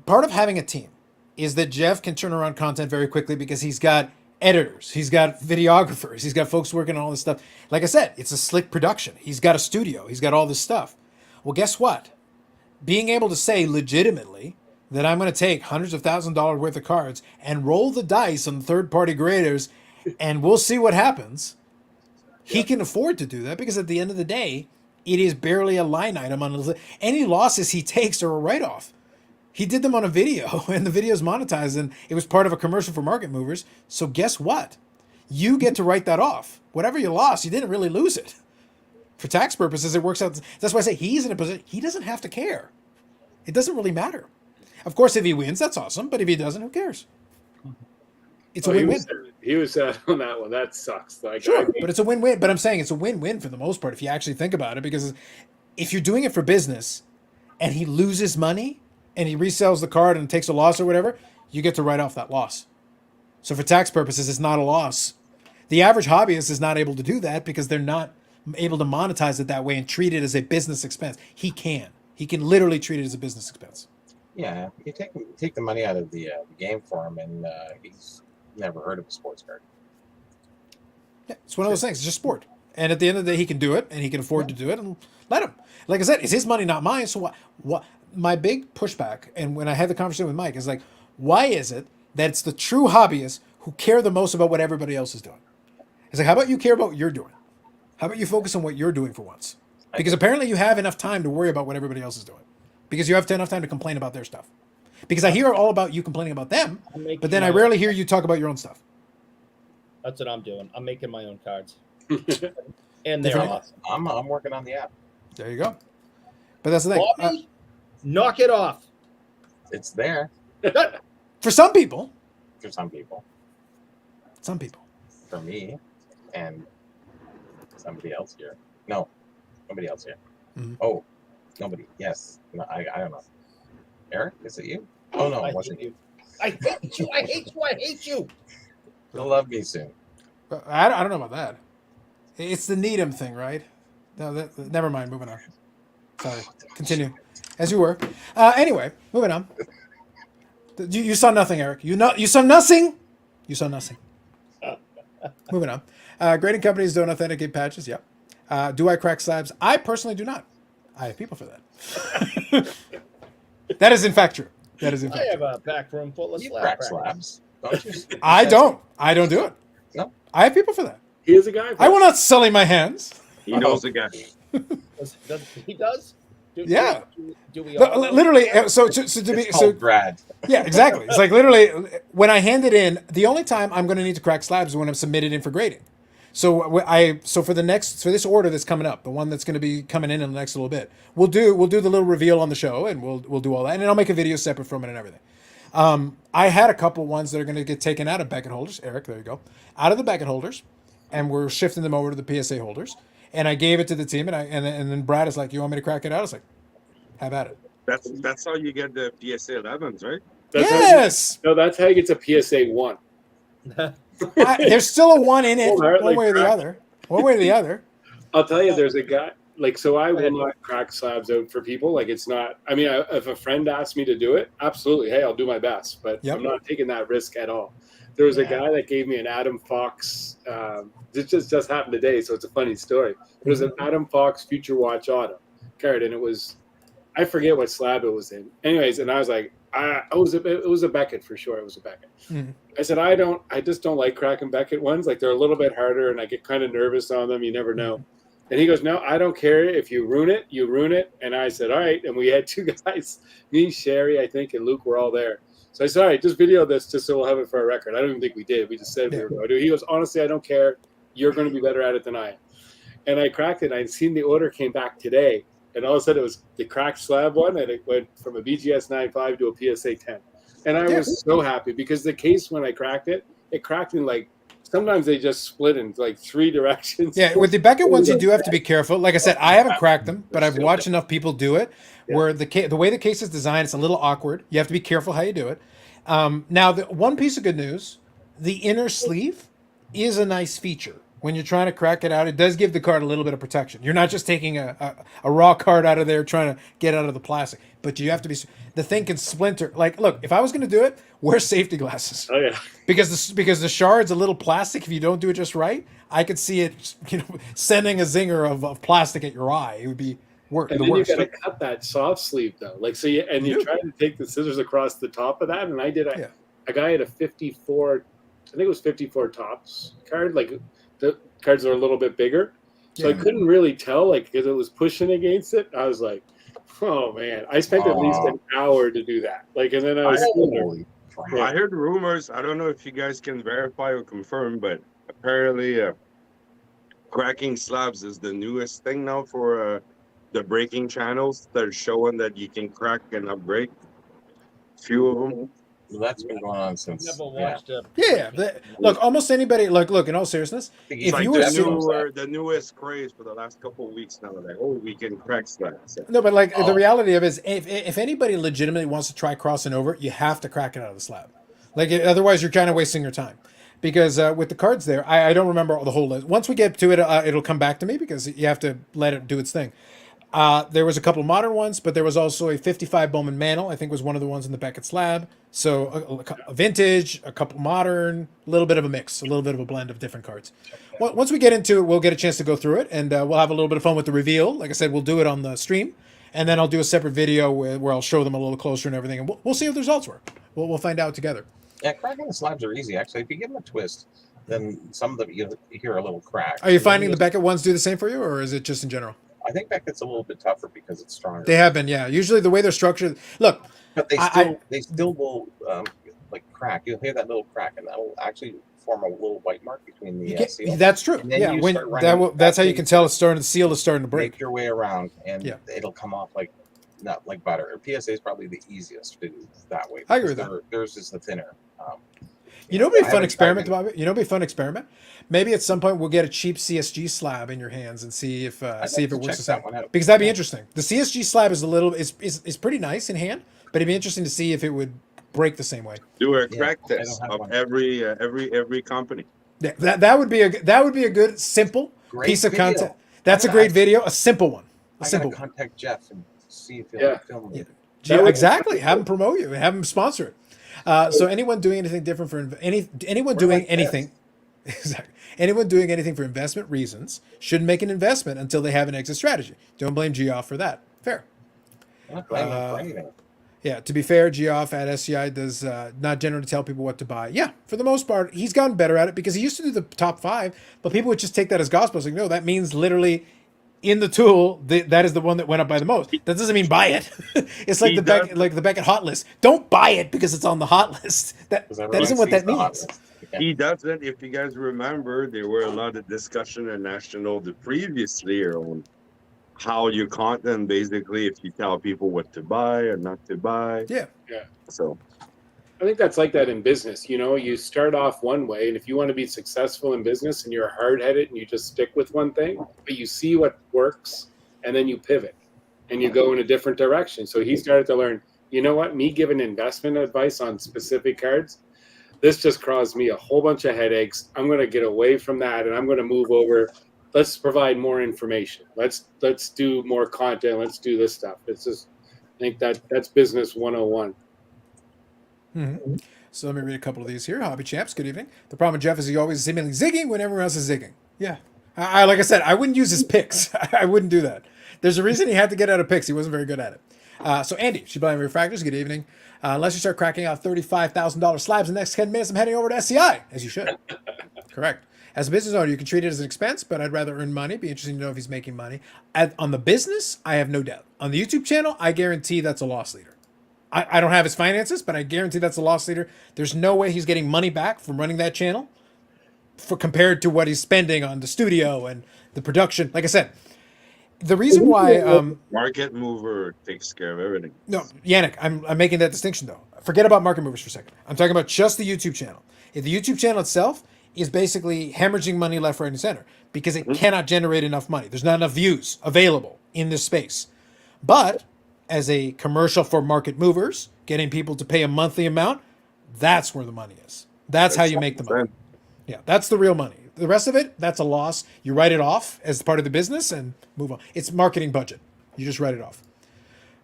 part of having a team is that Jeff can turn around content very quickly because he's got editors, he's got videographers, he's got folks working on all this stuff. Like I said, it's a slick production. He's got a studio, he's got all this stuff. Well, guess what? Being able to say legitimately that I'm going to take hundreds of $1,000s worth of cards and roll the dice on third-party graders, and we'll see what happens. He can afford to do that because at the end of the day, it is barely a line item on his, any losses he takes are a write-off. He did them on a video, and the video's monetized, and it was part of a commercial for Market Movers. So guess what? You get to write that off. Whatever you lost, you didn't really lose it. For tax purposes, it works out. That's why I say he's in a position, he doesn't have to care. It doesn't really matter. Of course, if he wins, that's awesome. But if he doesn't, who cares? It's a win-win. He was on that one. That sucks. Like, Sure, but it's a win-win. But I'm saying it's a win-win for the most part if you actually think about it. Because if you're doing it for business and he loses money and he resells the card and takes a loss or whatever, you get to write off that loss. So for tax purposes, it's not a loss. The average hobbyist is not able to do that because they're not able to monetize it that way and treat it as a business expense. He can. He can literally treat it as a business expense. Yeah, you take the money out of the game for him, and he's never heard of a sports card. Yeah, it's one of those things. It's just sport. And at the end of the day, he can do it, and he can afford to do it, and let him. Like I said, it's his money, not mine. So what? My big pushback, and when I had the conversation with Mike, is like, why is it that it's the true hobbyists who care the most about what everybody else is doing? It's like, how about you care about what you're doing? How about you focus on what you're doing for once? Because apparently you have enough time to worry about what everybody else is doing. Because you have enough time to complain about their stuff. Because I hear all about you complaining about them, but then I rarely hear you talk about your own stuff. That's what I'm doing. I'm making my own cards. And they're awesome. I'm working on the app. There you go. But that's the thing. Bobby, knock it off. It's there For some people. for some people. Some people. For me, and somebody else here. No, nobody else here. Mhm. Oh, nobody. Yes. No, I don't know. Eric, is it you? Oh no, I it wasn't hate you. I hate you. I hate you. I hate you. You'll love me soon. I don't know about that. It's the Needham thing, right? No, never mind. Moving on. Sorry. Continue. As you were. Anyway, moving on. You saw nothing, Eric. You saw nothing. You saw nothing. Moving on. Grading companies don't authenticate patches. Yep. Do I crack slabs? I personally do not. I have people for that. That is in fact true. That is in I fact have true. a back room full of You slab crack crackers. slabs, don't you? I don't. I don't do it. No. I have people for that. he is a guy. I will not sully my hands. He knows the guy. He does? Yeah. Do we all know? Literally. So to be It's called Brad. yeah, exactly. It's like literally when I hand it in, the only time I'm going to need to crack slabs is when I'm submitted in for grading. So for this order that's coming up, the one that's going to be coming in the next little bit, we'll do the little reveal on the show, and we'll do all that, and then I'll make a video separate from it and everything. I had a couple ones that are going to get taken out of Beckett holders. Eric, there you go, out of the Beckett holders, and we're shifting them over to the PSA holders. And I gave it to the team, and then Brad is like, "You want me to crack it out?" I was like, "Have at it." That's how you get the PSA 11s, right? Yes. That's how you get to PSA 1. There's still a one in it, Well, one way or the other. One way or the other. I'll tell you, there's a guy, like, so I will not crack slabs out for people. Like, it's not, I mean, if a friend asks me to do it, absolutely. Hey, I'll do my best, but Yep. I'm not taking that risk at all. There was a guy that gave me an Adam Fox, this just happened today, so it's a funny story. It was an Adam Fox Future Watch Auto card, and it was, I forget what slab it was in. Anyways, and I was like, it was a Beckett for sure. It was a Beckett. Mhm. I said, I just don't like cracking Beckett ones. Like, they're a little bit harder, and I get kind of nervous on them. You never know. And he goes, no, I don't care. If you ruin it, you ruin it. And I said, all right. And we had two guys, me, Sherry, I think, and Luke were all there. So I said, all right, just video this just so we'll have it for a record. I don't even think we did. We just said we were going to do it. He goes, honestly, I don't care. You're going to be better at it than I am. And I cracked it. I'd seen the order came back today. And all of a sudden, it was the cracked slab one, and it went from a BGS 9.5 to a PSA 10. And I was so happy because the case, when I cracked it cracked in like sometimes they just split in like 3 directions. Yeah, with the Beckett ones, you do have to be careful. Like I said, I haven't cracked them, but I've watched enough people do it. Where the way the case is designed, it's a little awkward. You have to be careful how you do it. Now, the one piece of good news: the inner sleeve is a nice feature. When you're trying to crack it out, it does give the card a little bit of protection. You're not just taking a raw card out of there trying to get out of the plastic, but you have to be. The thing can splinter. Like, look, if I was going to do it, wear safety glasses. Oh yeah, Because the shard's a little plastic. If you don't do it just right, I could see it, sending a zinger of plastic at your eye. It would be and the then you worst. got to cut that soft sleeve though. Like so, you do. try to take the scissors across the top of that, and I did. Yeah. A guy had a 54, I think it was 54 tops card. Like the cards are a little bit bigger, so I couldn't really tell, like because it was pushing against it. I was like, oh man, I spent at least an hour to do that. Like, and then I was. Holy crap. I heard rumors. I don't know if you guys can verify or confirm, but apparently, cracking slabs is the newest thing now for the breaking channels. They're showing that you can crack and upbreak. Few of them. Well, that's been going on since. Never watched a Look, almost anybody. Look. In all seriousness, It's if Like you were the newest craze for the last couple of weeks now. Like, oh, we can crack slabs. no, but like the reality of it is, if anybody legitimately wants to try crossing over, you have to crack it out of the slab. Like otherwise, you're kind of wasting your time. Because with the cards there, I don't remember the whole list. Once we get to it, it'll come back to me because you have to let it do its thing. There was a couple of modern ones, but there was also a 55 Bowman Mantle, I think was one of the ones in the Beckett slab. So a vintage, a couple modern, a little bit of a mix, a little bit of a blend of different cards. Once we get into it, we'll get a chance to go through it, and we'll have a little bit of fun with the reveal. Like I said, we'll do it on the stream, and then I'll do a separate video where I'll show them a little closer and everything, and we'll see what the results were. We'll find out together. Yeah, cracking the slabs are easy, actually. If you give them a twist, then some of them you hear a little crack. Are you finding the Beckett ones do the same for you, or is it just in general? I think Beckett's a little bit tougher because it's stronger. They have been, yeah. Usually the way they're structured. Look, But they still will like crack. You'll hear that little crack, and that will actually form a little white mark between the seal. that's true. And then Yeah, you when start running that's how you thing can tell it's starting. The seal is starting to break. Make your way around, and Yeah. it'll come off like not like butter. PSA is probably the easiest to do that way. I agree with because theirs is the thinner. You know, it'd be a I fun haven't tried experiment, Bobby. You know, it'd be a fun experiment. Maybe at some point we'll get a cheap CSG slab in your hands and see if I'd see like if to it works check the that same. one out. Because that'd be interesting. The CSG slab is a little is pretty nice in hand, but it'd be interesting to see if it would break the same way. Do a Yeah, crack I don't test have of one. every company. Yeah, that would be a good simple Great piece of video. content. That's a I'm great gonna- video, a simple one, a I gotta simple one. contact Jeff and see if he'll Yeah. film Yeah. it. That would- Exactly. Have them promote you. Have them sponsor it. So anyone doing anything different for anyone doing like anything, exactly. Anyone doing anything for investment reasons shouldn't make an investment until they have an exit strategy. Don't blame Geoff for that. Fair. I'm not blaming him for anything. Yeah. To be fair, Geoff at SCI does not generally tell people what to buy. Yeah. For the most part, he's gotten better at it because he used to do the top 5, but people would just take that as gospel. It's like, no, that means literally in the tool, that is the one that went up by the most. That doesn't mean buy it. It's like He the Beckett hot list. Don't buy it because it's on the hot list. That 'Cause that everyone isn't what sees that the hot means. list. Yeah. He doesn't. If you guys remember, there were a lot of discussion in National the previous year on how you content basically if you tell people what to buy or not to buy. Yeah. So I think that's like that in business. You know, you start off one way, and if you want to be successful in business and you're hard-headed and you just stick with one thing, but you see what works, and then you pivot and you go in a different direction. So he started to learn, you know what, me giving investment advice on specific cards, this just caused me a whole bunch of headaches. I'm going to get away from that, and I'm going to move over. Let's provide more information. Let's do more content. Let's do this stuff. It's just, I think that's business 101. Mhm. So let me read a couple of these here. Hobby Champs, good evening. The problem with Jeff is he always seemingly zigging when everyone else is zigging. Yeah. I like I said, I wouldn't use his picks. I wouldn't do that. There's a reason he had to get out of picks. He wasn't very good at it. So Andy, she's buying refractors. Good evening. Unless you start cracking out $35,000 slabs in the next 10 minutes, I'm heading over to SCI, as you should. Correct. As a business owner, you can treat it as an expense, but I'd rather earn money. Be interesting to know if he's making money. On the business, I have no doubt. On the YouTube channel, I guarantee that's a loss leader. I don't have his finances, but I guarantee that's a loss leader. There's no way he's getting money back from running that channel compared to what he's spending on the studio and the production. Like I said, the reason why market mover takes care of everything. no, Yannick, I'm making that distinction though. Forget about market movers for a second. I'm talking about just the YouTube channel. If the YouTube channel itself, is basically hemorrhaging money left, right, and center because it cannot generate enough money. There's not enough views available in this space. But as a commercial for market movers, getting people to pay a monthly amount, that's where the money is. That's how you make the money. Yeah, that's the real money. The rest of it, that's a loss. You write it off as part of the business and move on. It's marketing budget. You just write it off.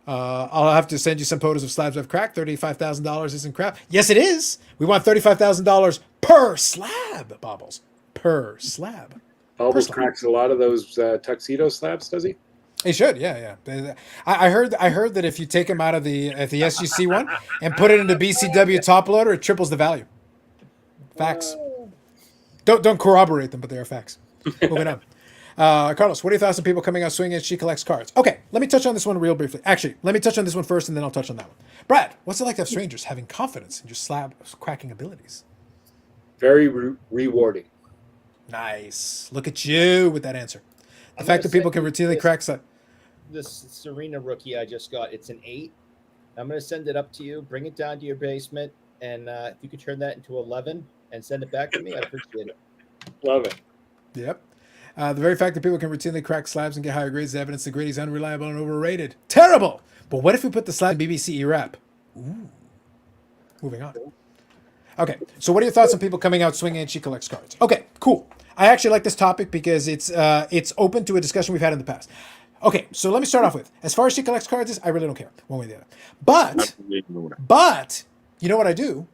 I'll have to send you some photos of slabs I've cracked. $35,000 isn't crap. Yes, it is. We want $35,000 per slab, Bobbles. Per slab. Bobbles cracks a lot of those tuxedo slabs, does he? He should, yeah. I heard that if you take him out of the SGC one and put it into BCW top loader, it triples the value. Facts. Don't corroborate them, but they are facts. Moving on. Carlos, what are your thoughts on people coming out swinging as she collects cards? Okay, let me touch on this one real briefly. Actually, let me touch on this one first, and then I'll touch on that one. Brad, what's it like to have strangers having confidence in your slab cracking abilities? Very rewarding. Nice. Look at you with that answer. The fact that people can routinely crack slab. This Serena rookie I just got, it's an 8. I'm going to send it up to you, bring it down to your basement, and if you could turn that into 11 and send it back to me, I'd appreciate it. Love it. Yep. The very fact that people can routinely crack slabs and get higher grades is evidence the grading is unreliable and overrated. Terrible! But what if we put the slab in BBCE wrap? Ooh. Moving on. Okay, so what are your thoughts on people coming out swinging and she collects cards? Okay, cool. I actually like this topic because it's open to a discussion we've had in the past. Okay, so let me start off with, as far as she collects cards is, I really don't care, one way or the other. But, you know what I do?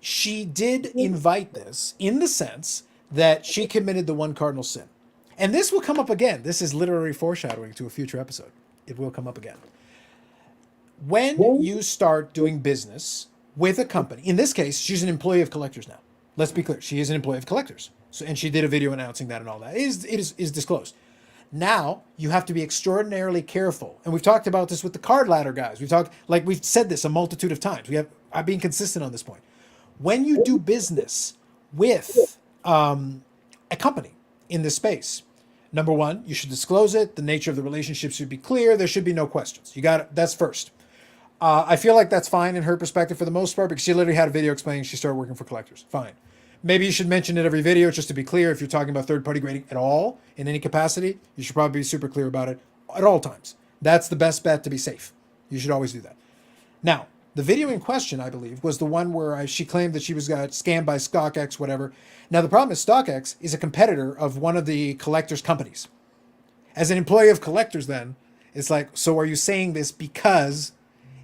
She did invite this in the sense that she committed the one cardinal sin. And this will come up again. This is literary foreshadowing to a future episode. It will come up again. When you start doing business with a company, in this case, she's an employee of Collectors now. Let's be clear. She is an employee of Collectors. So, and she did a video announcing that and all that. It is disclosed. Now, you have to be extraordinarily careful. And we've talked about this with the card ladder guys. We've said this a multitude of times. I've been consistent on this point. When you do business with a company in this space, number one, you should disclose it. The nature of the relationship should be clear. There should be no questions. You got it. That's first. I feel like that's fine in her perspective for the most part because she literally had a video explaining she started working for Collectors. Fine. Maybe you should mention it every video just to be clear. If you're talking about third-party grading at all in any capacity, you should probably be super clear about it at all times. That's the best bet to be safe. You should always do that. Now, the video in question, I believe, was the one where she claimed that she was scammed by StockX, whatever. Now, the problem is StockX is a competitor of one of the Collectors companies. As an employee of Collectors, then, it's like, so are you saying this because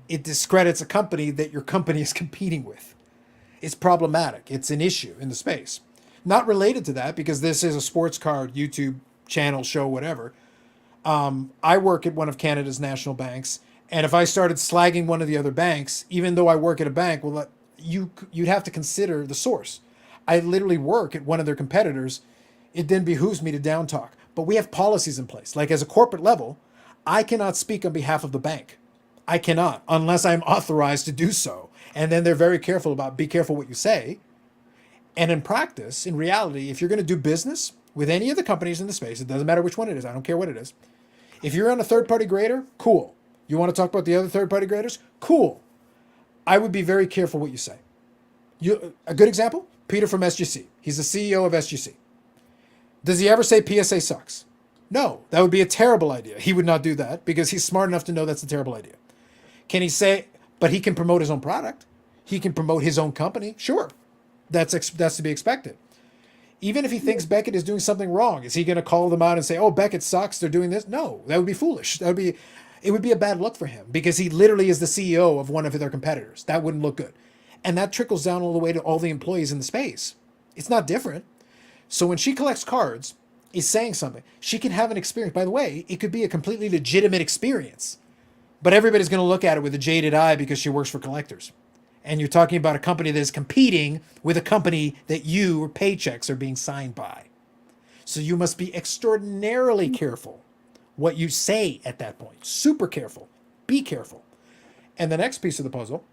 it discredits a company that your company is competing with? It's problematic. It's an issue in the space. Not related to that because this is a sports card, YouTube channel, show, whatever. I work at one of Canada's national banks. And if I started slagging one of the other banks, even though I work at a bank, well, you'd have to consider the source. I literally work at one of their competitors. It then behooves me to down talk. But we have policies in place. Like as a corporate level, I cannot speak on behalf of the bank. I cannot, unless I'm authorized to do so. And then they're very careful about, be careful what you say. And in practice, in reality, if you're going to do business with any of the companies in the space, it doesn't matter which one it is. I don't care what it is. If you're on a third-party grader, cool. You want to talk about the other third-party graders? Cool. I would be very careful what you say. A good example? Peter from SGC. He's the CEO of SGC. Does he ever say PSA sucks? No, that would be a terrible idea. He would not do that because he's smart enough to know that's a terrible idea. Can he say, but he can promote his own product. He can promote his own company. Sure, that's to be expected. Even if he thinks Beckett is doing something wrong, is he going to call them out and say, oh, Beckett sucks, they're doing this? No, that would be foolish. It would be a bad look for him because he literally is the CEO of one of their competitors. That wouldn't look good. And that trickles down all the way to all the employees in the space. It's not different. So when she collects cards, is saying something, she can have an experience. By the way, it could be a completely legitimate experience, but everybody's going to look at it with a jaded eye because she works for Collectors. And you're talking about a company that is competing with a company that your paychecks are being signed by. So you must be extraordinarily careful what you say at that point. Super careful. Be careful. And the next piece of the puzzle,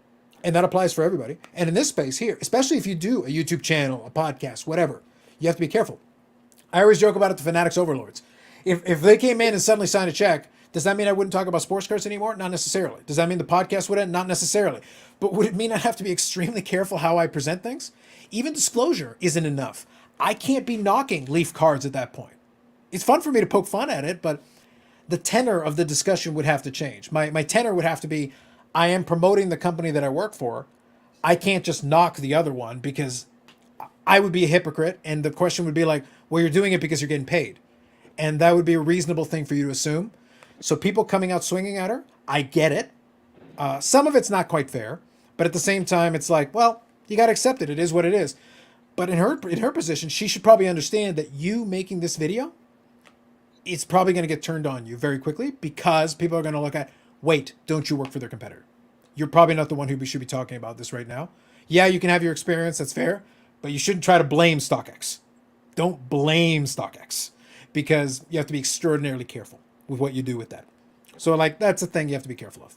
and that applies for everybody, and in this space here, especially if you do a YouTube channel, a podcast, whatever, you have to be careful. I always joke about it to Fanatics Overlords. If they came in and suddenly signed a check, does that mean I wouldn't talk about sports cards anymore? Not necessarily. Does that mean the podcast would end? Not necessarily. But would it mean I have to be extremely careful how I present things? even disclosure isn't enough. I can't be knocking Leaf cards at that point. It's fun for me to poke fun at it, but the tenor of the discussion would have to change. My tenor would have to be, I am promoting the company that I work for. I can't just knock the other one because I would be a hypocrite. And the question would be like, well, you're doing it because you're getting paid. And that would be a reasonable thing for you to assume. So people coming out swinging at her, I get it. Some of it's not quite fair, but at the same time, it's like, well, you got to accept it. It is what it is. But in her position, she should probably understand that you making this video, it's probably going to get turned on you very quickly because people are going to look at, wait, don't you work for their competitor? You're probably not the one who should be talking about this right now. Yeah, you can have your experience. That's fair. But you shouldn't try to blame StockX. Don't blame StockX because you have to be extraordinarily careful with what you do with that. So like, that's a thing you have to be careful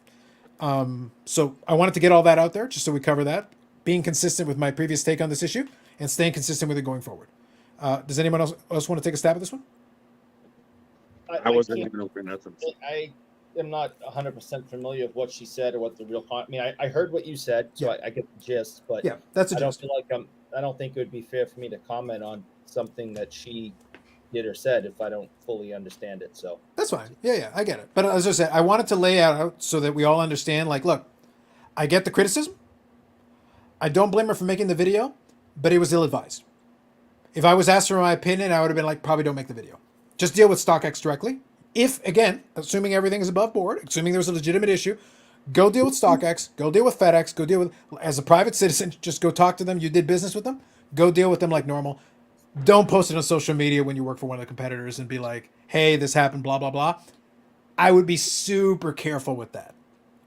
of. So I wanted to get all that out there just so we cover that. Being consistent with my previous take on this issue and staying consistent with it going forward. Does anyone else want to take a stab at this one? I wasn't even open nothing. I am not 100% familiar with what she said or what the real. I mean, I heard what you said, so I get the gist. But yeah, that's a I don't gist. feel like I don't think it would be fair for me to comment on something that she did or said if I don't fully understand it. So that's fine. Yeah, I get it. But as I said, I wanted to lay out so that we all understand. Like, look, I get the criticism. I don't blame her for making the video, but it was ill-advised. If I was asked for my opinion, I would have been like, probably don't make the video. Just deal with StockX directly. If, again, assuming everything is above board, assuming there's a legitimate issue, go deal with StockX, go deal with FedEx, go deal with, as a private citizen, just go talk to them. You did business with them. Go deal with them like normal. Don't post it on social media when you work for one of the competitors and be like, hey, this happened, blah, blah, blah. I would be super careful with that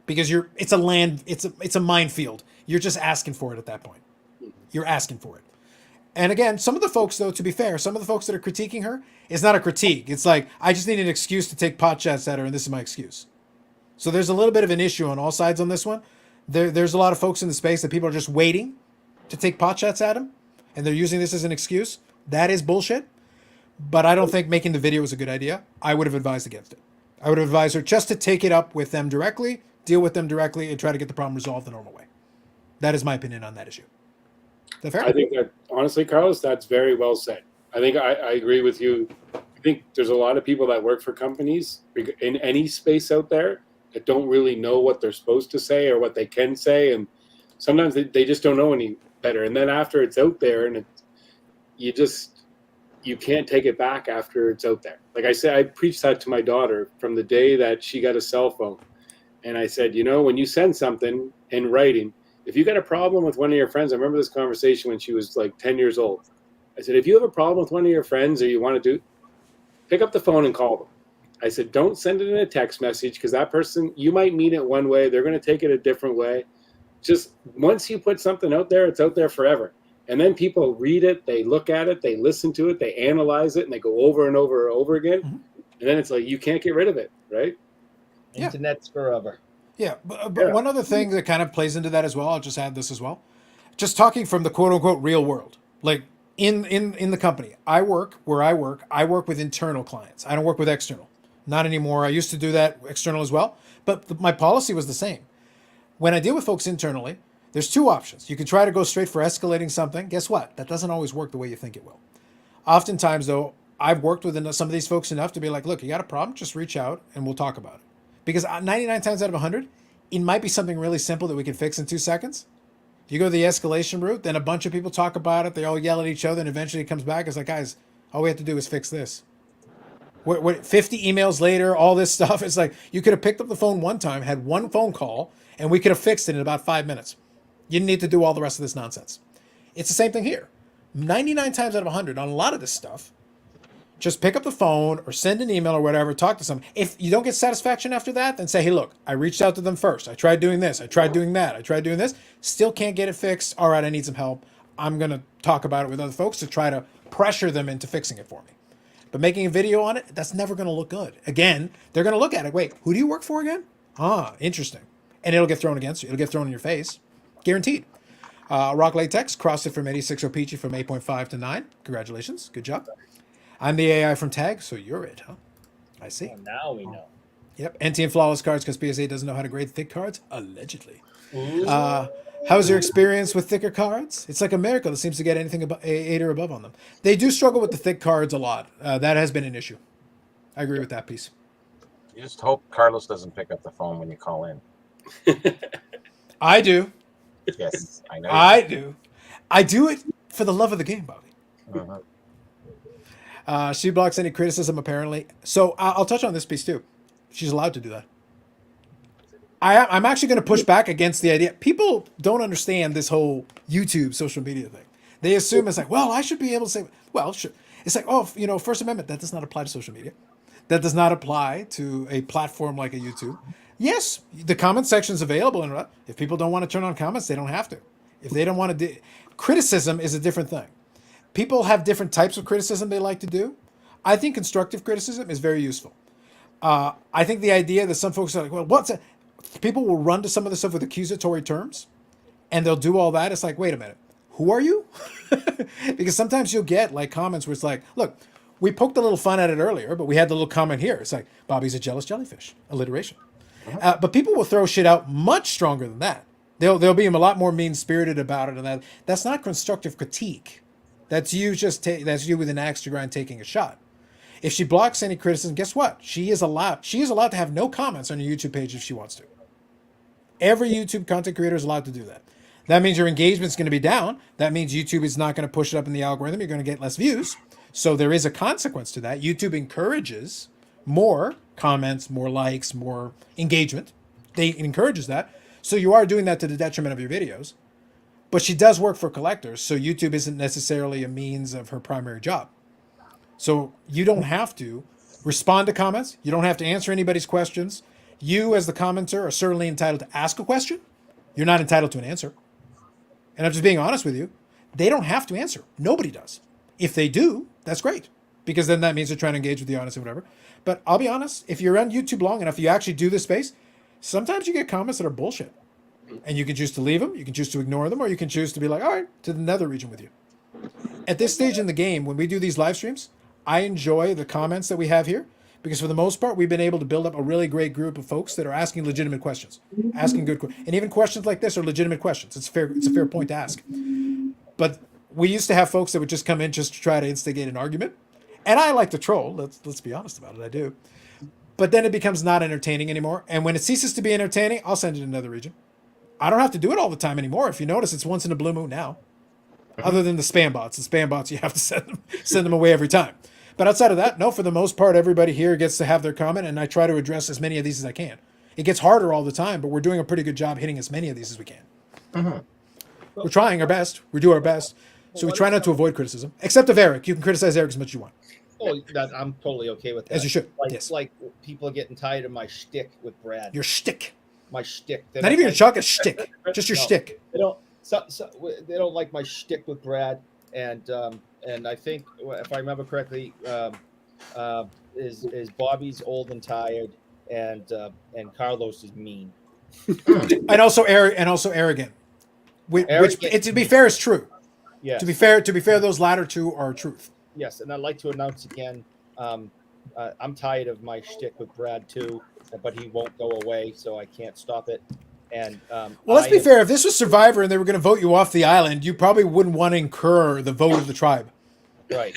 because it's a minefield. You're just asking for it at that point. You're asking for it. And again, some of the folks, though, to be fair, some of the folks that are critiquing her, it's not a critique. It's like, I just need an excuse to take pot shots at her, and this is my excuse. So there's a little bit of an issue on all sides on this one. There's a lot of folks in the space that people are just waiting to take pot shots at him, and they're using this as an excuse. That is bullshit. But I don't think making the video is a good idea. I would have advised against it. I would have advised her just to take it up with them directly, deal with them directly, and try to get the problem resolved the normal way. That is my opinion on that issue. Is that fair? I think that, honestly, Carlos, that's very well said. I think I agree with you. I think there's a lot of people that work for companies in any space out there that don't really know what they're supposed to say or what they can say. And sometimes they just don't know any better. And then after it's out there and you can't take it back after it's out there. Like I said, I preached that to my daughter from the day that she got a cell phone. And I said, when you send something in writing, if you got a problem with one of your friends, I remember this conversation when she was like 10 years old. I said, if you have a problem with one of your friends or you want to pick up the phone and call them. I said, don't send it in a text message because that person, you might mean it one way. They're going to take it a different way. Just once you put something out there, it's out there forever. And then people read it, they look at it, they listen to it, they analyze it, and they go over and over and over again. Mm-hmm. And then it's like, you can't get rid of it, right? Yeah. Internet's forever. Yeah, but one other thing that kind of plays into that as well, I'll just add this as well. Just talking from the quote-unquote real world. Like, in the company, I work with internal clients. I don't work with external. Not anymore. I used to do that external as well. But my policy was the same. When I deal with folks internally, there's two options. You can try to go straight for escalating something. Guess what? That doesn't always work the way you think it will. Oftentimes, though, I've worked with some of these folks enough to be like, look, you got a problem? Just reach out and we'll talk about it. Because 99 times out of 100, it might be something really simple that we can fix in 2 seconds. If you go the escalation route, then a bunch of people talk about it. They all yell at each other, and eventually it comes back. It's like, guys, all we have to do is fix this. 50 emails later, all this stuff. It's like you could have picked up the phone one time, had one phone call, and we could have fixed it in about 5 minutes. You didn't need to do all the rest of this nonsense. It's the same thing here. 99 times out of 100 on a lot of this stuff, just pick up the phone or send an email or whatever, talk to someone. If you don't get satisfaction after that, then say, hey, look, I reached out to them first. I tried doing this. I tried doing that. I tried doing this. Still can't get it fixed. All right, I need some help. I'm going to talk about it with other folks to try to pressure them into fixing it for me. But making a video on it, that's never going to look good. Again, they're going to look at it. Wait, who do you work for again? Ah, interesting. And it'll get thrown against you. It'll get thrown in your face. Guaranteed. Rock Latex crossed it from 86 OPG from 8.5 to 9. Congratulations. Good job. I'm the AI from Tag, so you're it, huh? I see. Well, now we know. Yep. NT and flawless cards because PSA doesn't know how to grade thick cards, allegedly. How's your experience with thicker cards? It's like a miracle that seems to get anything above 8 or above on them. They do struggle with the thick cards a lot. That has been an issue. I agree with that piece. You just hope Carlos doesn't pick up the phone when you call in. I do. Yes, I know. I do. I do it for the love of the game, Bobby. Uh-huh. She blocks any criticism, apparently. So I'll touch on this piece, too. She's allowed to do that. I'm actually going to push back against the idea. People don't understand this whole YouTube social media thing. They assume it's like, well, I should be able to say, well, sure. It's like, oh, First Amendment, that does not apply to social media. That does not apply to a platform like a YouTube. Yes, the comment section's available. And if people don't want to turn on comments, they don't have to. If they don't want to criticism is a different thing. People have different types of criticism they like to do. I think constructive criticism is very useful. I think the idea that some folks are like, well, what's that? People will run to some of the stuff with accusatory terms, and they'll do all that. It's like, wait a minute, who are you? Because sometimes you'll get like comments where it's like, look, we poked a little fun at it earlier, but we had the little comment here. It's like, Bobby's a jealous jellyfish, alliteration. But people will throw shit out much stronger than that. They'll be a lot more mean-spirited about it, and that's not constructive critique. That's you that's you with an axe to grind taking a shot. If she blocks any criticism, guess what? She is allowed to have no comments on your YouTube page if she wants to. Every YouTube content creator is allowed to do that. That means your engagement's going to be down. That means YouTube is not going to push it up in the algorithm. You're going to get less views. So there is a consequence to that. YouTube encourages more comments, more likes, more engagement. It encourages that. So you are doing that to the detriment of your videos. But she does work for collectors, so YouTube isn't necessarily a means of her primary job. So you don't have to respond to comments. You don't have to answer anybody's questions. You, as the commenter, are certainly entitled to ask a question. You're not entitled to an answer. And I'm just being honest with you. They don't have to answer. Nobody does. If they do, that's great, because then that means they're trying to engage with the audience or whatever. But I'll be honest, if you're on YouTube long enough, you actually do this space, sometimes you get comments that are bullshit. And you can choose to leave them, you can choose to ignore them, or you can choose to be like, all right, to the nether region with you. At this stage in the game, when we do these live streams, I enjoy the comments that we have here, because for the most part, we've been able to build up a really great group of folks that are asking legitimate questions, asking good questions. And even questions like this are legitimate questions. It's a fair point to ask. But we used to have folks that would just come in just to try to instigate an argument. And I like to troll, let's be honest about it, I do. But then it becomes not entertaining anymore. And when it ceases to be entertaining, I'll send it to another region. I don't have to do it all the time anymore. If you notice, it's once in a blue moon now. Other than the spam bots. The spam bots, you have to send them away every time. But outside of that, no, for the most part, everybody here gets to have their comment, and I try to address as many of these as I can. It gets harder all the time, but we're doing a pretty good job hitting as many of these as we can. We're trying our best. We do our best. So we try not to avoid criticism. Except of Eric. You can criticize Eric as much as you want. Oh, I'm totally okay with that. As you should. Like, yes. Like people are getting tired of my shtick with Brad. Your shtick. My shtick. Not even your chuck, a shtick. Just your shtick. They don't. They don't like my shtick with Brad, and I think if I remember correctly, is Bobby's old and tired, and Carlos is mean, and also arrogant. Which, to be fair, is true. Yeah. To be fair, those latter two are truth. Yes, and I'd like to announce again. I'm tired of my shtick with Brad too, but he won't go away, so I can't stop it. And well, let's be fair. If this was Survivor and they were going to vote you off the island, you probably wouldn't want to incur the vote of the tribe. Right.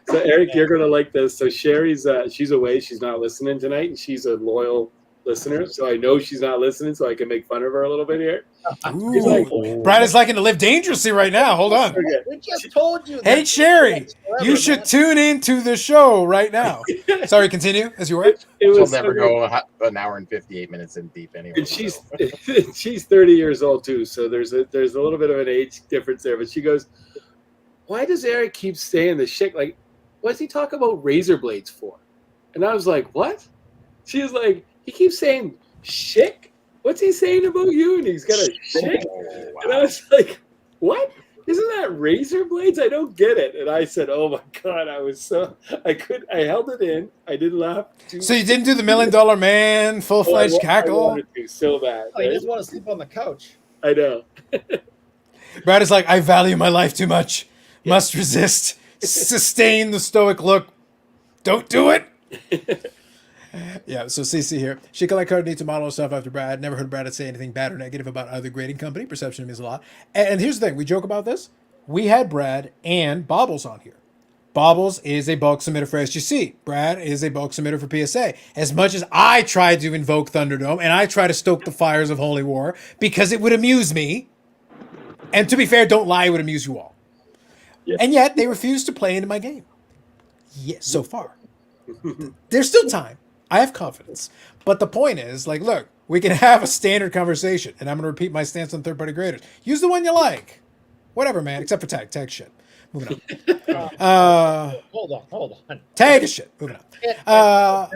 So Eric, you're going to like this. So Sherry's she's away. She's not listening tonight, and she's a loyal listener. So I know she's not listening, so I can make fun of her a little bit here. Ooh, Brad is liking to live dangerously right now. Hold on. We just told you. Hey, Sherry, you should tune into the show right now. Sorry, continue as you were. We'll never go an hour and 58 minutes in deep anyway. And she's 30 years old too, so there's a little bit of an age difference there. But she goes, "Why does Eric keep saying this shit? Like, what's he talk about razor blades for?" And I was like, "What?" She was like, "He keeps saying shit. What's he saying about you?" And he's got a shit. Wow. And I was like, "What? Isn't that razor blades? I don't get it." And I said, "Oh my god!" I held it in. I didn't laugh. So you didn't do the $1 Million Man full-fledged cackle? I wanted to so bad. Oh, you just want to sleep on the couch. I know. Brad is like, "I value my life too much. Must resist. Sustain the stoic look. Don't do it." Yeah, so CC here. She collect card needs to model herself after Brad. Never heard Brad say anything bad or negative about either grading company. Perception means a lot. And here's the thing, we joke about this. We had Brad and Bobbles on here. Bobbles is a bulk submitter for SGC. Brad is a bulk submitter for PSA. As much as I try to invoke Thunderdome and I try to stoke the fires of Holy War because it would amuse me, and to be fair, don't lie, it would amuse you all. Yeah. And yet they refuse to play into my game. Yes, so far. There's still time. I have confidence. But the point is, like, look, we can have a standard conversation, and I'm going to repeat my stance on third-party graders. Use the one you like. Whatever, man, except for tag. Tag shit. Moving on. Hold on. Tag is shit. Moving on.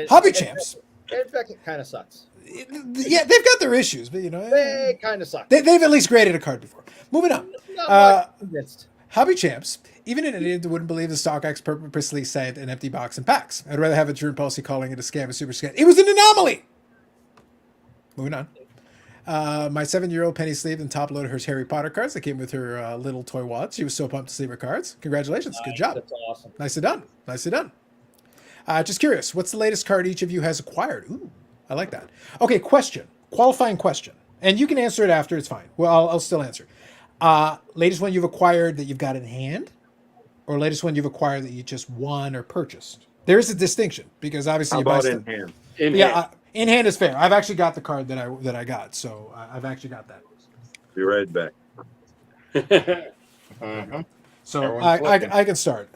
Hobby champs. In fact, it kind of sucks. Yeah, they've got their issues, but, you know. They kind of suck. They've at least graded a card before. Moving on. Not much convinced. Hobby champs. Even an idiot wouldn't believe the StockX purposely sent an empty box in packs. I'd rather have a Drew policy calling it a scam, a super scam. It was an anomaly! Moving on. My 7-year-old Penny sleeved and top loaded her Harry Potter cards that came with her little toy wallet. She was so pumped to sleeve her cards. Congratulations. Good job. That's awesome. Nicely done. Nicely done. Just curious, what's the latest card each of you has acquired? Ooh, I like that. Okay, question. Qualifying question. And you can answer it after, it's fine. Well, I'll still answer. Latest one you've acquired that you've got in hand? Or latest one you've acquired that you just won or purchased? There is a distinction because obviously How you buy about stuff. in hand? Yeah, in hand is fair. I've actually got the card that I got, so I've actually got that. Be right back. So Everyone's looking. I can start.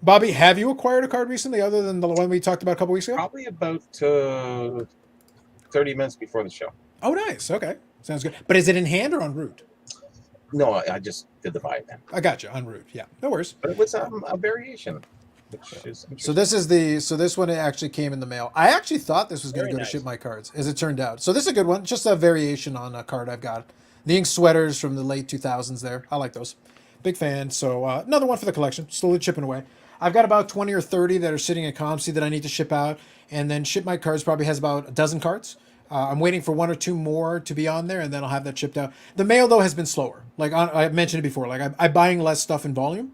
Bobby, have you acquired a card recently other than the one we talked about a couple weeks ago? Probably about 30 minutes before the show. Oh, nice. Okay, sounds good. But is it in hand or en route? No, I just did the buy then. I got you en route. Yeah, no worries. But it was a variation, which is So this one actually came in the mail. I actually thought this was going to Very go nice. to ship my cards, as it turned out. So this is a good one. Just a variation on a card I've got. The ink sweaters from the late 2000s there. I like those. Big fan. So another one for the collection. Slowly chipping away. I've got about 20 or 30 that are sitting at ComC that I need to ship out. And then Ship My Cards probably has about a dozen cards. I'm waiting for 1 or 2 more to be on there, and then I'll have that shipped out. The mail, though, has been slower. Like I mentioned it before. Like I'm buying less stuff in volume.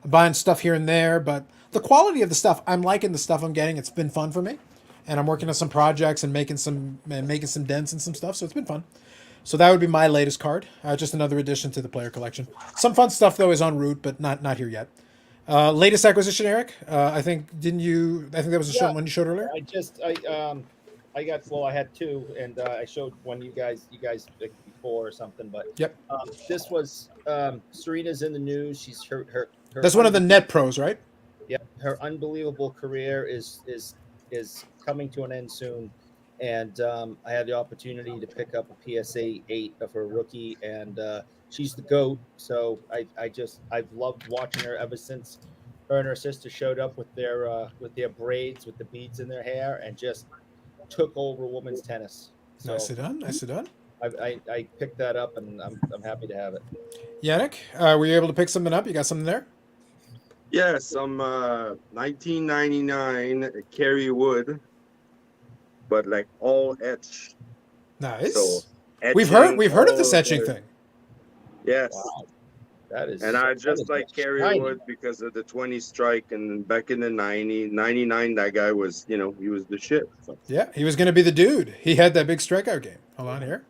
I'm buying stuff here and there, but the quality of the stuff, I'm liking the stuff I'm getting. It's been fun for me, and I'm working on some projects and making some dents and some stuff. So it's been fun. So that would be my latest card. Just another addition to the player collection. Some fun stuff though is en route, but not here yet. Latest acquisition, Eric. I think that was the one you showed earlier. I had 2, and I showed one you guys picked before or something. But Yep. this was Serena's in the news. She's her That's one of the net pros, right? Yeah, her unbelievable career is coming to an end soon, and I had the opportunity to pick up a PSA 8 of her rookie, and she's the GOAT. So I've loved watching her ever since her and her sister showed up with their braids, with the beads in their hair, and just took over women's tennis. So Nicely done. Nicely done. I picked that up, and I'm happy to have it. Yannick, were you able to pick something up? You got something there? Yeah, some 1999 Kerry Wood, but like all etched. Nice. So we've etching heard of this all etching the- thing. Yes. Wow, that is. And I that just is like Kerry shiny. Wood because of the 20 strike, and back in the 99, that guy was, he was the shit. So Yeah, he was going to be the dude. He had that big strikeout game. Hold on here.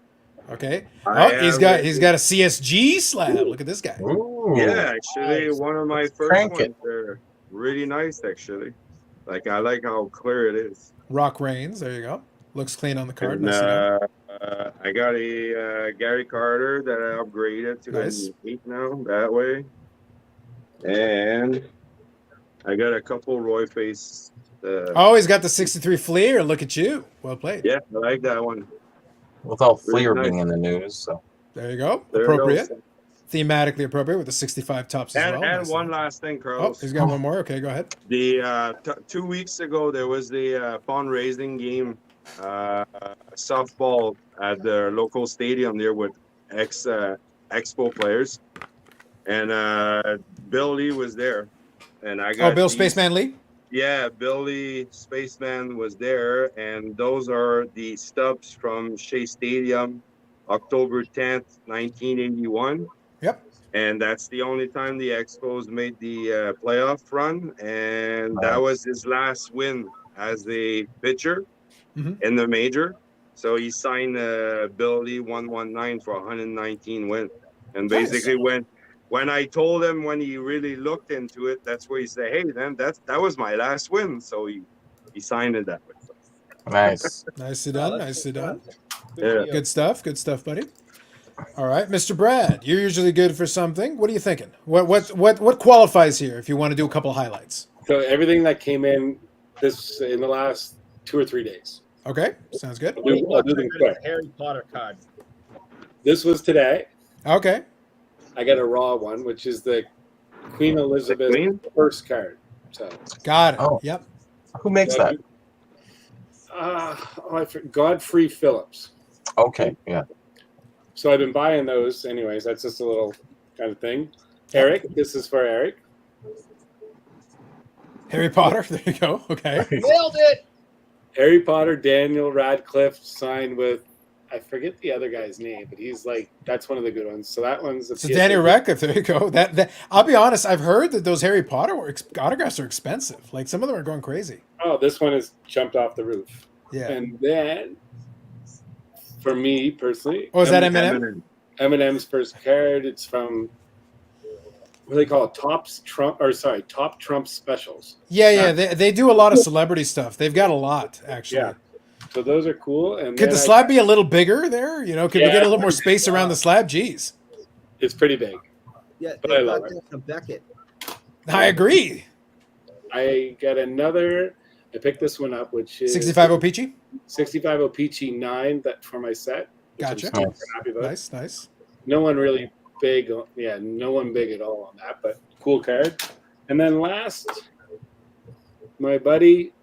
Okay. I Oh, he's got a CSG slab. Look at this guy. Ooh. yeah, actually, Nice. one of my first Crank ones. it. They're really nice, actually. Like, I like how clear it is. Rock Reigns. There you go. Looks clean on the card. And, Nicely done. I got a Gary Carter that I upgraded to Nice. an 8 now, that way. And I got a couple Roy Face. Oh, he's got the 63 Fleer. Look at you. Well played. Yeah, I like that one. With all Really Fleer nice. being in the news, so There you go. There it Appropriate. goes. Thematically appropriate with the 65 tops as And, well. and Nicely one done. last thing, Oh, Carlos. he's got one more. Okay, go ahead. The 2 weeks ago, there was the fundraising game, softball at the local stadium there with Expo players, and Bill Lee was there, and I got Oh, Bill these- Spaceman Lee. Yeah, Bill Lee Spaceman was there, and those are the stubs from Shea Stadium, October 10th, 1981. Yep. And that's the only time the Expos made the playoff run, and that was his last win as the pitcher Mhm. in the major. So he signed ability 119 for 119 wins. And Nice. basically, when I told him, when he really looked into it, that's where he said, "Hey, then that was my last win." So he signed it that way. So, Nice. Nicely Oh, done. that's Nicely done. fantastic. Good Yeah. for you. Good stuff. Good stuff, buddy. All right, Mr. Brad, you're usually good for something. What are you thinking? What qualifies here? If you want to do a couple highlights. So everything that came in the last 2 or 3 days. Okay, sounds good. I'll do them quick. Harry Potter card. This was today. Okay, I got a raw one, which is the Queen Elizabeth Queen? first card. So got it. Oh. Yep. Who makes that? Godfrey Phillips. Okay, yeah. So I've been buying those anyways. That's just a little kind of thing. Eric, this is for Eric. Harry Potter. There you go. Okay. Nailed it. Harry Potter, Daniel Radcliffe signed with, I forget the other guy's name, but he's like, that's one of the good ones. So that one's a So PSA. Daniel Radcliffe. There you go. That I'll be honest. I've heard that those Harry Potter autographs are expensive. Like some of them are going crazy. Oh, this one has jumped off the roof. Yeah. And then, for me personally, Oh, is that Eminem? Eminem's first card. It's from, what do they call it? Top Trump specials. Yeah. They do a lot of celebrity stuff. They've got a lot actually. Yeah. So those are cool. And Could then the slab be a little bigger there? You know, could we Yeah. get a little more space around the slab? Jeez. It's pretty big. Yeah, But I they love got it. that from Beckett. I agree. I got another. I picked this one up, which is 65 Opeachy. 65 Opeachy 9 that for my set. Which Gotcha. I'm super happy about. Nice. No one really big. Yeah, no one big at all on that, but cool card. And then last, my buddy,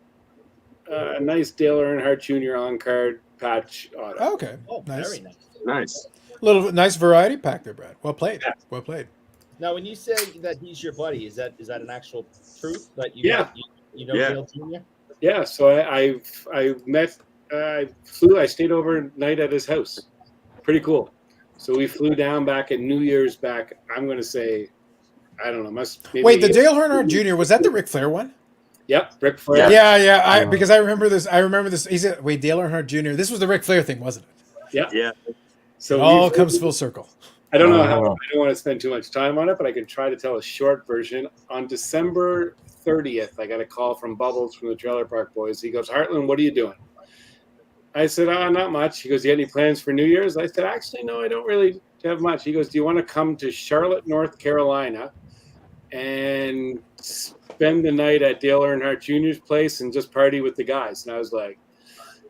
a nice Dale Earnhardt Jr. on card patch auto. Oh, okay. Oh, Nice. very nice. nice. Little nice variety pack there, Brad. Well played. Yeah. Well played. Now, when you say that he's your buddy, is that an actual truth that you Yeah. you know Yeah. Dale Jr.? Yeah, so I met, I stayed overnight at his house. Pretty cool. So we flew down back at New Year's back. I'm going to say, I don't know, maybe. Wait, the Dale Earnhardt Jr. was that the Ric Flair one? Yep, Ric Flair. Yeah. Because I remember this. He said, "Wait, Dale Earnhardt Jr." This was the Ric Flair thing, wasn't it? Yeah. So It all we- comes full circle. I don't know how. I don't want to spend too much time on it, but I can try to tell a short version. On December 30th, I got a call from Bubbles from the Trailer Park Boys. He goes, "Heartland, what are you doing?" I said, "Not much." He goes, "You got any plans for New Year's?" I said, "Actually, no, I don't really have much." He goes, "Do you want to come to Charlotte, North Carolina, and spend the night at Dale Earnhardt Jr.'s place and just party with the guys?" And I was like,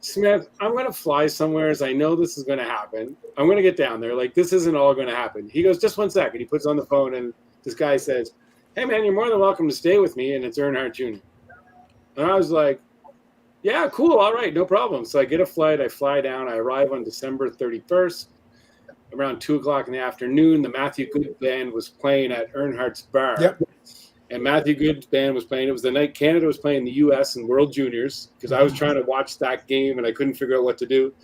"Smith, I'm going to fly somewhere as I know this is going to happen. I'm going to get down there. Like, this isn't all going to happen." He goes, "Just 1 second." He puts on the phone, and this guy says, "Hey, man, you're more than welcome to stay with me." And it's Earnhardt Jr. And I was like, "Yeah, cool. All right, no problem." So I get a flight. I fly down. I arrive on December 31st. Around 2 o'clock in the afternoon, the Matthew Good Band was playing at Earnhardt's bar. Yep. And Matthew Good's band was playing. It was the night Canada was playing the U.S. and World Juniors because I was trying to watch that game and I couldn't figure out what to do.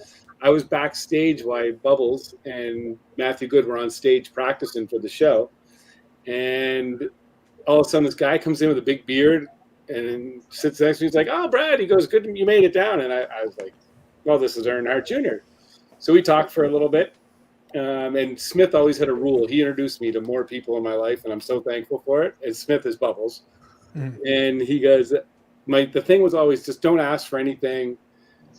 I was backstage while Bubbles and Matthew Good were on stage practicing for the show. And all of a sudden, this guy comes in with a big beard and sits next to me. He's like, "Oh, Brad." He goes, "Good, you made it down." And I was like, "Well, this is Earnhardt Jr." So we talked for a little bit. And Smith always had a rule. He introduced me to more people in my life, and I'm so thankful for it. And Smith is Bubbles. Mhm. And he goes, the thing was always just don't ask for anything.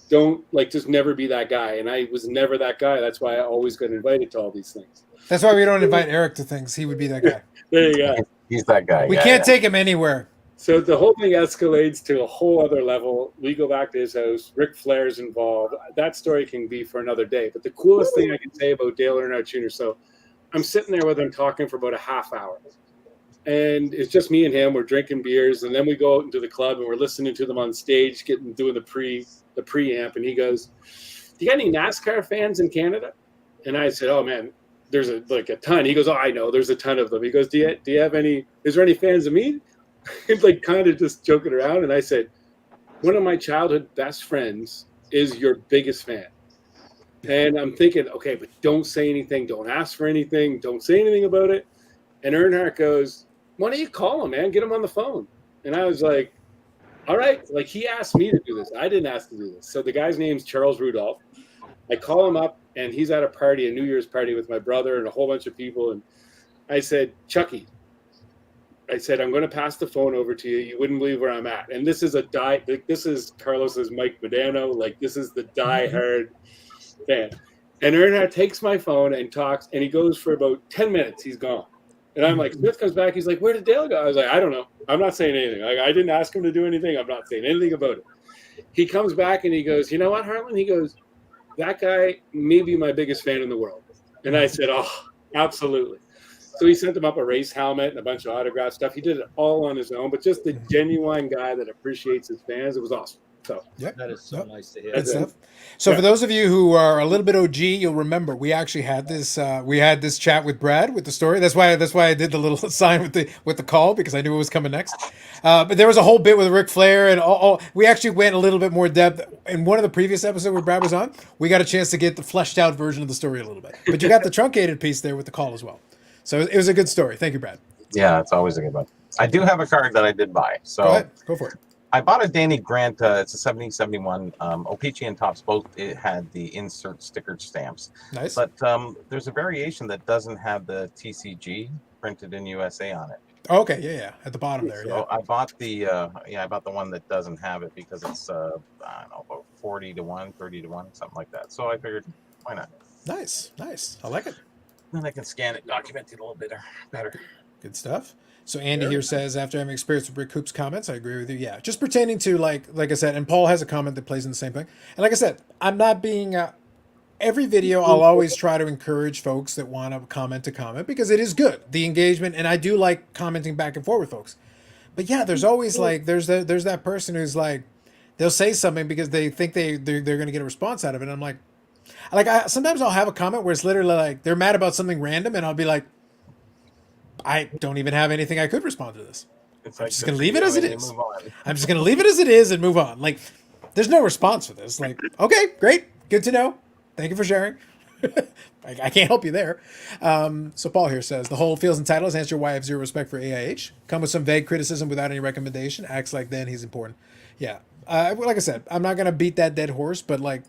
Don't, just never be that guy. And I was never that guy. That's why I always got invited to all these things. That's why we don't invite Eric to things. He would be that guy. There you go. He's that guy. We Yeah, can't yeah. take him anywhere. So the whole thing escalates to a whole other level. We go back to his house. Ric Flair's involved. That story can be for another day. But the coolest thing I can say about Dale Earnhardt Jr. So I'm sitting there with him talking for about a half hour. And it's just me and him. We're drinking beers. And then we go out into the club and we're listening to them on stage, doing the preamp. And he goes, "Do you got any NASCAR fans in Canada?" And I said, "Oh, man, there's a ton." He goes, "Oh, I know. There's a ton of them." He goes, Do you have any, is there any fans of me?" Kind of just joking around. And I said, "One of my childhood best friends is your biggest fan." And I'm thinking, okay, but don't say anything. Don't ask for anything. Don't say anything about it. And Earnhardt goes, "Why don't you call him, man? Get him on the phone." And I was like, all right, like he asked me to do this. I didn't ask to do this. So the guy's name's Charles Rudolph. I call him up, and he's at a party, a New Year's party with my brother and a whole bunch of people. And I said, Chucky, I said, I'm going to pass the phone over to you. You wouldn't believe where I'm at. And this is this is Carlos's Mike Medano. Like, this is the diehard fan. And Earnhardt takes my phone and talks, and he goes for about 10 minutes. He's gone. And I'm like, Smith comes back. He's like, where did Dale go? I was like, I don't know. I'm not saying anything. Like, I didn't ask him to do anything. I'm not saying anything about it. He comes back and he goes, you know what, Harlan? He goes, that guy may be my biggest fan in the world. And I said, oh, absolutely. So he sent him up a race helmet and a bunch of autograph stuff. He did it all on his own, but just the genuine guy that appreciates his fans. It was awesome. So that is so nice to hear. Good stuff. So for those of you who are a little bit OG, you'll remember we actually had this chat with Brad with the story. That's why I did the little sign with the call, because I knew it was coming next. But there was a whole bit with Ric Flair, and we actually went a little bit more depth in one of the previous episodes where Brad was on. We got a chance to get the fleshed out version of the story a little bit, but you got the truncated piece there with the call as well. So it was a good story. Thank you, Brad. Yeah, it's always a good one. I do have a card that I did buy. So Go ahead. Go for it. I bought a Danny Grant. It's a 7071. O-Pee-Chee and Topps both had the insert sticker stamps. Nice. But there's a variation that doesn't have the TCG printed in USA on it. Oh, okay, yeah, at the bottom there. So Yeah. I bought the one that doesn't have it because it's I don't know, about 40 to 1, 30 to 1, something like that. So I figured, why not? Nice. I like it. Then I can scan it, document it a little bit better. Good stuff. So Andy here says, after having experience with Rick Coop's comments, I agree with you. Yeah, just pertaining to like I said, and Paul has a comment that plays in the same thing. And like I said, I'm not being every video. I'll always try to encourage folks that want to comment because it is good, the engagement, and I do like commenting back and forth with folks. But yeah, there's always like there's that person who's like they'll say something because they think they're going to get a response out of it. And I'm like sometimes I'll have a comment where it's literally like they're mad about something random, and I'll be like, I don't even have anything I could respond to this. I'm just going to leave it as it is. I'm just going to leave it as it is and move on. Like, there's no response for this. Like, okay, great. Good to know. Thank you for sharing. I can't help you there. So Paul here says, the whole feels entitled answer why I have zero respect for AIH. Come with some vague criticism without any recommendation. Acts like then he's important. Yeah. Like I said, I'm not going to beat that dead horse, but like,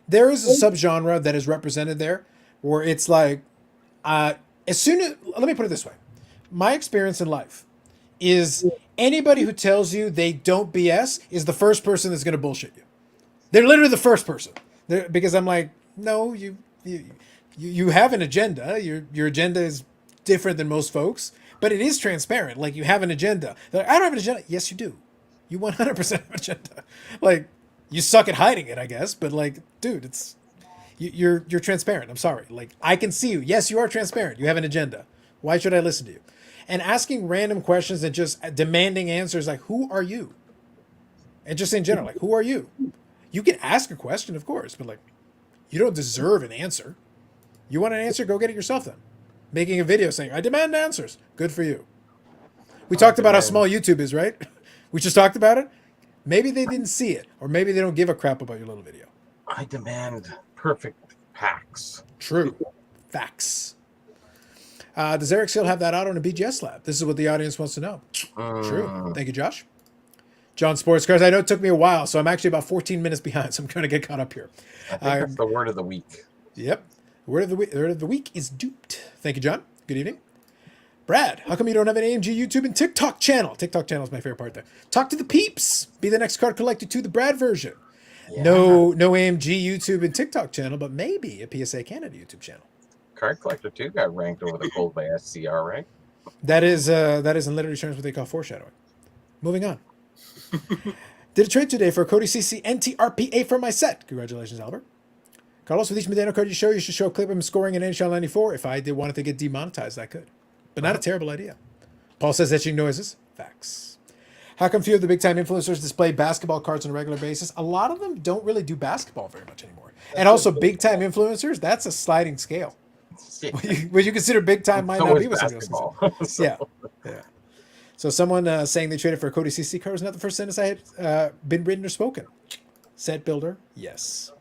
there is a subgenre that is represented there where it's like, let me put it this way. My experience in life is anybody who tells you they don't BS is the first person that's going to bullshit you. They're literally the first person. Because I'm like, no, you have an agenda. Your agenda is different than most folks, but it is transparent. Like, you have an agenda. They're like, I don't have an agenda. Yes, you do. You 100% have an agenda. Like, you suck at hiding it, I guess. But like, dude, you're transparent. I'm sorry. Like, I can see you. Yes, you are transparent. You have an agenda. Why should I listen to you? And asking random questions and just demanding answers like, who are you? And just in general, like, who are you? You can ask a question, of course, but like, you don't deserve an answer. You want an answer? Go get it yourself then. Making a video saying, I demand answers. Good for you. We talked about how small YouTube is, right? We just talked about it. Maybe they didn't see it, or maybe they don't give a crap about your little video. I demand perfect packs. True. Facts. Does Eric still have that out on a BGS slab? This is what the audience wants to know. True. Thank you, Josh. John Sports Cars. I know it took me a while, so I'm actually about 14 minutes behind, so I'm trying to get caught up here. I think that's the word of the week. Yep. Word of the week is duped. Thank you, John. Good evening. Brad, how come you don't have an AMG YouTube and TikTok channel? TikTok channel is my favorite part there. Talk to the peeps. Be the next card collector to the Brad version. Yeah. No AMG YouTube and TikTok channel, but maybe a PSA Canada YouTube channel. Card Collector 2 got ranked over the gold by SCR, right? That is in literary terms what they call foreshadowing. Moving on. Did a trade today for a Cody CC NTRPA for my set. Congratulations, Albert. Carlos, with each Medano card you should show a clip of him scoring in NHL 94. If I did want it to get demonetized, I could. But not a terrible idea. Paul says etching noises. Facts. How come few of the big-time influencers display basketball cards on a regular basis? A lot of them don't really do basketball very much anymore. And also, big-time influencers, that's a sliding scale. What you consider big-time might not be what somebody else considers. Yeah. So someone saying they traded for a Cody CC card was not the first sentence I had been written or spoken. Set builder, yes.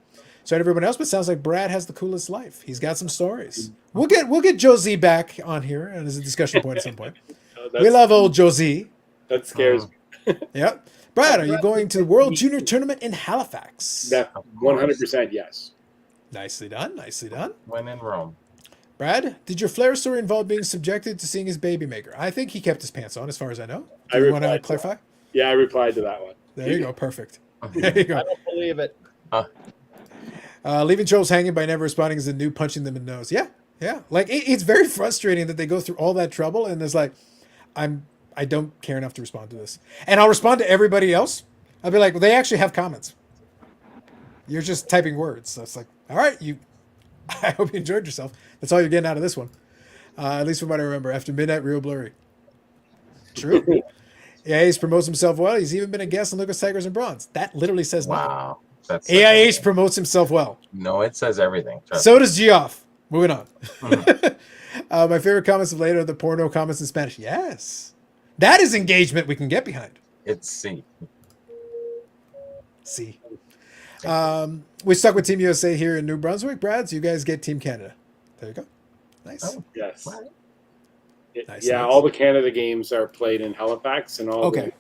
So everyone else, but sounds like Brad has the coolest life. He's got some stories. We'll get Josie back on here as a discussion point at some point. We love old Josie. That scares me. Yeah. Brad, are you going to the World Junior Tournament in Halifax? That Of course. 100% yes. Nicely done. Nicely done. When in Rome. Brad, did your Flair story involve being subjected to seeing his baby maker? I think he kept his pants on, as far as I know. I Do you want to replied to clarify? Yeah, I replied to that one. There you go. Perfect. There you I go. don't believe it. Leaving trolls hanging by never responding is a new punching them in the nose. Yeah, yeah. Like it's very frustrating that they go through all that trouble and there's like, I don't care enough to respond to this, and I'll respond to everybody else. I'll be like, well, they actually have comments. You're just typing words. So it's like, all right, you. I hope you enjoyed yourself. That's all you're getting out of this one. At least from what I remember. After midnight, real blurry. True. AIH promotes himself well. He's even been a guest on Lucas Tigers and Bronze. That literally says nothing. Wow. That's AIH promotes himself well. No, it says everything. Trust So does Geoff. Moving on. Mhm. My favorite comments of later are the porno comments in Spanish. Yes. That is engagement we can get behind. It's C. See. We stuck with Team USA here in New Brunswick. Brad, so you guys get Team Canada. There you go. Nice. Oh, Yes. wow. Nice, Yeah, nice. all the Canada games are played in Halifax, and all. Okay.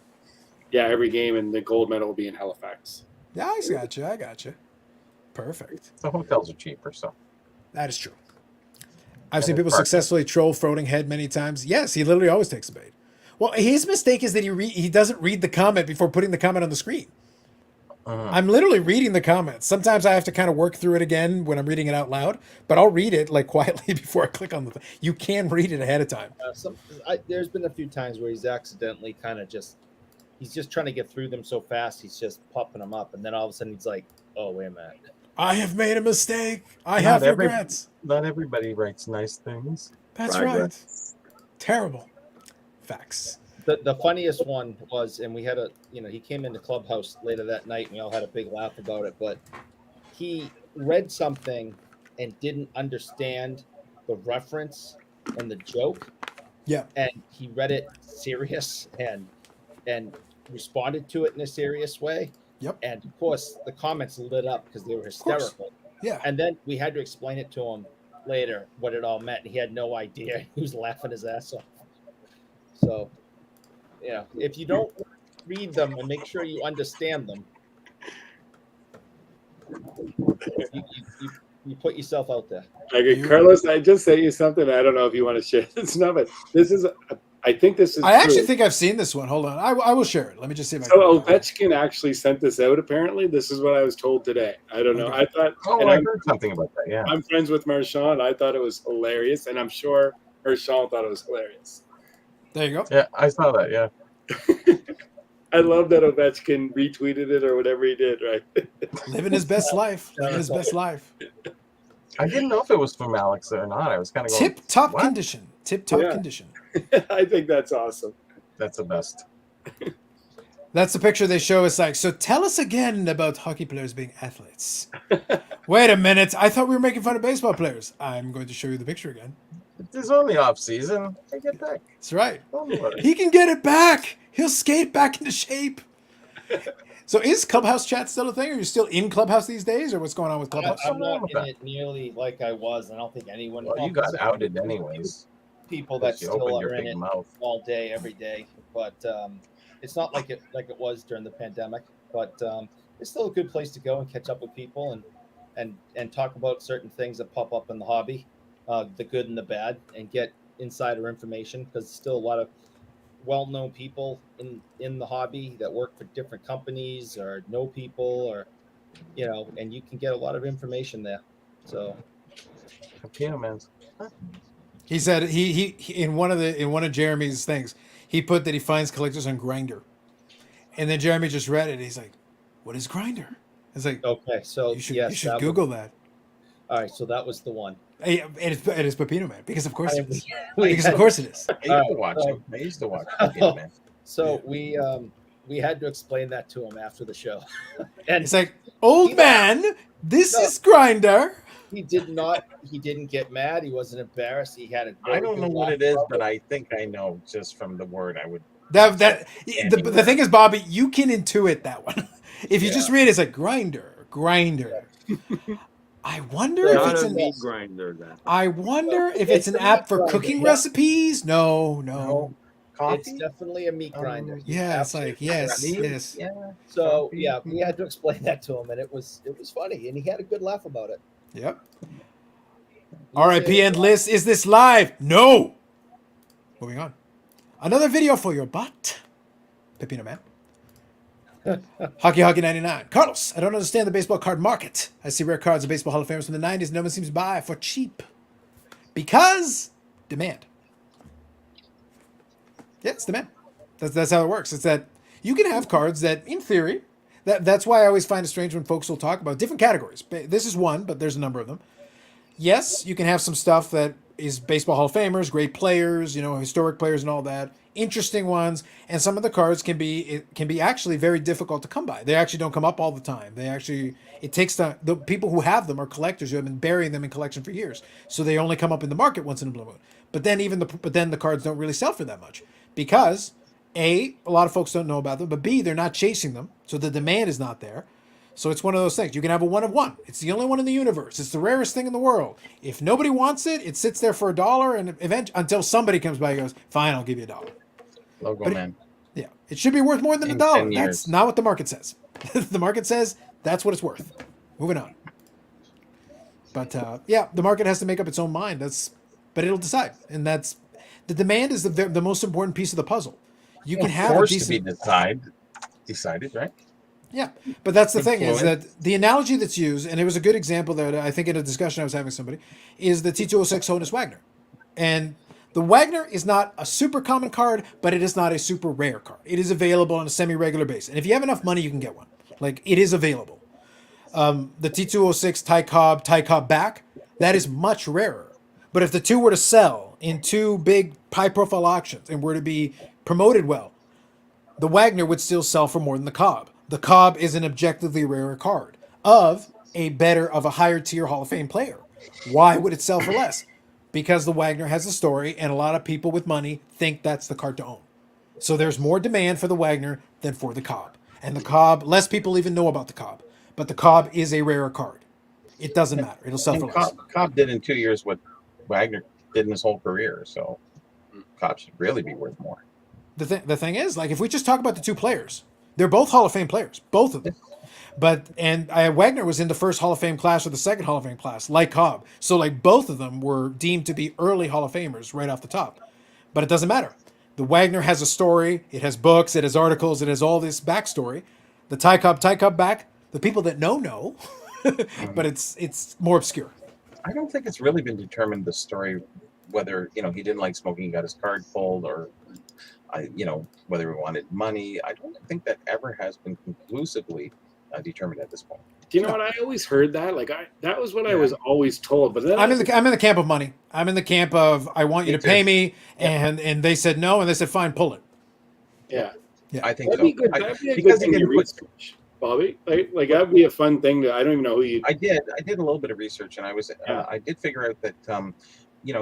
Every game, and the gold medal will be in Halifax. Yeah, I got you. I got you. Perfect. The hotels are cheaper, so. That is true. I've And seen it's people parking. successfully troll Floating Head many times. Yes, he literally always takes a bait. Well, his mistake is that he doesn't read the comment before putting the comment on the screen. I'm literally reading the comments. Sometimes I have to kind of work through it again when I'm reading it out loud, but I'll read it like quietly before I click on the thing. You can read it ahead of time. There's been a few times where he's accidentally kind of he's just trying to get through them so fast, he's just popping them up, and then all of a sudden he's like, "Oh, wait a minute." I have made a mistake. I Not have every- regrets. Not everybody writes nice things. That's Progress. right. Terrible. Facts. The funniest one was, and we had he came into Clubhouse later that night, and we all had a big laugh about it, but he read something and didn't understand the reference and the joke, Yeah. and he read it serious and responded to it in a serious way. Yep. And of course, the comments lit up because they were hysterical. Yeah. And then we had to explain it to him later what it all meant, and he had no idea. He was laughing his ass off. So, yeah, if you don't read them and make sure you understand them, you put yourself out there. Okay, Carlos, I just sent you something. I don't know if you want to share this. No, but this is. I think this is. I actually true. think I've seen this one. Hold on. I will share it. Let me just see if I So can. Ovechkin actually sent this out. Apparently, this is what I was told today. I don't know. Okay. I thought. Oh, and I I'm, heard something about that. Yeah. I'm friends with Marchand. I thought it was hilarious, and I'm sure Marchand thought it was hilarious. There you go. Yeah, I saw that. Yeah. I love that Ovechkin retweeted it or whatever he did. Right. Living his best life. Living his best life. I didn't know if it was from Alex or not. I was kind of going, Tip top what? condition. Tip top Yeah. condition. I think that's awesome. That's the best. That's the picture they show us like, so tell us again about hockey players being athletes. Wait a minute. I thought we were making fun of baseball players. I'm going to show you the picture again. It's only off season. I get back. That's right. Don't worry. He can get it back. He'll skate back into shape. So is Clubhouse chat still a thing? Are you still in Clubhouse these days, or what's going on with Clubhouse? I'm wrong not with in that? it nearly like I was. I don't think anyone. Well, you got outed anyways. People that You still opened your are in big it mouth. all day, every day. But it's not like it was during the pandemic. But it's still a good place to go and catch up with people and talk about certain things that pop up in the hobby, the good and the bad, and get insider information, because there's still a lot of well-known people in the hobby that work for different companies or know people, or and you can get a lot of information there. So Capino man's. He said he in one of Jeremy's things, he put that he finds collectors on Grindr, and then Jeremy just read it. He's like, "What is Grindr?" It's like, okay, so you should that Google that. all right, so that was the one. Hey, it is Pepino Man, because of course it is. We Because had- of course it is. I used to watch him. I used to watch Capino man. So we had to explain that to him after the show, and It's like, old man, this is Grindr. he didn't get mad. He wasn't embarrassed. He had a I very don't good know what laugh it is, about but I think I know just from the word. I would. The thing is, Bobby, you can intuit that one. If you just read it, it's like Grinder. I wonder if Not it's a an. meat grinder then. I wonder if it's an It's a app meat for grinder, cooking yeah. recipes. No. Coffee? It's definitely a meat grinder. He's Yeah, it's like, absolutely yes, correct. Meat? yes. Yeah. So Coffee. yeah, we had to explain that to him, and it was funny, and he had a good laugh about it. Yep. He was RIP able end to- list. Is this live? No. Moving on. Another video for your butt. Pepino Man. Hockey 99. Carlos, I don't understand the baseball card market. I see rare cards of baseball Hall of Famers from the 90s no one seems to buy for cheap. Because demand. Yeah, it's demand. That's how it works. It's that you can have cards that, in theory, that's why I always find it strange when folks will talk about different categories. This is one, but there's a number of them. Yes, you can have some stuff that is baseball Hall of Famers, great players, historic players and all that, interesting ones, and some of the cards can be actually very difficult to come by. They actually don't come up all the time. It takes time. The people who have them are collectors who have been burying them in collection for years, so they only come up in the market once in a blue moon. But then the cards don't really sell for that much because a lot of folks don't know about them, but B, they're not chasing them, so the demand is not there. So it's one of those things. You can have a one of one. It's the only one in the universe. It's the rarest thing in the world. If nobody wants it, it sits there for $1, and until somebody comes by and goes, "Fine, I'll give you $1." Logo man. Yeah, it should be worth more than In $1. 10 That's years. not what the market says. The market says that's what it's worth. Moving on. But yeah, the market has to make up its own mind. But it'll decide, and that's the demand is the most important piece of the puzzle. You can have a Forced decent. to be decided, right? Yeah, but that's the thing is Influence. that the analogy that's used, and it was a good example that I think in a discussion I was having with somebody, is the T206 Honus Wagner. And the Wagner is not a super common card, but it is not a super rare card. It is available on a semi-regular basis. And if you have enough money, you can get one. Like, it is available. The T206 Ty Cobb back, that is much rarer. But if the two were to sell in two big high-profile auctions and were to be promoted well, the Wagner would still sell for more than the Cobb. The Cobb is an objectively rarer card of a higher tier Hall of Fame player. Why would it sell for less? Because the Wagner has a story, and a lot of people with money think that's the card to own. So there's more demand for the Wagner than for the Cobb. And the Cobb, less people even know about the Cobb. But the Cobb is a rarer card. It doesn't matter. It'll sell for And less. Cobb did in 2 years what Wagner did in his whole career, so Cobb should really be worth more. The thing is, like, if we just talk about the two players, they're both Hall of Fame players, both of them. Wagner was in the first Hall of Fame class or the second Hall of Fame class, like Cobb. So, like, both of them were deemed to be early Hall of Famers right off the top. But it doesn't matter. The Wagner has a story. It has books. It has articles. It has all this backstory. The Ty Cobb back, the people that know, but it's more obscure. I don't think it's really been determined the story whether he didn't like smoking, he got his card pulled, or whether he wanted money. I don't think that ever has been conclusively determined at this point. Do you know what? I always heard that. That was what I was always told. But then I'm in the camp of money. I'm in the camp of I want you Me to pay too. me, and they said no, and they said fine, pull it. yeah, I think that'd so. be good. That'd be a good Because thing to research, Bobby. Like that'd be a fun thing to. I don't even know who you. I did a little bit of research, and I did figure out that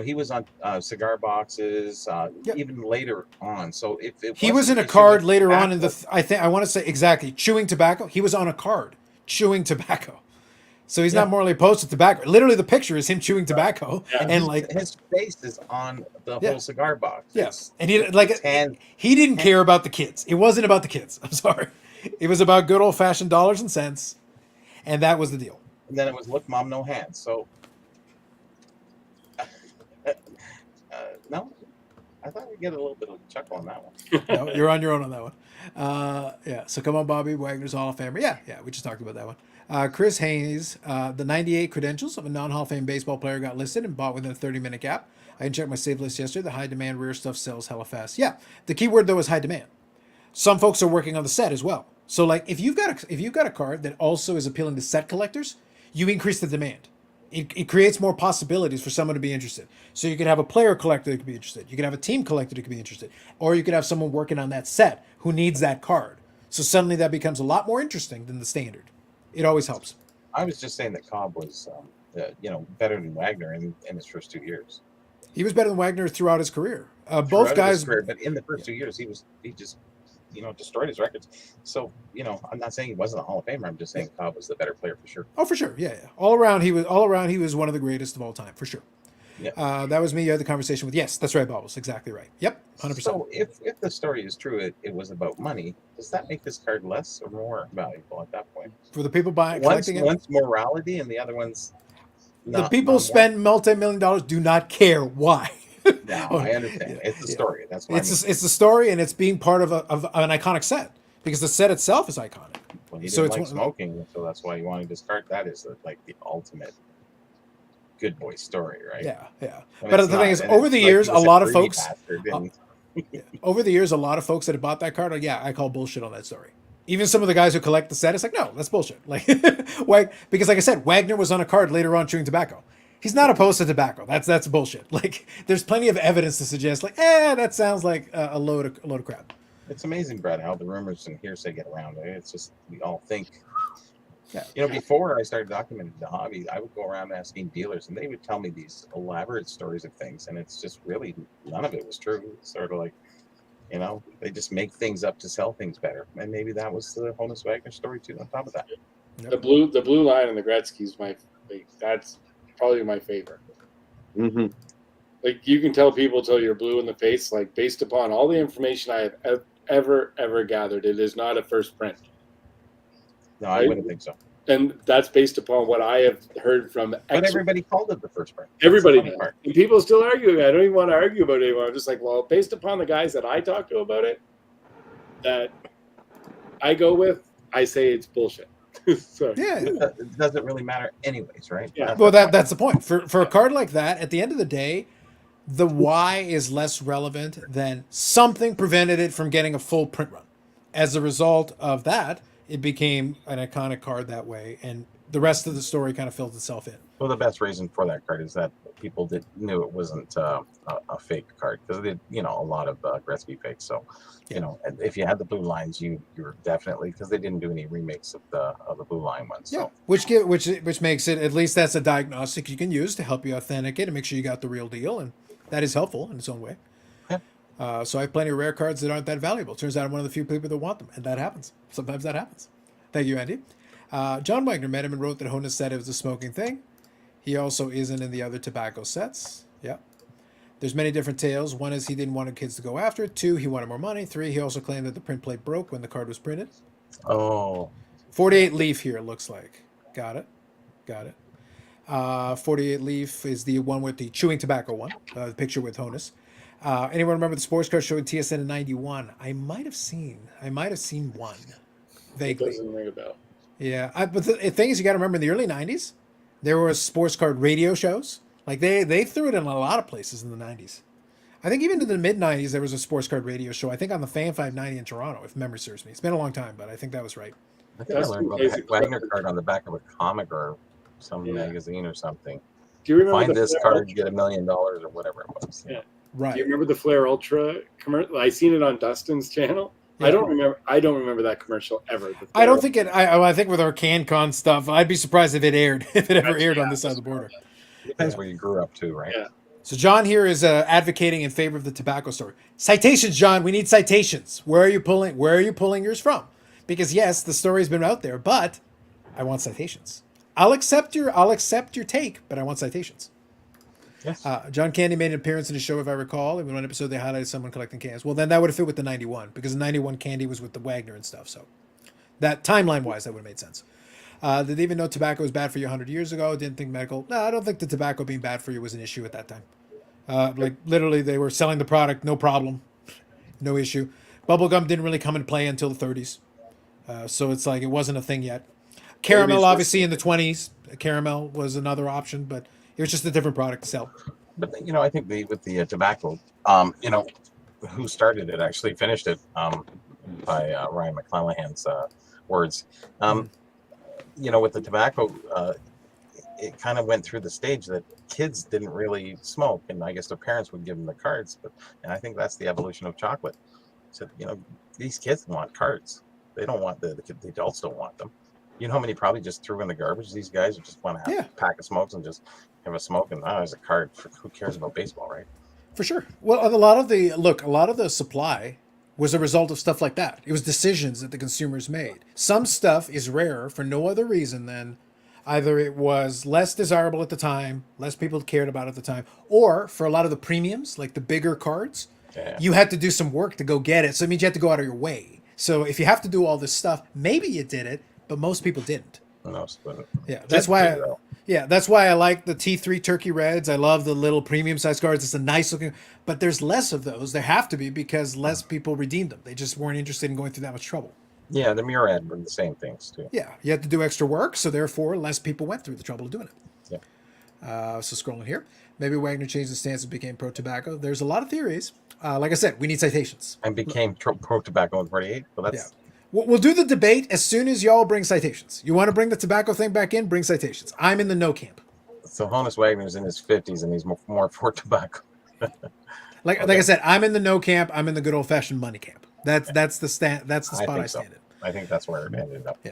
he was on cigar boxes even later on. So if He was in a card later on in the I want to say exactly chewing tobacco. He was on a card chewing tobacco. So he's not morally opposed to tobacco. Literally, the picture is him chewing tobacco, and like his face is on the whole cigar box. Yes, and he didn't care about the kids. It wasn't about the kids. I'm sorry, it was about good old fashioned dollars and cents, and that was the deal. And then it was look, mom, no hands. So no, I thought we'd get a little bit of a chuckle on that one. No, you're on your own on that one. Yeah. So come on, Bobby Wagner's Hall of Famer. Yeah. We just talked about that one. Chris Hayes, the 98 credentials of a non-Hall of Fame baseball player got listed and bought within a 30-minute gap. I didn't check my save list yesterday. The high demand rare stuff sells hella fast. Yeah. The key word though is high demand. Some folks are working on the set as well. So like if you've got a card that also is appealing to set collectors, you increase the demand. It creates more possibilities for someone to be interested. So you could have a player collector that could be interested. You could have a team collector that could be interested. Or you could have someone working on that set who needs that card. So suddenly that becomes a lot more interesting than the standard. It always helps. I was just saying that Cobb was, better than Wagner in his first 2 years. He was better than Wagner throughout his career. Both Throughout guys, his career, but in the first 2 years, he just destroyed his records. So I'm not saying he wasn't a Hall of Famer. I'm just saying Cobb was the better player for sure. Oh, for sure, yeah. All around he was one of the greatest of all time, for sure. Yeah. That was me. You had the conversation with. Yes, that's right, Bobbles. Exactly right. Yep, 100%. So if the story is true, it was about money. Does that make this card less or more valuable at that point? For the people buying, One's collecting it, one's morality and the other one's the not people more. spend multi-million dollars do not care why. No, Oh, I understand. It's a yeah. story. That's what I mean. It's the story, and it's being part of an iconic set because the set itself is iconic. Well, he So didn't it's like one- smoking, so that's why he wanted this card. That is like the ultimate good boy story, right? Yeah, yeah. And But it's the thing not, is, and over it's the like years, he a was lot of greedy folks, bastard, and over the years, a lot of folks that have bought that card are, yeah, I call bullshit on that story. Even some of the guys who collect the set, it's like, no, that's bullshit. Like, because like I said, Wagner was on a card later on chewing tobacco. He's not opposed to tobacco. That's bullshit. Like, there's plenty of evidence to suggest, like, that sounds like a load of crap. it's amazing, Brad, how the rumors and hearsay get around. It's just we all think. Yeah. You know, before I started documenting the hobby, I would go around asking dealers, and they would tell me these elaborate stories of things, and it's just really none of it was true. It's sort of like, you know, they just make things up to sell things better, and maybe that was the Honus Wagner story too. On top of that, The blue line and the Gretzky's that's probably my favorite. Mm-hmm. Like you can tell people till you're blue in the face, like based upon all the information I have ever gathered, it is not a first print. no, I Right. wouldn't think so. And that's based upon what I have heard from But everybody called it the first print. That's everybody the funny does. part. And people still argue. I don't even want to argue about it anymore. I'm just like, well, based upon the guys that I talk to about it, that I go with, I say it's bullshit. So, Yeah. It doesn't really matter, anyways, right? Yeah. Well, that's the point. For a card like that, at the end of the day, the why is less relevant than something prevented it from getting a full print run. As a result of that, it became an iconic card that way, and the rest of the story kind of filled itself in. Well, the best reason for that card is that people knew it wasn't a fake card because they, you know, a lot of Gretzky fakes. So, you know, and if you had the blue lines, you were definitely, because they didn't do any remakes of the blue line ones. So. Yeah, which makes it, at least that's a diagnostic you can use to help you authenticate and make sure you got the real deal, and that is helpful in its own way. Yeah. So I have plenty of rare cards that aren't that valuable. Turns out I'm one of the few people that want them, and that happens. Sometimes that happens. Thank you, Andy. John Wagner met him and wrote that Honus said it was a smoking thing. He also isn't in the other tobacco sets. Yeah. There's many different tales. One is he didn't want kids to go after it. 2, he wanted more money. 3, he also claimed that the print plate broke when the card was printed. Oh. 48 Leaf here, it looks like. Got it. 48 Leaf is the one with the chewing tobacco one, the picture with Honus. Anyone remember the sports card showing TSN in 91? I might have seen one. it Vaguely. doesn't ring a bell. Yeah. But the thing is, you got to remember in the early 90s, there were sports card radio shows. Like they threw it in a lot of places in the 90s. I think even in the mid 90s, there was a sports card radio show. I think on the Fan 590 in Toronto, if memory serves me. It's been a long time, but I think that was right. I think I That's learned about basic the Wagner card on the back of a comic or some Yeah. magazine or something. Do you remember Find the this Flair card, Ultra? get $1 million or whatever it was. Yeah. Do Right. you remember the Flair Ultra commercial? I seen it on Dustin's channel. Yeah. I don't remember that commercial ever. The I don't Flair think it. I think with our CanCon stuff, I'd be surprised if it aired, if it ever aired on this side of the border. Depends where you grew up too, right? Yeah. So John here is advocating in favor of the tobacco story. Citations, John. We need citations. Where are you pulling yours from? Because yes, the story's been out there, but I want citations. I'll accept your take, but I want citations. Yes. John Candy made an appearance in the show, if I recall. In one episode, they highlighted someone collecting cans. Well, then that would have fit with the 91, because the 91 Candy was with the Wagner and stuff. So that timeline-wise, that would have made sense. Did they even know tobacco was bad for you 100 years ago? Didn't think medical. No, I don't think the tobacco being bad for you was an issue at that time. Like literally, they were selling the product, no problem, no issue. Bubblegum didn't really come into play until the 30s. So it's like it wasn't a thing yet. Caramel, obviously, in the 20s. Caramel was another option, but it was just a different product to sell. But you know, I think with the tobacco, you know, who started it actually finished it by Ryan McClellan's words. You know, with the tobacco, it kind of went through the stage that kids didn't really smoke, and I guess their parents would give them the cards. And I think that's the evolution of chocolate. So you know, these kids want cards. They don't want the adults don't want them. You know how many probably just threw in the garbage? These guys who just want to have a pack of smokes and just have a smoke, and there's a card. Who cares about baseball, right? For sure. Well, a lot of the supply was a result of stuff like that. It was decisions that the consumers made. Some stuff is rare for no other reason than Either it was less desirable at the time, less people cared about it at the time, or for a lot of the premiums, like the bigger cards, Yeah. you had to do some work to go get it. So it means you had to go out of your way. So if you have to do all this stuff, maybe you did it, but most people didn't. No, split it. Yeah, that's why. Typically, though. That's why I like the T3 Turkey Reds. I love the little premium size cards. It's a nice looking, but there's less of those. There have to be because less people redeemed them. They just weren't interested in going through that much trouble. Yeah, the Murad were the same things too. Yeah, you had to do extra work, so therefore less people went through the trouble of doing it. Yeah. So scrolling here, maybe Wagner changed his stance and became pro-tobacco. There's a lot of theories. Like I said, we need citations. And became pro tobacco in 48. But that's We'll do the debate as soon as y'all bring citations. You want to bring the tobacco thing back in? Bring citations. I'm in the no camp. so Honus Wagner's in his 50s and he's more for tobacco. Like I said, I'm in the no camp. I'm in the good old fashioned money camp. That's the spot I stand in. I think that's where it ended up. Yeah.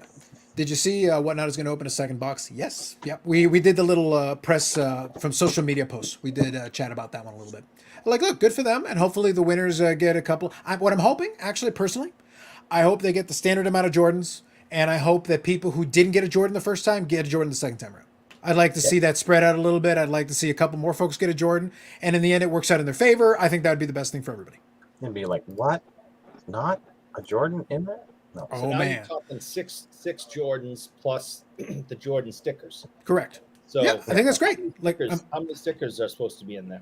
Did you see WhatNot is going to open a second box? Yes. Yep. We did the little press from social media posts. We did chat about that one a little bit. Like, look, good for them, and hopefully the winners get a couple. What I'm hoping, actually, personally, I hope they get the standard amount of Jordans, and I hope that people who didn't get a Jordan the first time get a Jordan the second time around. I'd like to see that spread out a little bit. I'd like to see a couple more folks get a Jordan, and in the end, it works out in their favor. I think that would be the best thing for everybody. And be like, what? Not a Jordan in there? No. Oh, So now man. you're talking six Jordans plus the Jordan stickers. Correct. So Yeah, I think that's great. Like, stickers, how many stickers are supposed to be in there?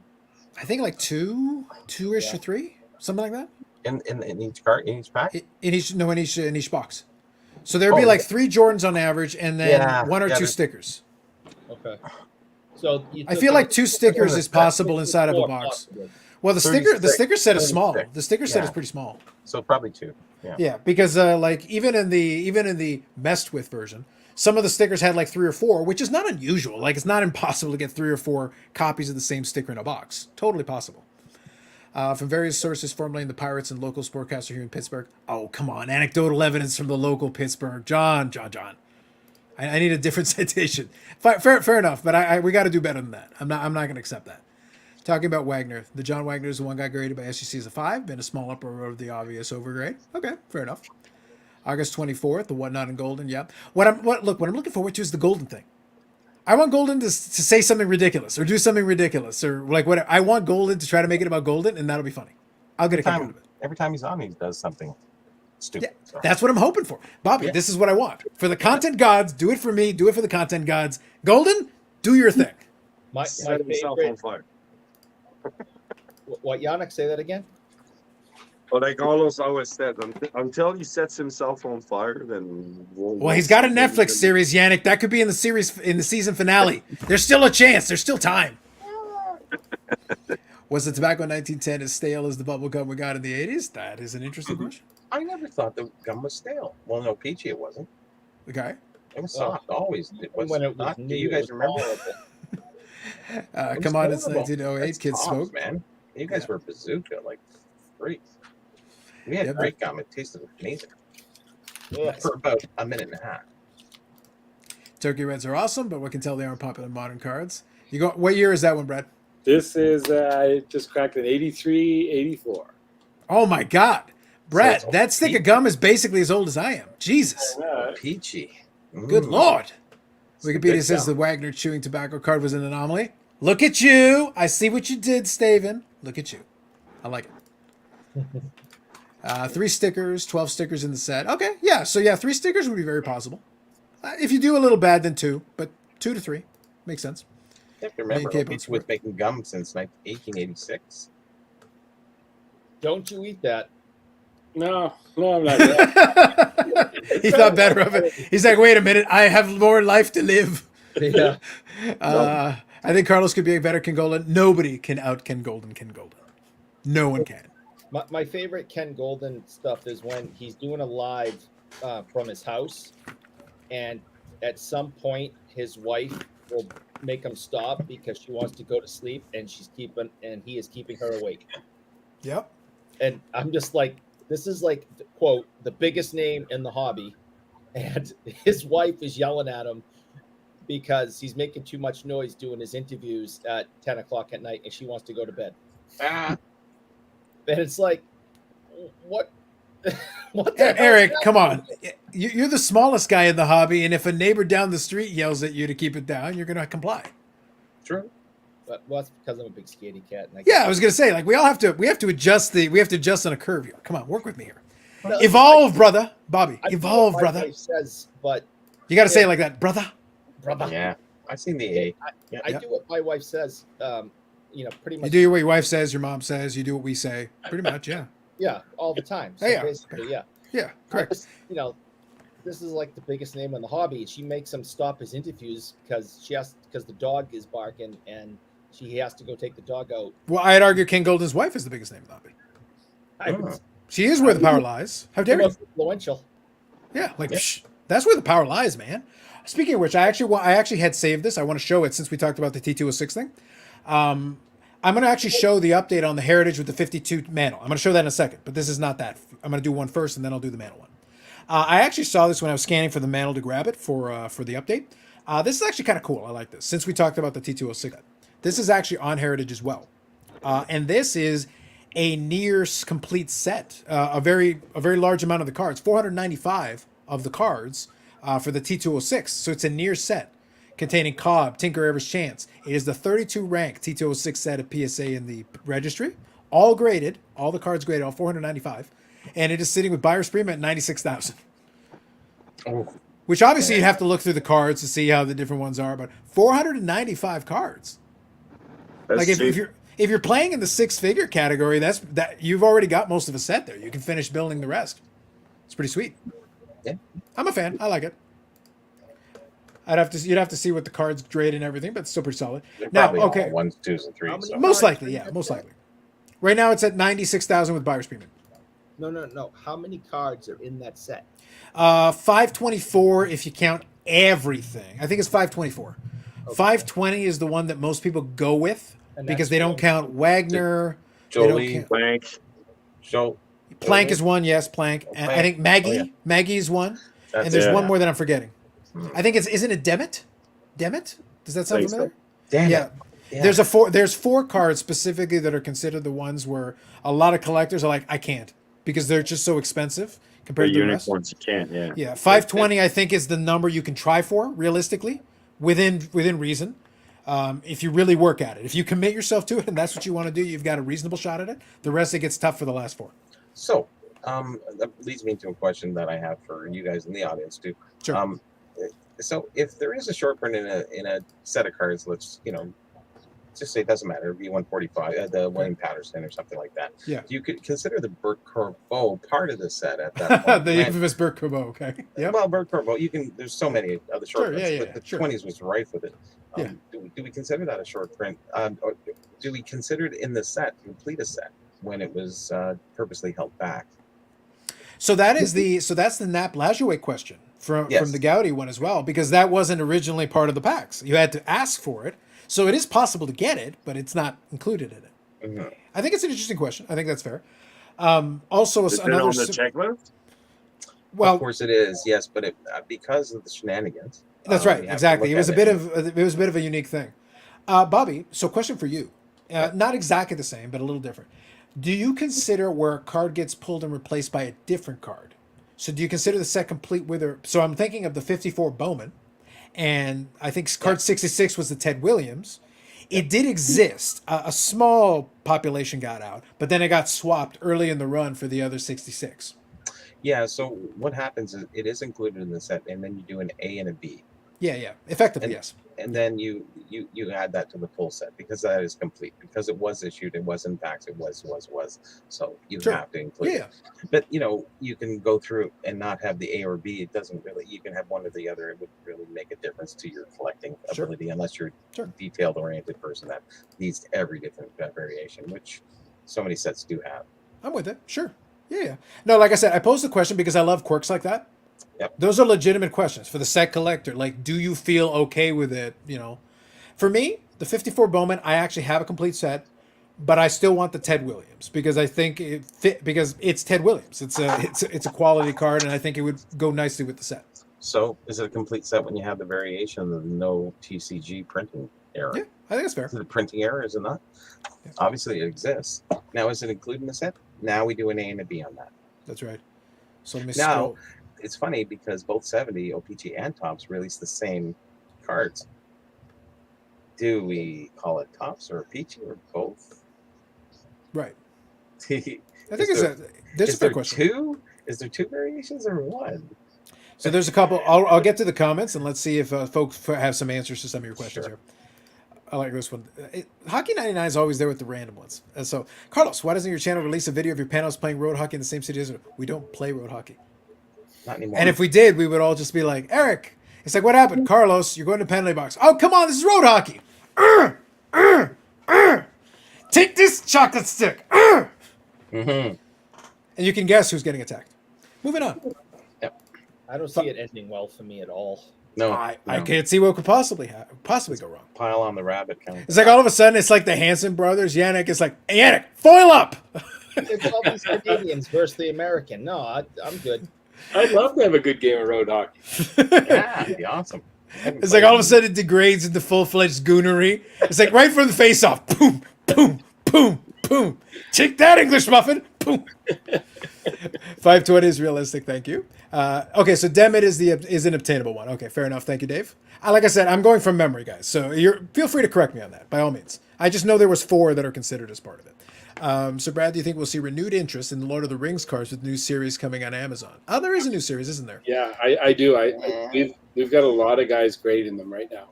I think like two-ish Yeah. or three, something like that. In each cart, in each pack? In each box. So there'd be Oh, like yeah. 3 Jordans on average, and then Yeah, one or yeah, two there's- stickers. Okay. So I feel like 2 stickers is possible inside of a Four box. possibly. Well, the 36. sticker set is small. 36. The sticker set is Yeah. pretty small. So probably 2. Yeah. Yeah, because like even in the messed with version, some of the stickers had like 3 or 4, which is not unusual. Like it's not impossible to get 3 or 4 copies of the same sticker in a box. Totally possible. From various sources, formerly in the Pirates and local sportcaster here in Pittsburgh. Oh, come on. Anecdotal evidence from the local Pittsburgh. John. I need a different citation. Fair enough, but we got to do better than that. I'm not going to accept that. Talking about Wagner. The John Wagner is the one got graded by SGC as a 5, been a small upper of the obvious overgrade. Okay, fair enough. August 24th, the WhatNot and Golden, yeah. What I'm looking forward to is the Golden thing. I want Golden to say something ridiculous or do something ridiculous or like whatever. I want Golden to try to make it about Golden, and that'll be funny. I'll get a kick out of it. Every time he's on, he does something stupid. Yeah, So. that's what I'm hoping for. Bobby, this is what I want. For the content gods, do it for me, do it for the content gods. Golden, do your thing. My Set himself on favorite. fire. What, Yannick? Say that again. But like Carlos always said, until he sets himself on fire, then Well, he's got a Netflix series, Yannick. That could be in the season finale. There's still a chance. There's still time. Was the tobacco in 1910 as stale as the bubble gum we got in the 80s? That is an interesting question. I never thought the gum was stale. Well, no, peachy it wasn't. Okay. It was soft, always. It was When it was not. Do new, you it guys was remember? horrible. It Come was on, it's horrible. 1908. That's Kids tops, smoked. man. You guys were bazooka, like freaks. We had Yep. great gum. It tasted amazing Ugh. for about a minute and a half. Turkey Reds are awesome, but what can tell they aren't popular in modern cards. You go. What year is that one, Brad? This is I just cracked an 83, 84. Oh my God, Brad, So it's that stick of gum is basically as old as I am. Jesus, Peachy. good Mm. Lord. It's a Wikipedia good says gum. the Wagner chewing tobacco card was an anomaly. Look at you. I see what you did, Staven. Look at you. I like it. 3 stickers, 12 stickers in the set. Okay, yeah. So yeah, 3 stickers would be very possible. If you do a little bad, then 2, but 2 to 3 makes sense. You have to remember, Main Peachy was making gum since 1886. Don't you eat that? No, I'm not. Yet. He thought better of it. He's like, wait a minute, I have more life to live. Yeah. I think Carlos could be a better Ken Golden. Nobody can out Ken Golden. No one can. My favorite Ken Golden stuff is when he's doing a live from his house, and at some point his wife will make him stop because she wants to go to sleep, and he is keeping her awake. Yep. And I'm just like, this is like, quote, the biggest name in the hobby, and his wife is yelling at him because he's making too much noise doing his interviews at 10 o'clock at night, and she wants to go to bed. Ah, And it's like, what? What the hell? Eric, come on. you're the smallest guy in the hobby, and if a neighbor down the street yells at you to keep it down, you're gonna comply. True. But well, that's because I'm a big scaredy cat. And Yeah, I was gonna say, like, we have to adjust on a curve here. Come on, work with me here. No, Evolve, brother, Bobby. I do Evolve, what my brother. wife says, but You got to say it like that, brother. brother, Yeah, I've seen the A. I do what my wife says. Pretty You much. do what your wife says, your mom says. You do what we say. Pretty much, yeah. Yeah, all the time. So Yeah. basically, yeah. Yeah, correct. Just, this is like the biggest name in the hobby. She makes him stop his interviews because the dog is barking and he has to go take the dog out. Well, I'd argue King Golden's wife is the biggest name in the hobby. I would She is where the power lies. How dare you? influential. Yeah, like that's where the power lies, man. Speaking of which, I actually had saved this. I want to show it since we talked about the T206 thing. I'm going to actually show the update on the Heritage with the 52 mantle. I'm going to show that in a second, but this is not that. I'm going to do one first, and then I'll do the mantle one. I actually saw this when I was scanning for the mantle to grab it for the update. This is actually kind of cool. I like this. Since we talked about the T206, this is actually on Heritage as well, and this is a near complete set. A very large amount of the cards, 495 of the cards for the T206. So it's a near set containing Cobb, Tinker Ever's Chance. It is the 32 rank T206 set of PSA in the registry, all graded, all the cards graded, all 495, and it is sitting with buyer's premium at 96,000. Oh, Which obviously you'd have to look through the cards to see how the different ones are, but 495 cards. That's Like if you're playing in the 6-figure category, that you've already got most of a set there. You can finish building the rest. It's pretty sweet. Yeah. I'm a fan. I like it. You'd have to see what the cards grade and everything, but it's still pretty solid. they're Now, probably all okay, 1s, 2s, and 3s. How many So. most likely, yeah, most likely. Right now it's at 96,000 with buyer's premium. No. How many cards are in that set? 524 if you count everything. I think it's 524. Okay. 520 is the one that most people go with And because that's they don't good. count Wagner. Jolie, count- Blank. Joe, Plank is one, yes, Plank. And I think Maggie. Oh, yeah. Maggie is one. that's And there's it. one more that I'm forgetting. I think isn't it Demet? Demet? Does that sound Think so. familiar? Damn Yeah. it. Yeah. There's four cards specifically that are considered the ones where a lot of collectors are like, I can't, because they're just so expensive For compared to the rest. unicorns, you can't. Yeah. Yeah, 520 I think is the number you can try for realistically, within reason. If you really work at it, if you commit yourself to it, and that's what you want to do, you've got a reasonable shot at it. The rest it gets tough for the last 4. So, that leads me to a question that I have for you guys in the audience too. Sure. So if there is a short print in a set of cards, let's just say it doesn't matter, V145, the William Patterson or something like that. Yeah. You could consider the Burt Corbeau part of the set at that point. The infamous Burt Corbeau. Okay. Yeah. Well, Burt Corbeau, there's so many other short Sure, prints, yeah, but yeah, the sure. 20s was rife with it. Yeah. Do we consider that a short print? Or do we consider it in the set, complete a set, when it was purposely held back? So that's the Nap Lajoie question from the Gaudy one as well, because that wasn't originally part of the packs. You had to ask for it. So it is possible to get it, but it's not included in it. Mm-hmm. I think it's an interesting question. I think that's fair. Also, Is it another on the checklist? well, Of course it is, yes, but because of the shenanigans. that's we right, have to exactly. look It was at a bit of a unique thing. Bobby, so question for you. Not exactly the same, but a little different. Do you consider where a card gets pulled and replaced by a different card? So do you consider the set complete with her? So I'm thinking of the 54 Bowman, and I think card 66 was the Ted Williams. It did exist. A small population got out, but then it got swapped early in the run for the other 66. Yeah, so what happens is it is included in the set, and then you do an A and a B. Yeah. Effectively, yes. And then you add that to the full set because that is complete. Because it was issued, it was in fact, it was. So you Sure. have to include Yeah. it. But you can go through and not have the A or B. It doesn't really. You can have one or the other. It would really make a difference to your collecting Sure. ability, unless you're Sure. a detailed-oriented person that needs every different variation, which so many sets do have. I'm with it. Sure. Yeah. No, like I said, I posed the question because I love quirks like that. Yep. Those are legitimate questions for the set collector. Like, do you feel okay with it? For me, the 54 Bowman, I actually have a complete set, but I still want the Ted Williams because I think it fit because it's Ted Williams. It's a quality card, and I think it would go nicely with the set. So is it a complete set when you have the variation of the no TCG printing error? Yeah, I think it's fair. Is it a printing error? Is it not? Yeah. Obviously, it exists. Now, is it included in the set? Now we do an A and a B on that. That's right. So let me Now, it's funny because both 70 OPG and Tops released the same cards. Do we call it Tops or OPG or both? Right. I I think there's a fair question. Is there two variations or one? So there's a couple. I'll get to the comments and let's see if folks have some answers to some of your questions Sure. here. I like this one. Hockey 99 is always there with the random ones. And so, Carlos, why doesn't your channel release a video of your panels playing road hockey in the same city as we don't play road hockey? Not anymore. And if we did, we would all just be like, Eric, it's like, what happened? Carlos, you're going to penalty box. Oh, come on, this is road hockey. Take this chocolate stick. Mm-hmm. And you can guess who's getting attacked. Moving on. I don't see it ending well for me at all. No, I no. can't see what could possibly go wrong. Pile on the rabbit kind of. It's like all of a sudden, it's like the Hanson brothers. Yannick is like, hey, Yannick, foil up. It's all these Canadians versus the American. No, I'm good. I'd love to have a good game of road hockey. Yeah, it'd be awesome. It's like all of a sudden it degrades into full-fledged goonery. It's like right from the face-off. Boom, boom, boom, boom. Take that, English muffin. Boom. 520 is realistic. Thank you. Okay, so Demit is an obtainable one. Okay, fair enough. Thank you, Dave. Like I said, I'm going from memory, guys. So feel free to correct me on that, by all means. I just know there was 4 that are considered as part of it. So, Brad, do you think we'll see renewed interest in the Lord of the Rings cards with new series coming on Amazon? Oh, there is a new series, isn't there? Yeah, I do. We've got a lot of guys grading them right now.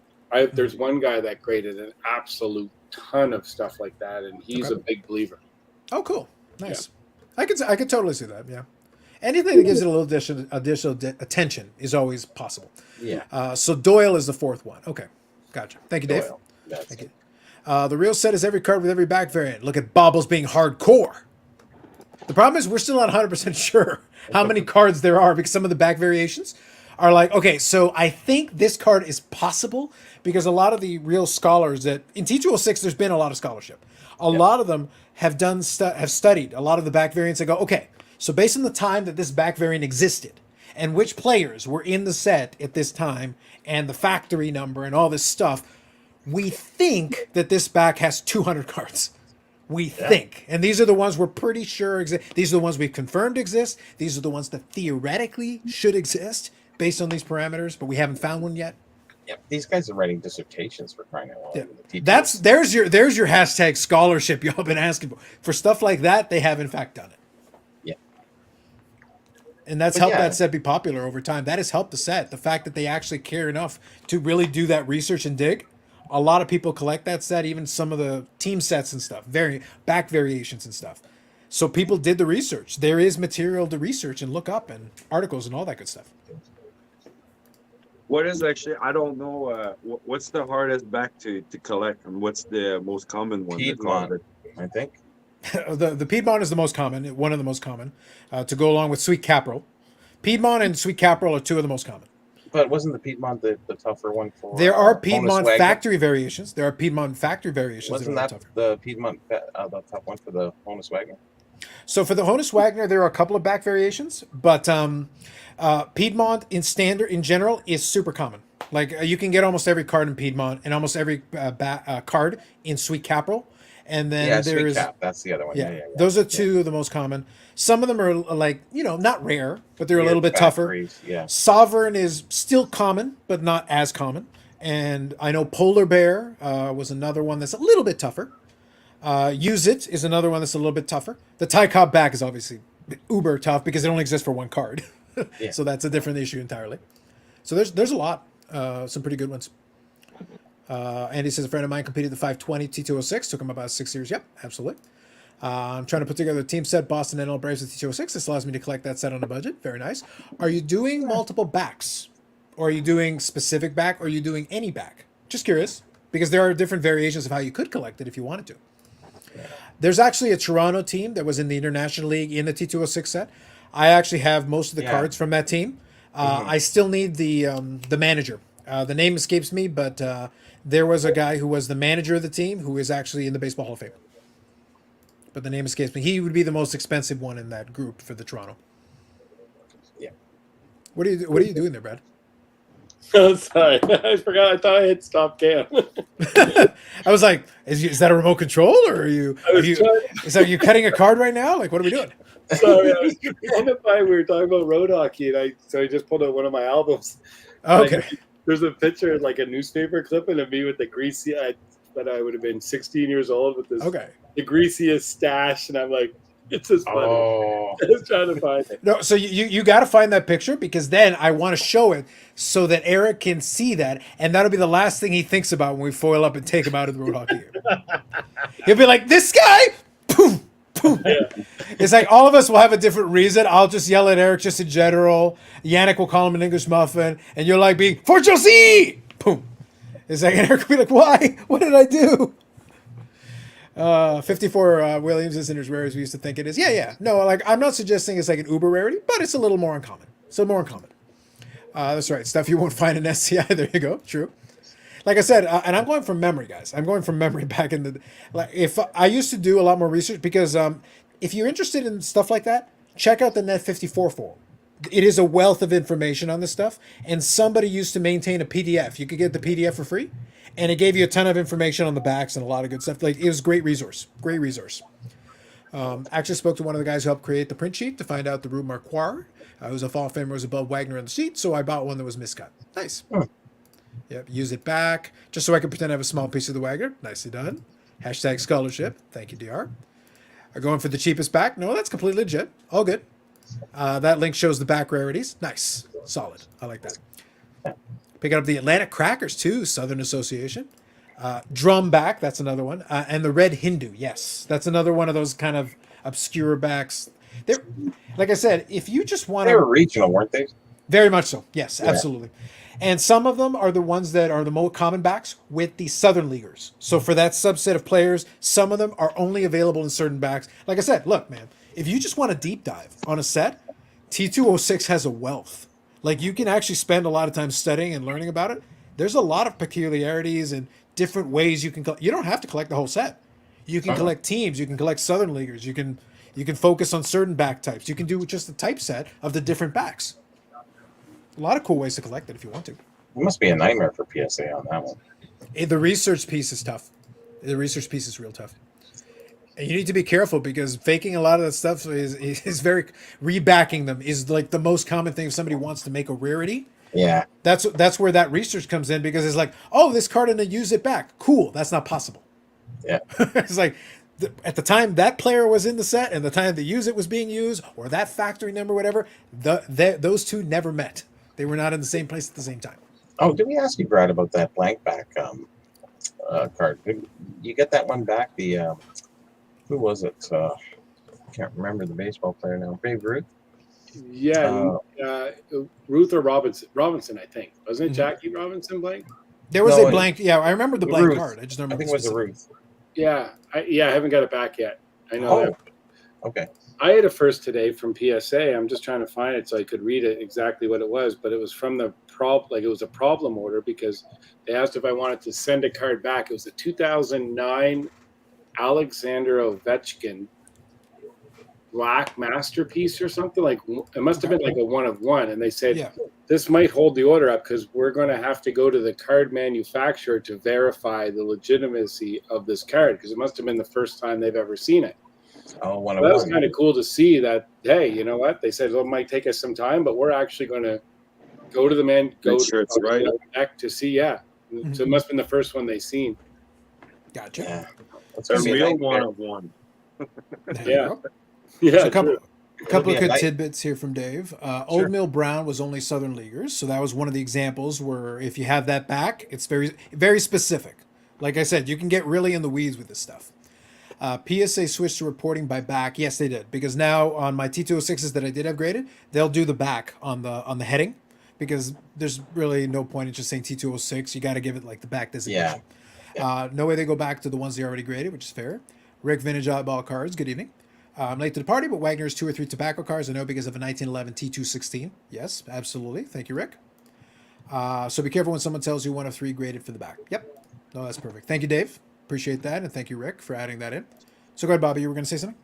There's one guy that graded an absolute ton of stuff like that, and he's a big believer. Oh, cool. Nice. Yeah. I could totally see that, yeah. Anything that gives it a little additional attention is always possible. Yeah. So Doyle is the 4th one. Okay. Gotcha. Thank you, Dave. Doyle. Thank you. The real set is every card with every back variant. Look at Baubles being hardcore. The problem is we're still not 100% sure how many cards there are because some of the back variations are like, okay, so I think this card is possible because a lot of the real scholars that in T206, there's been a lot of scholarship. A lot of them have studied a lot of the back variants and go, okay, so based on the time that this back variant existed and which players were in the set at this time and the factory number and all this stuff, we think that this back has 200 cards. We think. And these are the ones we're pretty sure exist. These are the ones we've confirmed exist. These are the ones that theoretically should exist based on these parameters, but we haven't found one yet. Yeah, these guys are writing dissertations for crying out loud. Yeah. There's your hashtag scholarship y'all been asking for. For stuff like that, they have in fact done it. Yeah. And that's helped that set be popular over time. That has helped the set. The fact that they actually care enough to really do that research and dig. A lot of people collect that set, even some of the team sets and stuff, back variations and stuff. So people did the research. There is material to research and look up and articles and all that good stuff. What is actually, I don't know, what's the hardest back to collect and what's the most common one? Piedmont, I think. The Piedmont is the most common, one of the most common, to go along with Sweet Caporal. Piedmont and Sweet Caporal are 2 of the most common. But wasn't the Piedmont the tougher one for? There are Piedmont factory variations. There are Piedmont factory variations. Wasn't that the Piedmont the top one for the Honus Wagner? So for the Honus Wagner, there are a couple of back variations, but Piedmont in standard in general is super common. Like you can get almost every card in Piedmont and almost every card in Sweet Caporal. And then there is that's the other one. Yeah. Those are 2 of the most common. Some of them are like, not rare, but they're a little bit tougher. Yeah. Sovereign is still common, but not as common. And I know Polar Bear was another one that's a little bit tougher. Use It is another one that's a little bit tougher. The Ty Cobb back is obviously uber tough because it only exists for 1 card. So that's a different issue entirely. So there's a lot, some pretty good ones. Andy says a friend of mine competed the 520 T206. Took him about 6 years. Yep, absolutely. I'm trying to put together a team set, Boston NL Braves with T206. This allows me to collect that set on a budget. Very nice. Are you doing multiple backs? Or are you doing specific back? Or are you doing any back? Just curious. Because there are different variations of how you could collect it if you wanted to. There's actually a Toronto team that was in the International League in the T206 set. I actually have most of the cards from that team. I still need the manager. The name escapes me, but there was a guy who was the manager of the team who is actually in the Baseball Hall of Fame. But the name escapes me. He would be the most expensive one in that group for the Toronto. Yeah. What are you doing there, Brad? Oh, sorry. I forgot. I thought I had stopped cam. I was like, is that a remote control, or I was trying. are you cutting a card right now? Like, what are we doing? Sorry, I was trying to find. We were talking about road hockey, and I just pulled out one of my albums. And Okay. there's a picture, like a newspaper clipping of me with the greasy. But I would have been 16 years old with this Okay. the greasiest stash, and I'm like, it's just funny. Oh, I was trying to find it. No, so you got to find that picture, because then I want to show it so that Eric can see that, and that'll be the last thing he thinks about when we foil up and take him out of the road hockey game. He'll be like, "This guy!" Boom, boom. It's like all of us will have a different reason. I'll just yell at Eric just in general. Yannick will call him an English muffin, and you'll like being for Chelsea. Boom. It's like, and Eric will be like, "Why? What did I do?" 54 Williams isn't as rare as we used to think it is. Yeah. No, like, I'm not suggesting it's like an uber rarity, but it's a little more uncommon. So more uncommon. That's right. Stuff you won't find in SCI. There you go. True. Like I said, and I'm going from memory, guys. I'm going from memory back in the, like, if I used to do a lot more research, because if you're interested in stuff like that, check out the Net 54 forum. It is a wealth of information on this stuff, and somebody used to maintain a PDF. You could get the PDF for free, and it gave you a ton of information on the backs and a lot of good stuff. Like, it was a great resource. Great resource. Actually spoke to one of the guys who helped create the print sheet to find out the Rue Marquard. It was a Fall of Famer was above Wagner on the sheet, so I bought one that was miscut. Nice. Yep, use it back, just so I can pretend I have a small piece of the Wagner. Nicely done. Hashtag scholarship. Thank you, DR. Going for the cheapest back? No, that's completely legit. All good. That link shows the back rarities. Nice. Solid. I like that. Picking up the Atlantic Crackers, too. Southern Association. Drum back. That's another one. And the Red Hindu. Yes. That's another one of those kind of obscure backs. They're, like I said, if you just want to... they were regional, weren't they? Very much so. Yes, Yeah. absolutely. And some of them are the ones that are the most common backs with the Southern Leaguers. So for that subset of players, some of them are only available in certain backs. Like I said, look, man, if you just want a deep dive on a set, T206 has a wealth. Like, you can actually spend a lot of time studying and learning about it. There's a lot of peculiarities and different ways you can collect. You don't have to collect the whole set. You can collect teams. You can collect Southern Leaguers. You can focus on certain back types. You can do just a type set of the different backs. A lot of cool ways to collect it if you want to. It must be a nightmare for PSA on that one. The research piece is tough. The research piece is real tough. And you need to be careful, because faking a lot of that stuff is very... Rebacking them is like the most common thing if somebody wants to make a rarity. Yeah. That's where that research comes in, because it's like, oh, this card and they use it back. Cool. That's not possible. Yeah. It's like, at the time that player was in the set and the time the use it was being used, or that factory number, whatever, those two never met. They were not in the same place at the same time. Oh, did we ask you, Brad, about that blank back card? You get that one back? The who was it? Can't remember the baseball player now. Babe Ruth. Yeah, Ruth or Robinson, I think. Wasn't it Jackie Robinson blank? There was No, a blank. Yeah, I remember the blank Ruth. card. I just don't I remember. think it was a Ruth. Yeah, I haven't got it back yet. I know Oh, that. okay. I had a first today from PSA. I'm just trying to find it so I could read it exactly what it was, but it was from the it was a problem order, because they asked if I wanted to send a card back. It was a 2009 Alexander Ovechkin black masterpiece or something. Like, it must have been like a 1 of 1, and they said this might hold the order up because we're going to have to go to the card manufacturer to verify the legitimacy of this card, because it must have been the first time they've ever seen it. Oh, one That of was one. kind of cool to see that. Hey, you know what? They said, well, it might take us some time, but we're actually going to go to the sure it's right. deck to see. Yeah, so it must have been the first one they seen. Gotcha. Yeah. That's A gonna be a real nightmare. 1 of 1. There you Yeah. go. Yeah, So a couple It'll be of a good night- tidbits here from Dave. Old Mill Brown was only Southern Leaguers, so that was one of the examples where if you have that back, it's very, very specific. Like I said, you can get really in the weeds with this stuff. PSA switched to reporting by back. Yes, they did, because now on my T206s that I did have graded, they'll do the back on the heading, because there's really no point in just saying T206. You got to give it like the back designation. No way they go back to the ones they already graded, which is fair. Rick Vintage Oddball Cards, good evening. I'm late to the party, but Wagner's 2 or 3 tobacco cards. I know because of a 1911 T216. Yes, absolutely. Thank you, Rick. So be careful when someone tells you 1 of 3 graded for the back. Yep. No, that's perfect. Thank you, Dave. Appreciate that. And thank you, Rick, for adding that in. So go ahead, Bobby. You were going to say something?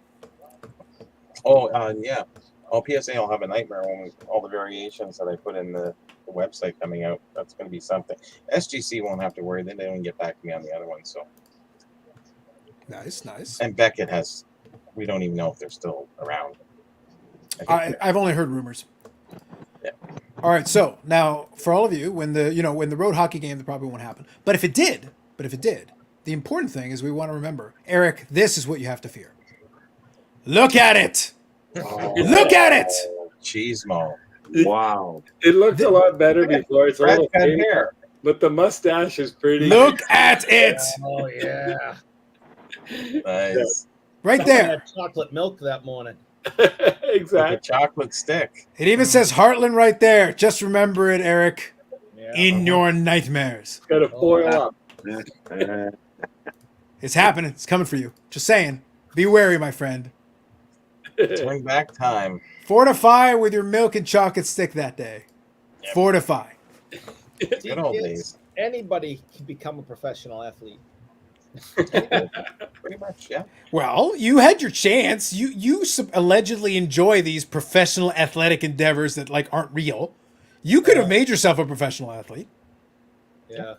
Oh, yeah. Oh, PSA will have a nightmare when all the variations that I put in the website coming out. That's going to be something. SGC won't have to worry. They don't get back to me on the other one. So, Nice, nice. and Beckett has. We don't even know if they're still around. I think I've only heard rumors. Yeah. All right, so now for all of you, when the road hockey game, that probably won't happen. But if it did, the important thing is we want to remember, Eric, this is what you have to fear. Look at it. Look at it. Cheesemo. Wow. It looked a lot better before. It's a Brad little cut fake, hair. but the mustache is pretty. Look at it. Oh yeah. Nice. Right Someone there. had chocolate milk that morning. Like a Exactly. chocolate stick. It even says Heartland right there. Just remember it, Eric. Yeah. In your nightmares. Got to foil up. It's happening. It's coming for you. Just saying. Be wary, my friend. Turn back time. Fortify with your milk and chocolate stick that day. Yep. Fortify. Good old Kids, days. Anybody can become a professional athlete. Pretty much, yeah. Well, you had your chance. You allegedly enjoy these professional athletic endeavors that like aren't real. You could have made yourself a professional athlete. Yeah.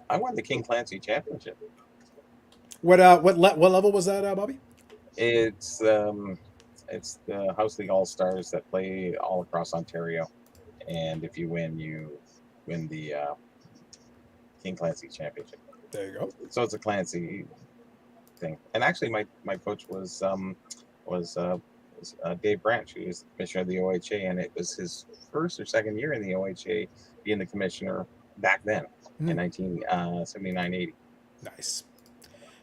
I won the King Clancy Championship. What level was that, Bobby? It's the House League All Stars that play all across Ontario, and if you win the King Clancy Championship. There you go. So it's a Clancy thing. And actually, my coach was Dave Branch, who was the commissioner of the OHA, and it was his first or second year in the OHA being the commissioner back then in 1979-80. Nice.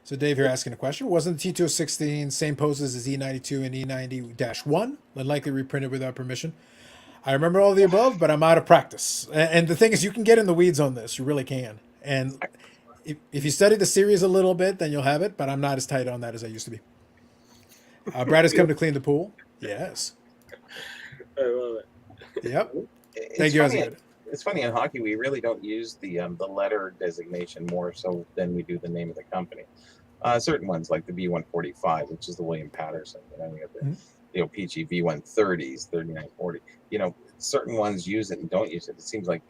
So Dave here asking a question. Wasn't the T216 same poses as E92 and E90-1? Unlikely reprinted without permission. I remember all of the above, but I'm out of practice. And the thing is, you can get in the weeds on this. You really can. And if you study the series a little bit, then you'll have it, but I'm not as tight on that as I used to be. Brad has come to clean the pool. Yes. I love it. Yep. It's Thank you. funny, it's funny in hockey we really don't use the letter designation more so than we do the name of the company. Certain ones like the B145, which is the William Patterson, and then we have the PG V130s, 3940. Certain ones use it and don't use it. It seems like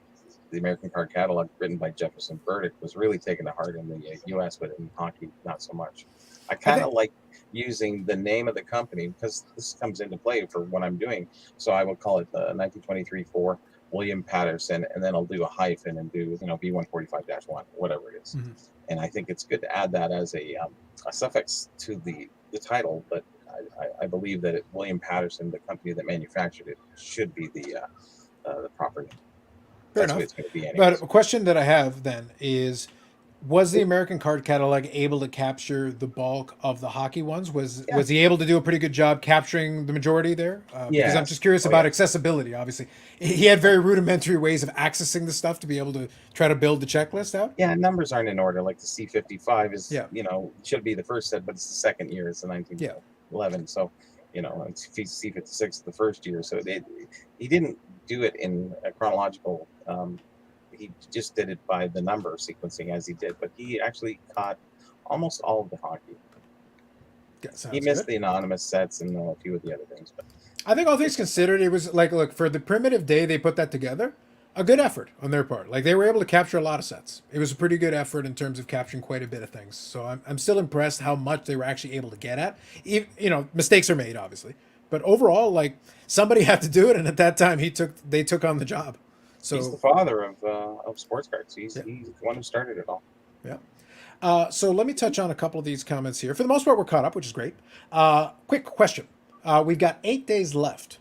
the American Card Catalog, written by Jefferson Burdick, was really taken to heart in the U.S., but in hockey, not so much. I kind of like using the name of the company because this comes into play for what I'm doing. So I will call it the 1923-4 William Patterson, and then I'll do a hyphen and do B145-1, whatever it is. And I think it's good to add that as a suffix to the title, but I believe that William Patterson, the company that manufactured it, should be the proper name. Fair That's enough. what it's going to be anyways. But a question that I have then is, was the American Card Catalog able to capture the bulk of the hockey ones? Was he able to do a pretty good job capturing the majority there? Because I'm just curious about accessibility, obviously. He had very rudimentary ways of accessing the stuff to be able to try to build the checklist out. Yeah, numbers aren't in order. Like the C55 is, should be the first set, but it's the second year. It's the 1911. So, it's C56 the first year. So he didn't do it in a chronological. He just did it by the number sequencing as he did, but he actually caught almost all of the hockey. He missed the anonymous sets and a few of the other things. But I think all things considered, it was like, look, for the primitive day they put that together, a good effort on their part. Like, they were able to capture a lot of sets. It was a pretty good effort in terms of capturing quite a bit of things. So I'm still impressed how much they were actually able to get at. Mistakes are made, obviously, but overall, like, somebody had to do it, and at that time they took on the job. So he's the father of sports cards. He's the one who started it all. Yeah. So let me touch on a couple of these comments here. For the most part, we're caught up, which is great. Quick question. We've got 8 days left.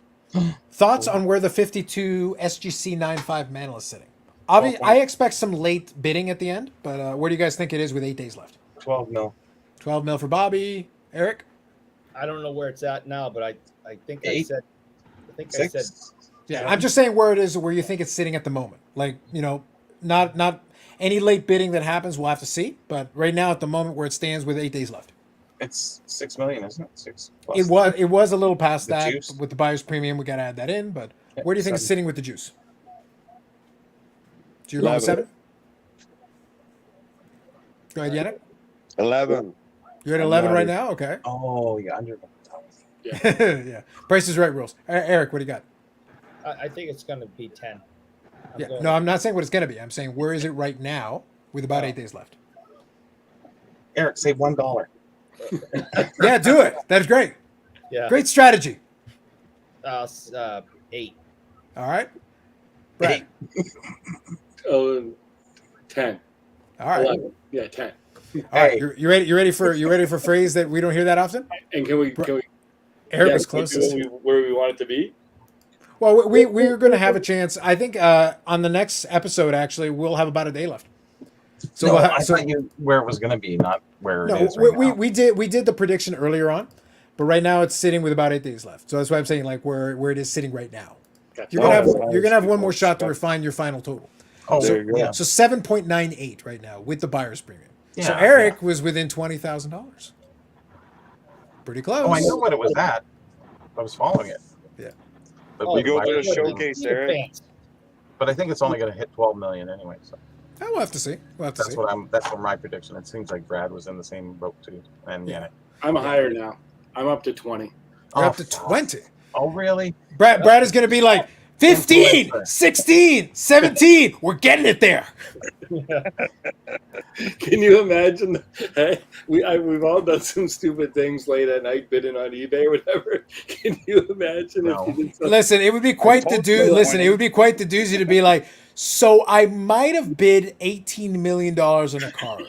Thoughts on where the 52 SGC 95 Mantle is sitting? Obviously, I expect some late bidding at the end, but where do you guys think it is with 8 days left? 12 mil. 12 mil for Bobby. Eric? I don't know where it's at now, but I think I Eight? said. I said. Yeah, I'm just saying where it is, where you think it's sitting at the moment. Like, not any late bidding that happens, we'll have to see. But right now, at the moment, where it stands with 8 days left, it's 6 million, isn't it? 6 plus. It was a little past that juice. with the buyer's premium. We got to add that in. But where do you think it's sitting with the juice? Do you go with 7? Go ahead, Yannick. 11. You're at 11 right now. Okay. Oh, yeah, under. Yeah. Price is Right rules. Eric, what do you got? I think it's going to be 10. Yeah. No, I'm not saying what it's going to be. I'm saying where is it right now with about Oh. 8 days left? Eric, save $1. Yeah, do it. That's great. Yeah. Great strategy. 8. All right. Brad. 10. All right. 11. Yeah, 10. All right. Hey. You ready? You ready for a phrase that we don't hear that often? And can we Eric was can we closest. do where we want it to be? Well, we're going to have a chance. I think on the next episode, actually, we'll have about a day left. So, No, we'll I thought you where it was going to be, not where it no, is right now. we did the prediction earlier on, but right now it's sitting with about 8 days left. So that's why I'm saying like where it is sitting right now. Gotcha. You're gonna have one more shot to refine your final total. Oh, There you go. yeah. So 7.98 right now with the buyer's premium. So Yeah, Eric was within $20,000. Pretty close. Oh, I know what it was at. I was following it. Yeah. But, Oh, You go to the buyer's premium- showcase, Eric. but I think it's only going to hit 12 million anyway. So Oh, we'll have to see. We'll have to see. that's what my prediction. It seems like Brad was in the same boat too. And yeah. I'm higher now. I'm up to 20. You're up to 20. Oh, really? Brad is gonna be like 15, 16, 17. We're getting it there. Can you imagine? Hey, we've all done some stupid things late at night, bidding on eBay or whatever. Can you imagine No. if you did something? Listen, it would be quite the told you Listen, that. it would be quite the doozy to be like, so I might have bid $18 million on a card.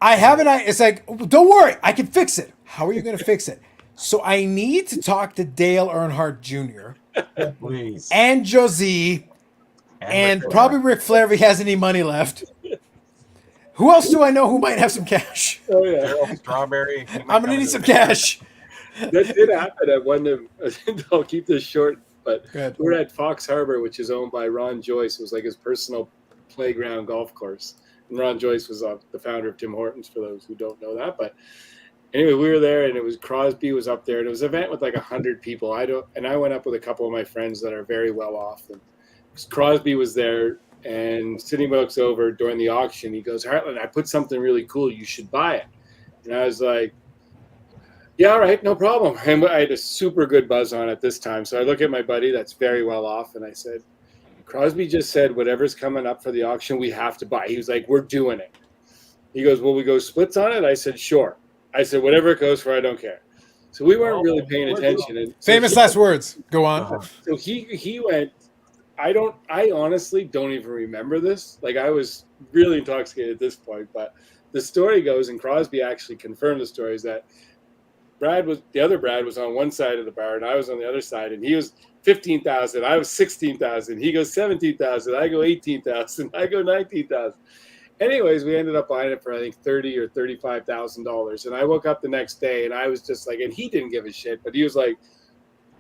I haven't. It's like, don't worry, I can fix it. How are you going to fix it? So I need to talk to Dale Earnhardt Jr. Please. and Josie and Rick probably Flair. Ric Flair if he has any money left. Who else do I know who might have some cash? Oh yeah, Daryl Strawberry. I'm going to need some cash. that did happen at one of. I'll keep this short, but Good. we were at Fox Harbor, which is owned by Ron Joyce. It was like his personal playground golf course. And Ron Joyce was the founder of Tim Hortons, for those who don't know that. But anyway, we were there, and it was Crosby was up there, and it was an event with like 100 people. I went up with a couple of my friends that are very well off, and Crosby was there. And Sidney looks over during the auction. He goes, "Heartland, I put something really cool. You should buy it." And I was like, "Yeah, all right, no problem." And I had a super good buzz on it this time. So I look at my buddy that's very well off, and I said, "Crosby just said whatever's coming up for the auction, we have to buy." He was like, "We're doing it." He goes, "Will we go splits on it?" I said, "Sure." I said, "Whatever it goes for, I don't care." So we weren't really paying attention. And so Famous last words. Go on. Uh-huh. so he went. I honestly don't even remember this. Like I was really intoxicated at this point, but the story goes, and Crosby actually confirmed the story, is that the other Brad was on one side of the bar and I was on the other side, and he was 15,000, I was 16,000, he goes 17,000, I go 18,000, I go 19,000. Anyways, we ended up buying it for I think $30,000 or $35,000, and I woke up the next day and I was just like, and he didn't give a shit, but he was like,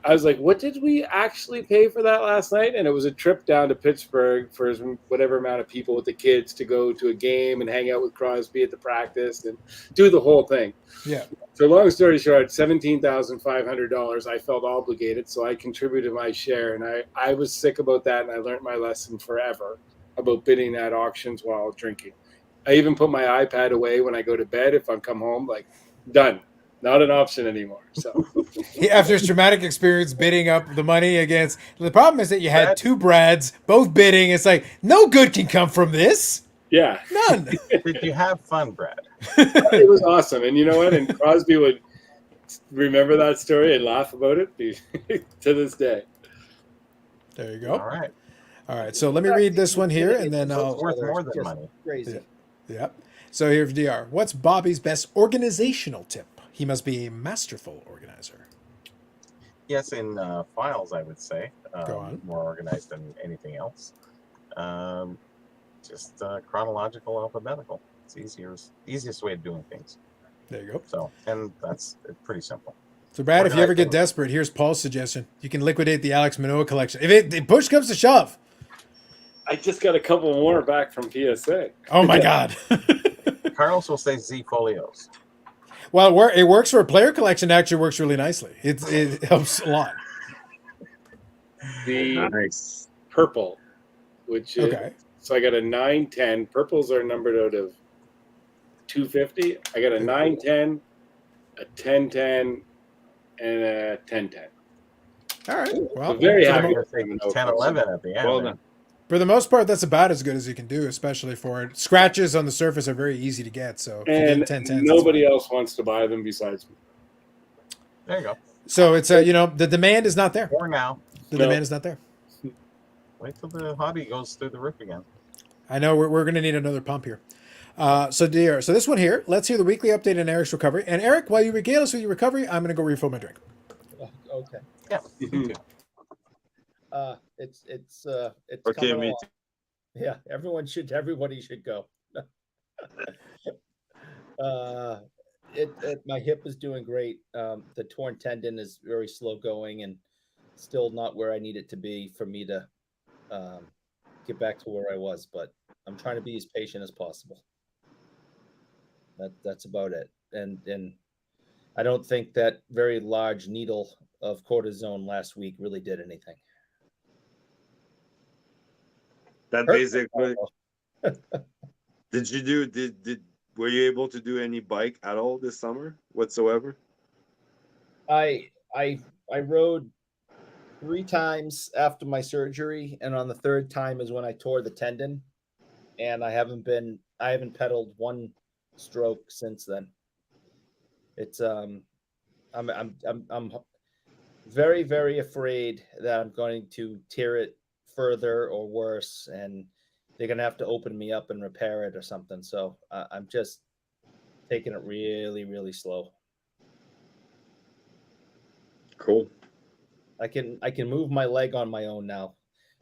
I was like, what did we actually pay for that last night? And it was a trip down to Pittsburgh for whatever amount of people with the kids to go to a game and hang out with Crosby at the practice and do the whole thing. Yeah. So long story short, $17,500. I felt obligated, so I contributed my share. And I was sick about that, and I learned my lesson forever about bidding at auctions while drinking. I even put my iPad away when I go to bed if I come home, like, done. Not an option anymore. So After his traumatic experience bidding up the money against, the problem is that you had two Brads both bidding. It's like no good can come from this. yeah, None. Did you have fun, Brad? it was awesome. And you know what? And Crosby would remember that story and laugh about it to this day. There you go. All right. All right. So let me read this one here, and then So I'll. it's worth more than Just money. Crazy. Yep. So here's DR. What's Bobby's best organizational tip? He must be a masterful organizer. Yes, in files, I would say. Go on. More organized than anything else. Just chronological, alphabetical. It's easiest way of doing things. There you go. So, and that's pretty simple. So Brad, if you ever get desperate, here's Paul's suggestion. You can liquidate the Alex Manoah collection. If push comes to shove. I just got a couple more back from PSA. Oh my God. Carlos will say Z folios. Well, it works for a player collection. It actually works really nicely. It helps a lot. The Nice. purple, which is, Okay. so I got a 9, 10. Purples are numbered out of 250. I got a 910, a 1010, and a 1010. All right. Well, I'm very for the happy. mo- I think 10, 11 at the end. Well there. done. For the most part, that's about as good as you can do, especially for it. Scratches on the surface are very easy to get. So if you And get 1010s, nobody else wants to buy them besides me. There you go. So it's the demand is not there. For now. The No. demand is not there. Wait till the hobby goes through the roof again. I know we're going to need another pump here. So this one here, let's hear the weekly update on Eric's recovery. And Eric, while you regale us with your recovery, I'm going to go refill my drink. Okay. Yeah. It's Okay, coming me along. Yeah, everybody should go. My hip is doing great. The torn tendon is very slow going and still not where I need it to be for me to get back to where I was, but I'm trying to be as patient as possible. That's about it. And I don't think that very large needle of cortisone last week really did anything. That basically. Were you able to do any bike at all this summer whatsoever? I rode 3 times after my surgery, and on the 3rd time is when I tore the tendon, and I haven't pedaled one stroke since then. It's I'm very, very afraid that I'm going to tear it further or worse, and they're gonna have to open me up and repair it or something. So I'm just taking it really, really slow. Cool. I can move my leg on my own now.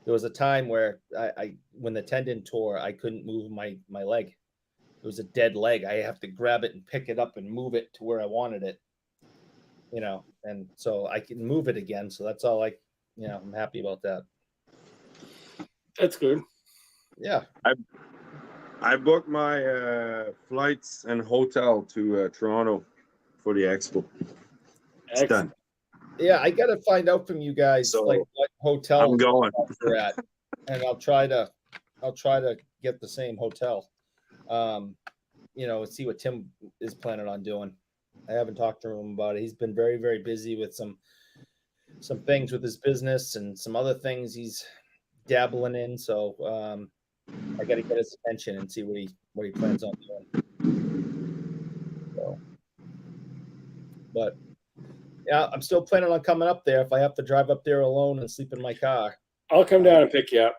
There was a time where I when the tendon tore, I couldn't move my leg. It was a dead leg. I have to grab it and pick it up and move it to where I wanted it. And so I can move it again. So that's all I'm happy about that. That's good. Yeah. I booked my flights and hotel to Toronto for the expo. It's done. Yeah, I got to find out from you guys So, what hotel I'm going. you're at, and I'll try to get the same hotel. See what Tim is planning on doing. I haven't talked to him about it. He's been very, very busy with some things with his business and some other things he's dabbling in. So I got to get his attention and see what he plans on doing. So, but yeah, I'm still planning on coming up there. If I have to drive up there alone and sleep in my car, I'll come down and pick you up.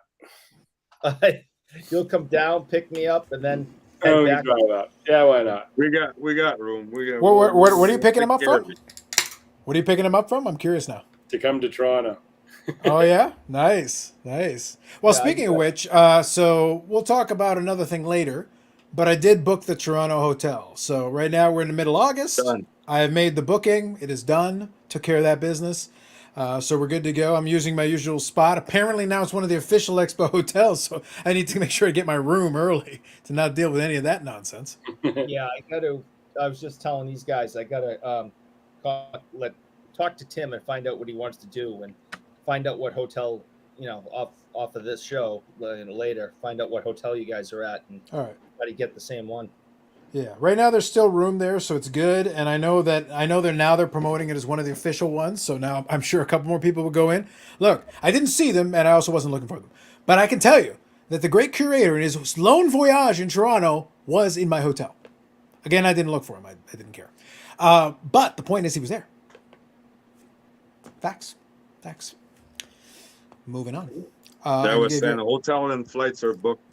You'll come down, pick me up, and then Oh, head we back. drive up. Yeah, why not? We got room. What are you picking him up from? What are you picking him up from? I'm curious now. To come to Toronto. Oh yeah, nice. Well, Yeah, speaking of which, so we'll talk about another thing later. But I did book the Toronto hotel. So right now we're in the middle of August. Done. I have made the booking. It is done. Took care of that business. So we're good to go. I'm using my usual spot. Apparently now it's one of the official Expo hotels, so I need to make sure I get my room early to not deal with any of that nonsense. Yeah, I was just telling these guys I gotta talk to Tim and find out what he wants to do and find out what hotel off of this show later. Find out what hotel you guys are at and All right. try to get the same one. Yeah, right now there's still room there, so it's good. And I know they're promoting it as one of the official ones. So now I'm sure a couple more people will go in. Look, I didn't see them, and I also wasn't looking for them. But I can tell you that the great curator in his lone voyage in Toronto was in my hotel. Again, I didn't look for him. I didn't care. But the point is, he was there. Facts. Moving on. I was saying, hotel and flights are booked.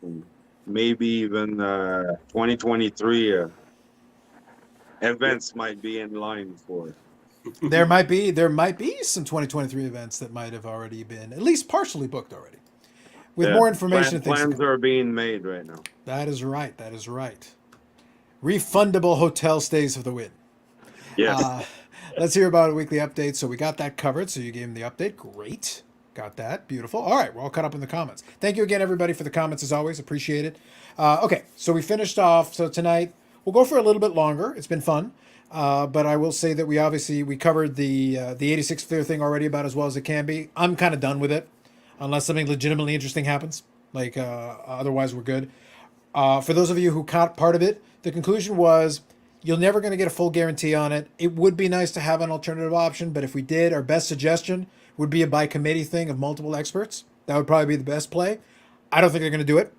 Maybe even 2023 events might be in line for. There might be some 2023 events that might have already been at least partially booked already, with more information. Plans are being made right now. That is right. Refundable hotel stays for the win. Yes. Let's hear about a weekly update. So we got that covered. So you gave him the update. Great. Got that. Beautiful. All right. We're all caught up in the comments. Thank you again, everybody, for the comments as always. Appreciate it. Okay. So we finished off. So tonight we'll go for a little bit longer. It's been fun. But I will say that we covered the 86 Fleer thing already about as well as it can be. I'm kind of done with it unless something legitimately interesting happens. Otherwise we're good. For those of you who caught part of it, the conclusion was you're never going to get a full guarantee on it. It would be nice to have an alternative option, but if we did, our best suggestion would be a by committee thing of multiple experts. That would probably be the best play. I don't think they're going to do it.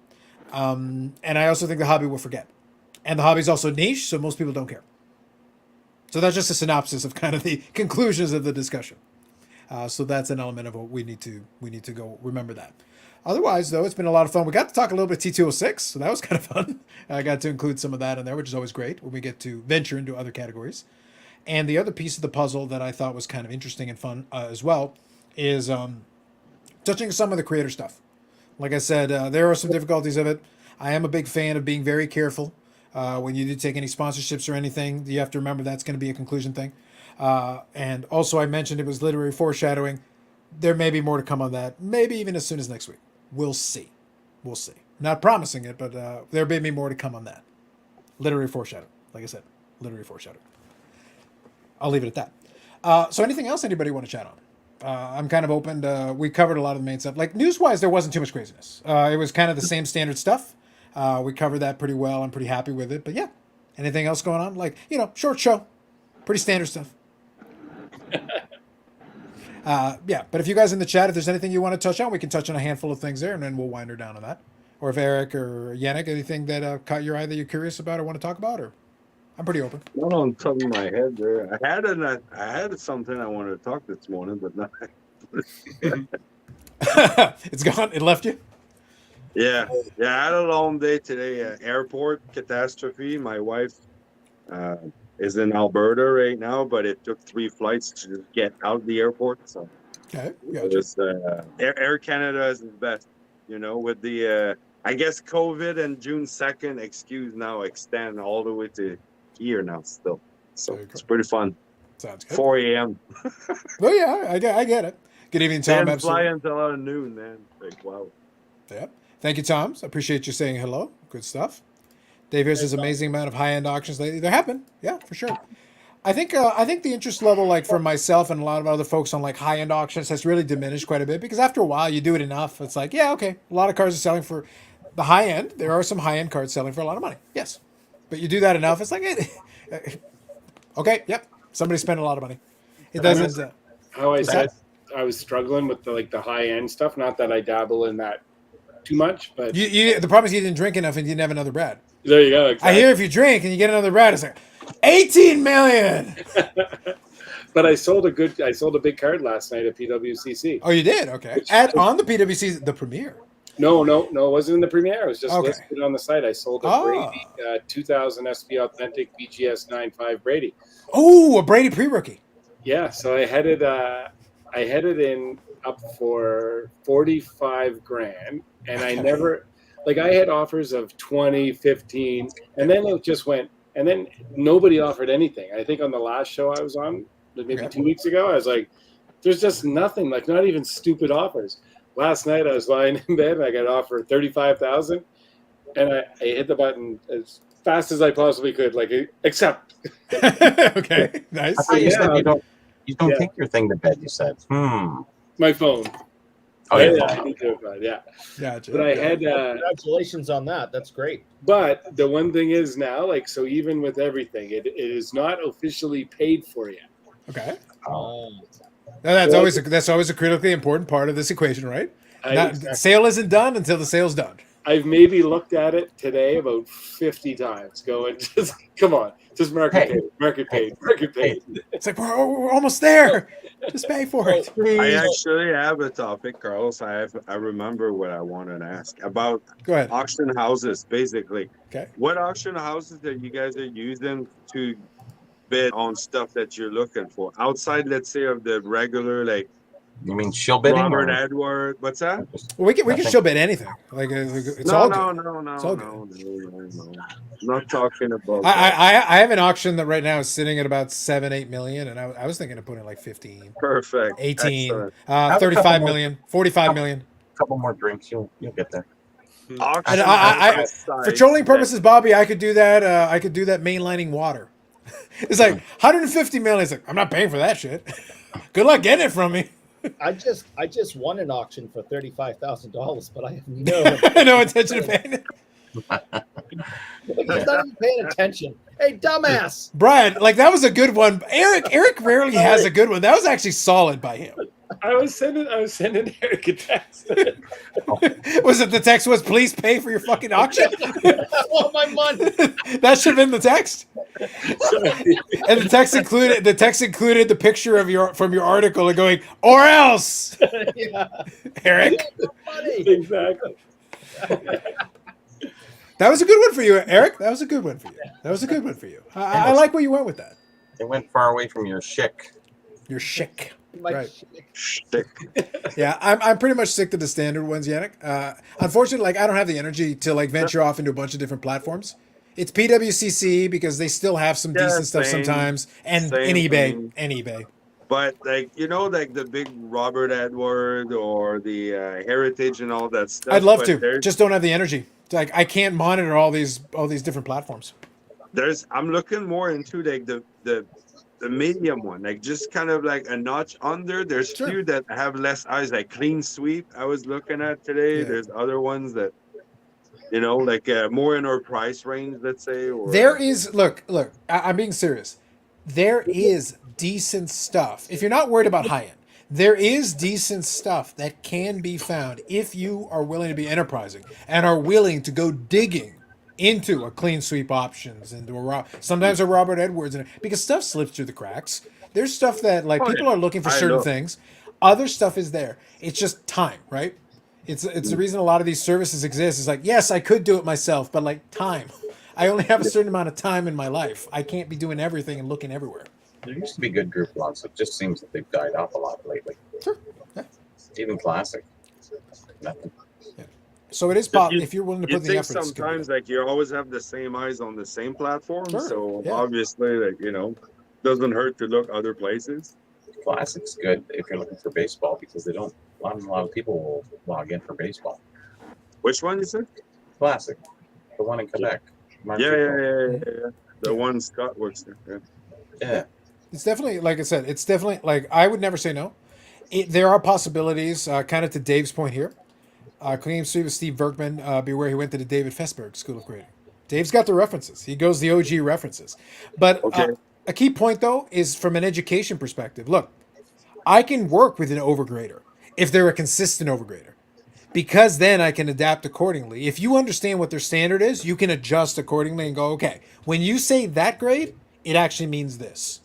And I also think the hobby will forget. And the hobby's also niche, so most people don't care. So that's just a synopsis of kind of the conclusions of the discussion. So that's an element of what we need to go remember that. Otherwise, though, it's been a lot of fun. We got to talk a little bit T206, so that was kind of fun. I got to include some of that in there, which is always great when we get to venture into other categories. And the other piece of the puzzle that I thought was kind of interesting and fun as well is touching some of the creator stuff. Like I said, there are some difficulties of it. I am a big fan of being very careful when you do take any sponsorships or anything. You have to remember that's going to be a conclusion thing. And also, I mentioned it was literary foreshadowing. There may be more to come on that, maybe even as soon as next week. We'll see. We'll see. Not promising it, but there may be more to come on that. Literary foreshadow. Like I said, literary foreshadow. I'll leave it at that. So anything else anybody want to chat on? I'm kind of open. We covered a lot of the main stuff. Like news-wise, there wasn't too much craziness. It was kind of the same standard stuff. We covered that pretty well. I'm pretty happy with it. But yeah, anything else going on? Like, short show. Pretty standard stuff. Yeah, but if you guys in the chat, if there's anything you want to touch on, we can touch on a handful of things there, and then we'll wind her down on that. Or if Eric or Yannick, anything that caught your eye that you're curious about or want to talk about, or I'm pretty open. Not on top of my head there. I had something I wanted to talk this morning, but not. It's gone. It left you. Yeah. I had a long day today. Airport catastrophe. My wife is in Alberta right now, but it took 3 flights to get out the airport. So Okay. it was, Air Canada is the best. With the I guess COVID and June 2nd excuse now extend all the way to here now still. So it's pretty fun. Sounds good. 4 a.m. Well, yeah, I get it. Good evening, Tom. Didn't fly Absolutely. until noon, man. Like, wow. Yeah. Thank you, Tom. I appreciate you saying hello. Good stuff. Dave, here's this amazing amount of high-end auctions lately. There have been, yeah, for sure. I think the interest level, like for myself and a lot of other folks on like high-end auctions, has really diminished quite a bit because after a while you do it enough, it's like, yeah, okay, a lot of cards are selling for the high end. There are some high-end cards selling for a lot of money, yes, but you do that enough, it's like, okay, yep, somebody spent a lot of money. It doesn't. How I was struggling with the high end stuff. Not that I dabble in that too much, but The problem is you didn't drink enough and you didn't have another Brad. there you go. Exactly. I hear if you drink and you get another Brad, it's like 18 million. But I sold a big card last night at PWCC. Oh, you did? Okay. On the PWC, the premiere. No, it wasn't in the premiere. It was just Okay. listed on the site. I sold a Brady 2000 SP Authentic BGS 9.5 Brady. Oh, a Brady pre-rookie. Yeah, so I had it in up for 45 grand, and I never, I had offers of 20, 15, and then it just went, and then nobody offered anything. I think on the last show I was on, maybe 2 weeks ago, I was like, there's just nothing, not even stupid offers. Last night I was lying in bed and I got offered 35,000, and I hit the button as fast as I possibly could, accept. Okay, nice. I thought you said you don't Yeah. take your thing to bed. You said, My phone. Oh, yeah. I need to, yeah. Gotcha. But I had. Congratulations on that. That's great. But the one thing is now, so even with everything, it is not officially paid for yet. Okay. Oh. Now, that's always a critically important part of this equation, right? Sale isn't done until the sale's done. I've maybe looked at it today about 50 times, going, just come on, just market paid. It's like we're almost there. Just pay for it. I actually have a topic, Carlos. I remember what I wanted to ask about Go ahead. auction houses, basically. Okay. What auction houses that you guys are using to bid on stuff that you're looking for? Outside, let's say, of the regular, You mean shill bidding? Robert or Edward, what's that? Well, we can still bid anything. It's all good. No. It's all good. I'm not talking about I have an auction that right now is sitting at about 7-8 million, and I was thinking of putting like 15, perfect. 18, Excellent. 35 million, 45 million. a couple more drinks, you'll get there. Auction And house for size trolling that- purposes, Bobby, I could do that. I could do that mainlining water. It's like 150 million. It's like I'm not paying for that shit. Good luck getting it from me. I just won an auction for $35,000, but I have no No intention of paying it. Like, he's not even paying attention. Hey, dumbass! Brian, like that was a good one. Eric rarely has a good one. That was actually solid by him. I was sending Eric a text. Was it the text was please pay for your fucking auction? I want my money. That should have been the text. And the text included the picture of your article and going, or else. Yeah. Eric. Money. Exactly. That was a good one for you, Eric. That was a good one for you. That was a good one for you. I like where you went with that. It went far away from your shtick. You're chic. My Right. Shtick. Yeah, I'm pretty much sick to the standard ones, Yannick. Unfortunately, like I don't have the energy to like venture off into a bunch of different platforms. It's PWCC because they still have some Yeah, decent stuff same. sometimes, and Same eBay, thing. and eBay. But like like the big Robert Edward or the Heritage and all that stuff. I'd love but to, just don't have the energy. Like I can't monitor all these different platforms. I'm looking more into like the medium one, like just kind of like a notch under. There's Sure. few that have less eyes, like Clean Sweep. I was looking at today. Yeah. There's other ones that like more in our price range, let's say. Or There is look. I'm being serious. There is decent stuff. If you're not worried about high end, there is decent stuff that can be found if you are willing to be enterprising and are willing to go digging into a clean sweep options and sometimes a Robert Edwards, because stuff slips through the cracks. There's stuff that like Oh, people yeah. are looking for I certain know. things. Other stuff is there. It's just time, right? It's the reason a lot of these services exist. Is like, yes, I could do it myself, but like time. I only have a certain amount of time in my life. I can't be doing everything and looking everywhere. There used to be good group blogs. It just seems that they've died off a lot lately. Sure. Yeah. Even classic. Nothing. So it is if you're willing to you put the think effort. it's good. sometimes like you always have the same eyes on the same platform, Sure, so yeah. obviously like doesn't hurt to look other places. Classic's good if you're looking for baseball because they don't. A lot of people will log in for baseball. Which one you said? Classic, the one in Quebec. Yeah. The one Scott works there. Yeah. Yeah. It's definitely, like I said, it's definitely like I would never say no. There are possibilities, kind of to Dave's point here. Clean Sweep with Steve Berkman. Beware, he went to the David Fesberg School of Creating. Dave's got the references. He goes the OG references. But Okay. a key point, though, is from an education perspective. Look, I can work with an overgrader if they're a consistent overgrader, because then I can adapt accordingly. If you understand what their standard is, you can adjust accordingly and go, okay, when you say that grade, it actually means this.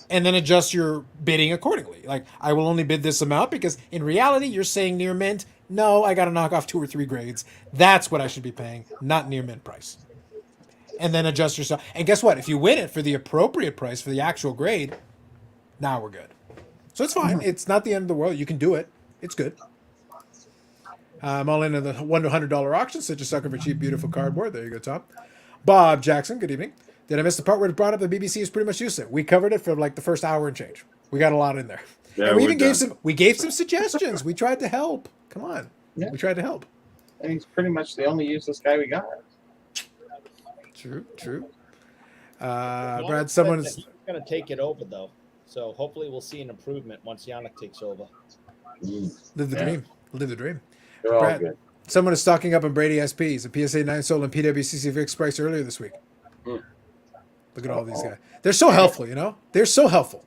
And then adjust your bidding accordingly. Like, I will only bid this amount because in reality, you're saying near mint. No, I got to knock off 2 or 3 grades. That's what I should be paying, not near mint price. And then adjust yourself. And guess what? If you win it for the appropriate price for the actual grade, now we're good. So it's fine. It's not the end of the world. You can do it. It's good. I'm all into the $1 to $100 auction. Such a sucker for cheap, beautiful cardboard. There you go, Tom. Bob Jackson, good evening. Did I miss the part where it brought up the BBC is pretty much used to it? We covered it for like the first hour and change. We got a lot in there. Yeah, and we we're even gave done. some suggestions. We tried to help. Come on. Yeah. We tried to help. And he's pretty much the only useless guy we got. True. Yannick Brad, said someone that is he's going to take it over, though. So hopefully we'll see an improvement once Yannick takes over. live the Yeah. dream. Live the dream. They're all Brad. good. Someone is stocking up on Brady SPs. A PSA 9 sold on PWCC fixed price earlier this week. Mm. Look at all these guys. They're so helpful, They're so helpful.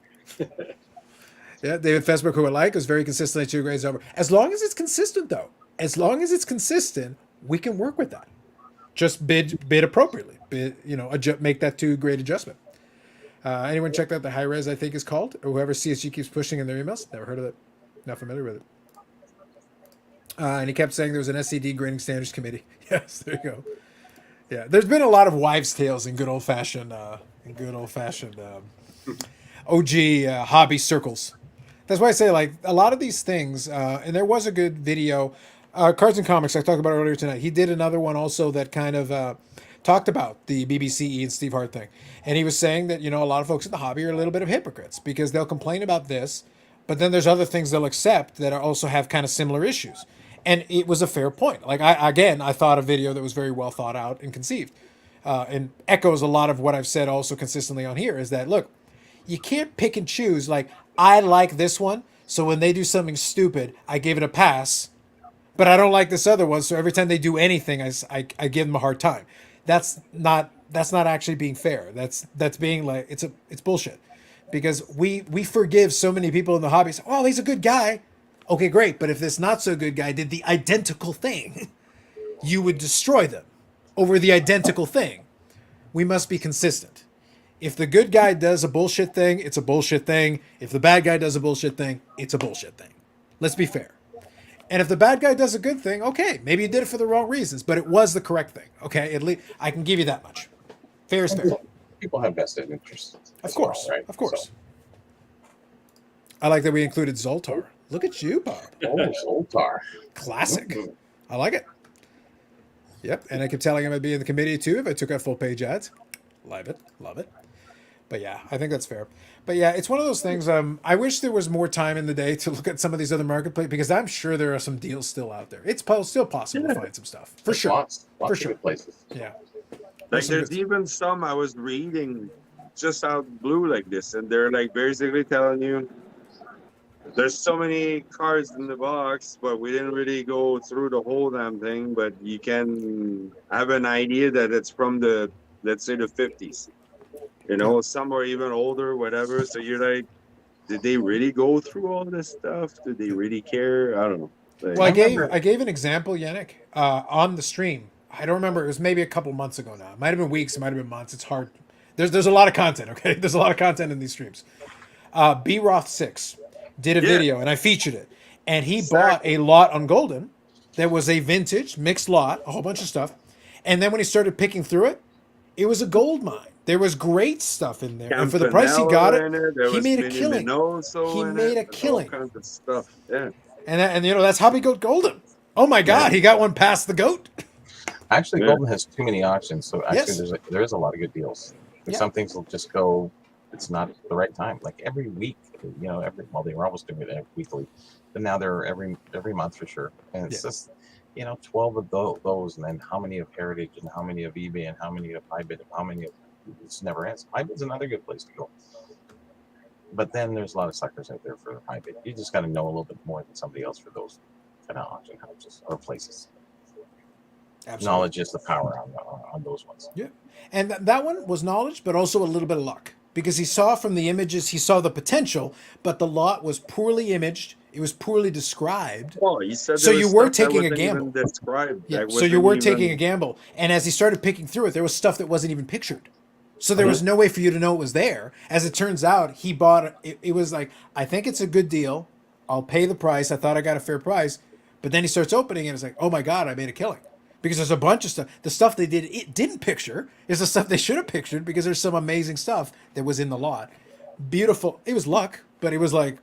Yeah, David Fesberg, who I like, is very consistent at 2 grades over. As long as it's consistent, though. As long as it's consistent, we can work with that. Just bid appropriately. Make that 2 grade adjustment. Anyone check out the high res, I think is called, or whoever CSG keeps pushing in their emails? Never heard of it. Not familiar with it. And he kept saying there was an SCD grading standards committee. Yes, there you go. Yeah, there's been a lot of wives' tales in good old fashioned OG hobby circles. That's why I say like a lot of these things. And there was a good video, Cards and Comics I talked about earlier tonight. He did another one also that kind of talked about the BBCE and Steve Hart thing, and he was saying that a lot of folks in the hobby are a little bit of hypocrites because they'll complain about this, but then there's other things they'll accept that also have kind of similar issues. And it was a fair point. Like I thought a video that was very well thought out and conceived, and echoes a lot of what I've said also consistently on here. Is that look, you can't pick and choose. Like I like this one, so when they do something stupid, I give it a pass. but I don't like this other one. So every time they do anything, I give them a hard time. That's not actually being fair. That's being like it's bullshit, because we forgive so many people in the hobby. Say, oh, he's a good guy. Okay, great. But if this not so good guy did the identical thing, you would destroy them over the identical thing. We must be consistent. If the good guy does a bullshit thing, it's a bullshit thing. If the bad guy does a bullshit thing, it's a bullshit thing. Let's be fair. And if the bad guy does a good thing, okay, maybe he did it for the wrong reasons, but it was the correct thing. Okay, at least I can give you that much. Fair is fair. People have vested interests. Of course, right? of course. So, I like that we included Zoltar. Look at you, Bob. Zoltar. Classic. I like it. Yep, and I kept telling him I'd be in the committee too if I took out full page ads. Love it, love it. But yeah, I think that's fair. But yeah, it's one of those things. I wish there was more time in the day to look at some of these other marketplaces, because I'm sure there are some deals still out there. It's still possible to find some stuff for There's sure. Lots For of sure. good places. Yeah. Like some there's good- even some I was reading just out blue like this, and they're like basically telling you there's so many cards in the box, but we didn't really go through the whole damn thing. But you can have an idea that it's from the, let's say, the 50s. You know, some are even older, whatever. So you're like, did they really go through all this stuff? Did they really care? I don't know. Like, Well, I gave an example, Yannick, on the stream. I don't remember. It was maybe a couple months ago now. It might have been weeks. It might have been months. It's hard. There's a lot of content. Okay, there's a lot of content in these streams. B Roth 6 did a video, and I featured it. And he bought a lot on Golden that was a vintage mixed lot, a whole bunch of stuff. And then when he started picking through it, it was a gold mine. There was great stuff in there, and for the price he got it, he made a killing. He made a killing. All kinds of stuff. Yeah. And you know, that's Hobby Goat Golden. Oh my God, he got one past the goat. Actually, Yeah. Golden has too many auctions, so actually Yes. there is a lot of good deals. Yeah. Some things will just go. It's not the right time. Like every week, you know, they were almost doing it weekly, but now they're every month for sure. And it's just, you know, 12 of those, and then how many of Heritage, and how many of eBay, and how many of Hybid, and how many of it's never ends. Hybid's another good place to go. But then there's a lot of suckers out there for Hybid. You just got to know a little bit more than somebody else for those kind of auction houses or places. Absolutely. Knowledge is the power on those ones. Yeah. And that one was knowledge, but also a little bit of luck. Because he saw from the images, he saw the potential, but the lot was poorly imaged. It was poorly described. Well, you said So there you was were stuff that taking a wasn't gamble. even described. Yeah. That So you were wasn't taking a even- gamble. And as he started picking through it, there was stuff that wasn't even pictured. So there was no way for you to know it was there. As it turns out, he bought it. It was like, I think it's a good deal. I'll pay the price. I thought I got a fair price. But then he starts opening and it's like, oh my God, I made a killing. Because there's a bunch of stuff. The stuff they didn't picture is the stuff they should have pictured, because there's some amazing stuff that was in the lot. Beautiful. It was luck, but it was like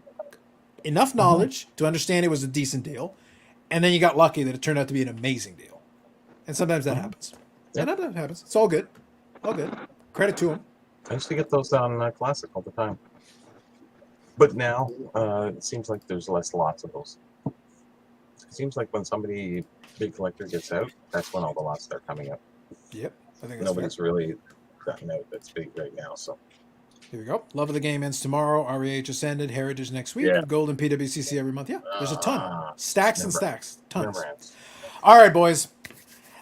enough knowledge to understand it was a decent deal. And then you got lucky that it turned out to be an amazing deal. And sometimes that happens. Yeah. And that happens. It's all good. All good. Credit to him. I used to get those on Classic all the time. But now it seems like there's less lots of those. It seems like when somebody, big collector, gets out, that's when all the lots start coming up. Yep. I think that's Nobody's fair. really gotten out that's big right now. So Here we go. Love of the Game ends tomorrow. REH Ascended. Heritage next week. Yeah. Golden PWCC every month. Yeah. There's a ton. Stacks and never- stacks. Tons. never ends. All right, boys.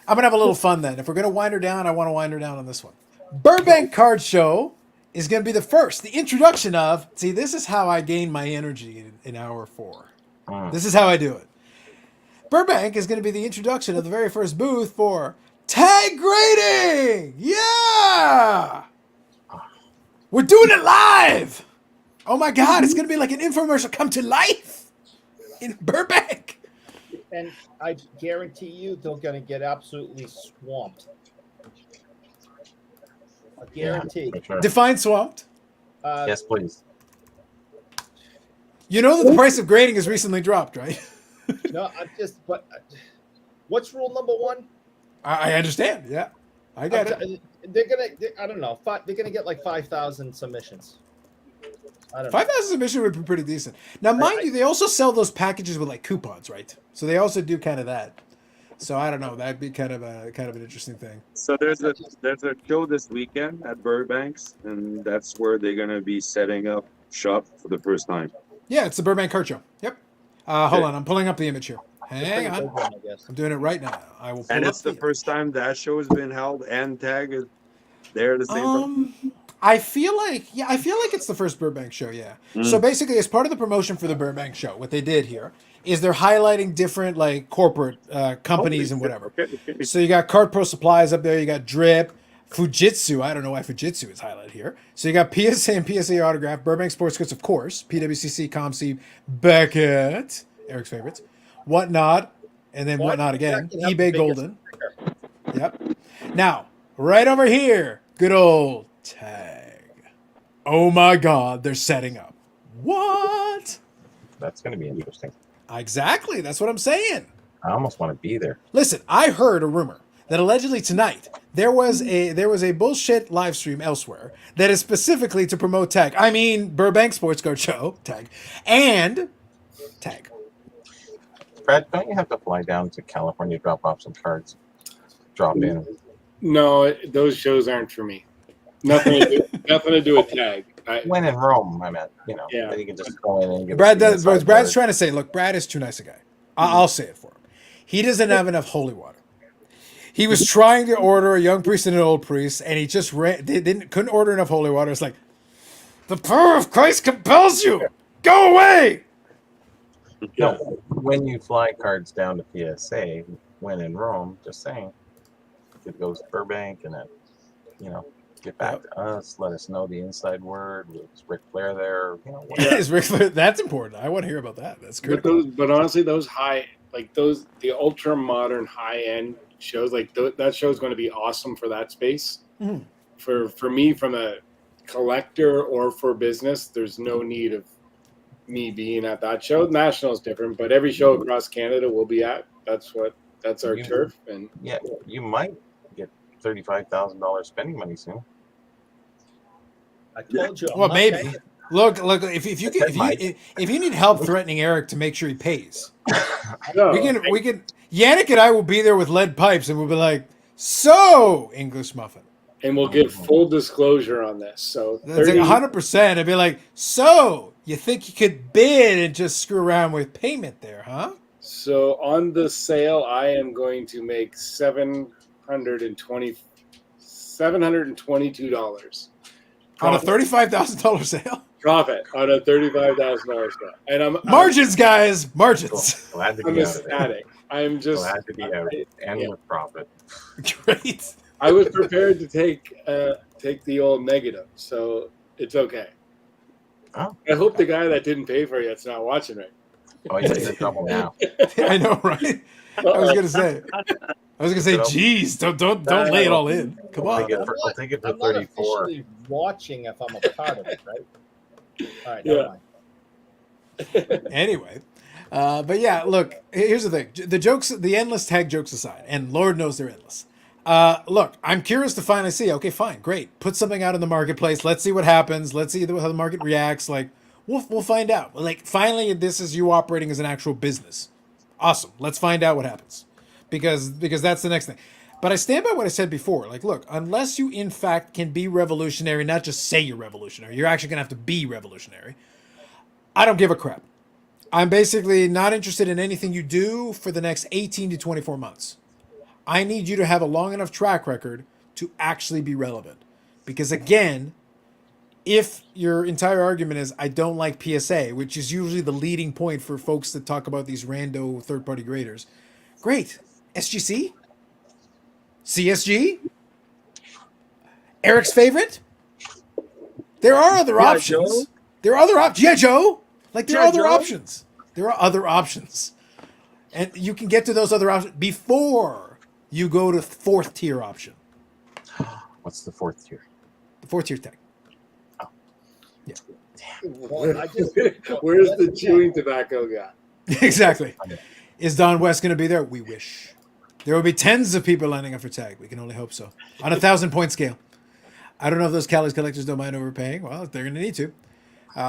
I'm going to have a little fun then. If we're going to wind her down, I want to wind her down on this one. Burbank Card Show is going to be the first. The introduction of, see, this is how I gain my energy in hour 4. This is how I do it. Burbank is going to be the introduction of the very first booth for tag grading. Yeah. We're doing it live. Oh my God. It's going to be like an infomercial come to life in Burbank. And I guarantee you they're going to get absolutely swamped. I guarantee. For sure. Define swamped. Yes, please. You know that the price of grading has recently dropped, right? No, I'm just. But what's rule number 1? I understand. Yeah. I get it. They're gonna. I don't know. They're gonna get like 5,000 submissions. I don't know. 5,000 submission would be pretty decent. Now, mind you, they also sell those packages with like coupons, right? So they also do kind of that. So I don't know. That'd be kind of an interesting thing. So there's a show this weekend at Burbanks, and that's where they're gonna be setting up shop for the first time. Yeah, it's the Burbank Card Show. Yep. Hold on, I'm pulling up the image here. Hang Pretty on. big one, I guess. I'm doing it right now. I will pull And up it's the first time that show has been held and tag is there at the same time. I feel like it's the first Burbank show, yeah. So basically, as part of the promotion for the Burbank show, what they did here is they're highlighting different like corporate companies and whatever. Okay. So you got Card Pro Supplies up there, you got Drip, Fujitsu. I don't know why Fujitsu is highlighted here. So you got PSA and PSA Autograph, Burbank Sports Goods, of course, PWCC, ComC, Beckett, Eric's favorites, WhatNot, and then WhatNot again, Beckett have the eBay biggest Golden. Yep. Now, right over here, good old tag. Oh my God, they're setting up. What? That's going to be interesting. Exactly. That's what I'm saying. I almost want to be there. Listen, I heard a rumor that allegedly tonight there was a bullshit live stream elsewhere that is specifically to promote tag. I mean, Burbank Sports Card Show tag and tag. Brad, don't you have to fly down to California, drop off some cards, drop in? No, those shows aren't for me. Nothing to do with tag. When in Rome, I meant, Yeah. then you can just go in and give Brad us the inside Brad's word. trying to say, look, Brad is too nice a guy. I'll say it for him. He doesn't have enough holy water. He was trying to order a young priest and an old priest, and he just couldn't order enough holy water. It's like, the power of Christ compels you. Go away. No, when you fly cards down to PSA, when in Rome, just saying, it goes to Burbank and then, get back to us, let us know the inside word. Was Ric Flair there? Whatever. Is Ric Flair- That's important. I want to hear about that. That's But good. but honestly, those the ultra modern high end shows, that show is going to be awesome for that space. Mhm. For me, from a collector or for business, there's no need of me being at that show. National is different, but every show across Canada we'll be at. That's our turf. And Yeah, you might get $35,000 spending money soon. I told you. I'm Well, not maybe. paying. Look. If you need help threatening Eric to make sure he pays, no, we can. Yannick and I will be there with lead pipes, and we'll be like, "So, English muffin." and we'll give full disclosure on this. So That's like 100%. It'd be like, "So, you think you could bid and just screw around with payment there, huh?" So on the sale, I am going to make $722 On a $35,000 sale. profit on a $35,000 sale, and Margins, guys, margins. Glad to I'm be out of there. ecstatic. I'm just Glad to be out and yeah. with profit. Great. I was prepared to take the old negative, so it's okay. Oh. I hope the guy that didn't pay for it's not watching it. Oh, you're in trouble now. I know, right? I was gonna say, geez, don't lay it all in. Come I'll on. take it for I'm not 34. officially watching if I'm a part of it, right? All right, Yeah. never mind. Anyway, but yeah, look. Here's the thing: the endless tag jokes aside, and Lord knows they're endless. Look, I'm curious to finally see. Okay, fine, great. Put something out in the marketplace. Let's see what happens. Let's see how the market reacts. Like, we'll find out. Like, finally, this is you operating as an actual business. Awesome. Let's find out what happens, because that's the next thing. But I stand by what I said before. Like, look, unless you in fact can be revolutionary, not just say you're revolutionary, you're actually gonna have to be revolutionary. I don't give a crap. I'm basically not interested in anything you do for the next 18 to 24 months. I need you to have a long enough track record to actually be relevant. Because again, if your entire argument is I don't like PSA, which is usually the leading point for folks that talk about these rando third-party graders, great. SGC? CSG? Eric's favorite? There are other options. Joe? There are other options. Yeah, Joe. Like there are Yeah, other Joe. options. There are other options. And you can get to those other options before you go to fourth tier option. What's the fourth tier? The fourth tier tag. Well, I just- Where's the chewing tobacco guy? Exactly. Is Don West going to be there? We wish. There will be tens of people lining up for tag. We can only hope so. On a 1,000-point scale. I don't know if those Cali's collectors don't mind overpaying. Well, they're going to need to.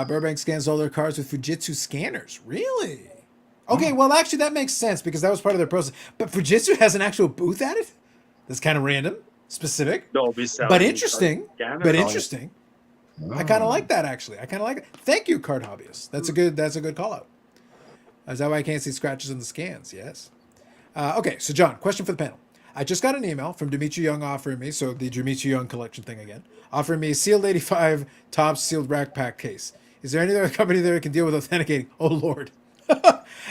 Burbank scans all their cards with Fujitsu scanners. Really? Okay, well, actually, that makes sense because that was part of their process. But Fujitsu has an actual booth at it? That's kind of random, specific, They'll be selling but interesting. scanners. But interesting. I kind of like that, actually. I kind of like it. Thank you, card hobbyists. That's a good call out. Is that why I can't see scratches in the scans? Yes. Okay, so John, question for the panel. I just got an email from Dimitri Young offering me, so the Dimitri Young collection thing again, offering me a sealed 85 top sealed rack pack case. Is there any other company there that can deal with authenticating? Oh, Lord.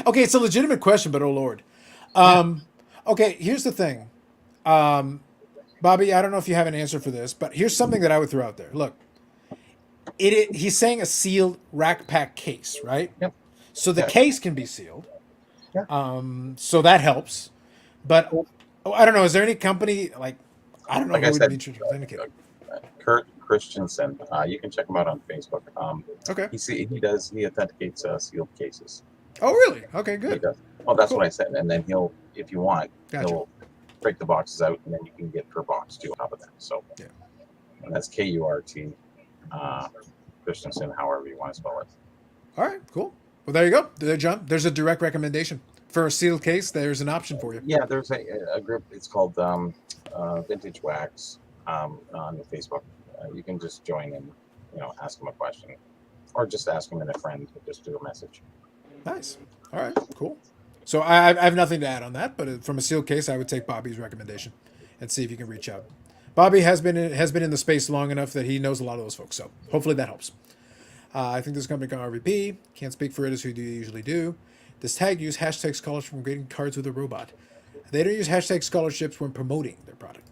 Okay, it's a legitimate question, but oh, Lord. Okay, here's the thing. Bobby, I don't know if you have an answer for this, but here's something that I would throw out there. Look, he's saying a sealed rack pack case, right? Yep. So the Yeah. case can be sealed. Yeah. So that helps. But I don't know. Is there any company I don't know Like who I would said, be to authenticate? Kurt Christensen. You can check him out on Facebook. Okay. He authenticates sealed cases. Oh, really? Okay, He good. does. Well, that's Cool. what I said. And then he'll, if you want, Gotcha. he'll break the boxes out, and then you can get per box too on top of that. So Yeah. And that's Kurt Christensen, however you want to spell it. All right, cool. Well, there you go. There, John. There's a direct recommendation for a sealed case. There's an option for you. Yeah, there's a group. It's called Vintage Wax on Facebook. You can just join and ask them a question, or just ask them in a friend. Just do a message. Nice. All right, cool. So I have nothing to add on that, but from a sealed case, I would take Bobby's recommendation and see if you can reach out. Bobby has been in the space long enough that he knows a lot of those folks, so hopefully that helps. I think there's a company called RVP. Can't speak for it as who do you usually do. This tag use hashtag scholarship when grading cards with a robot. They don't use hashtag scholarships when promoting their product.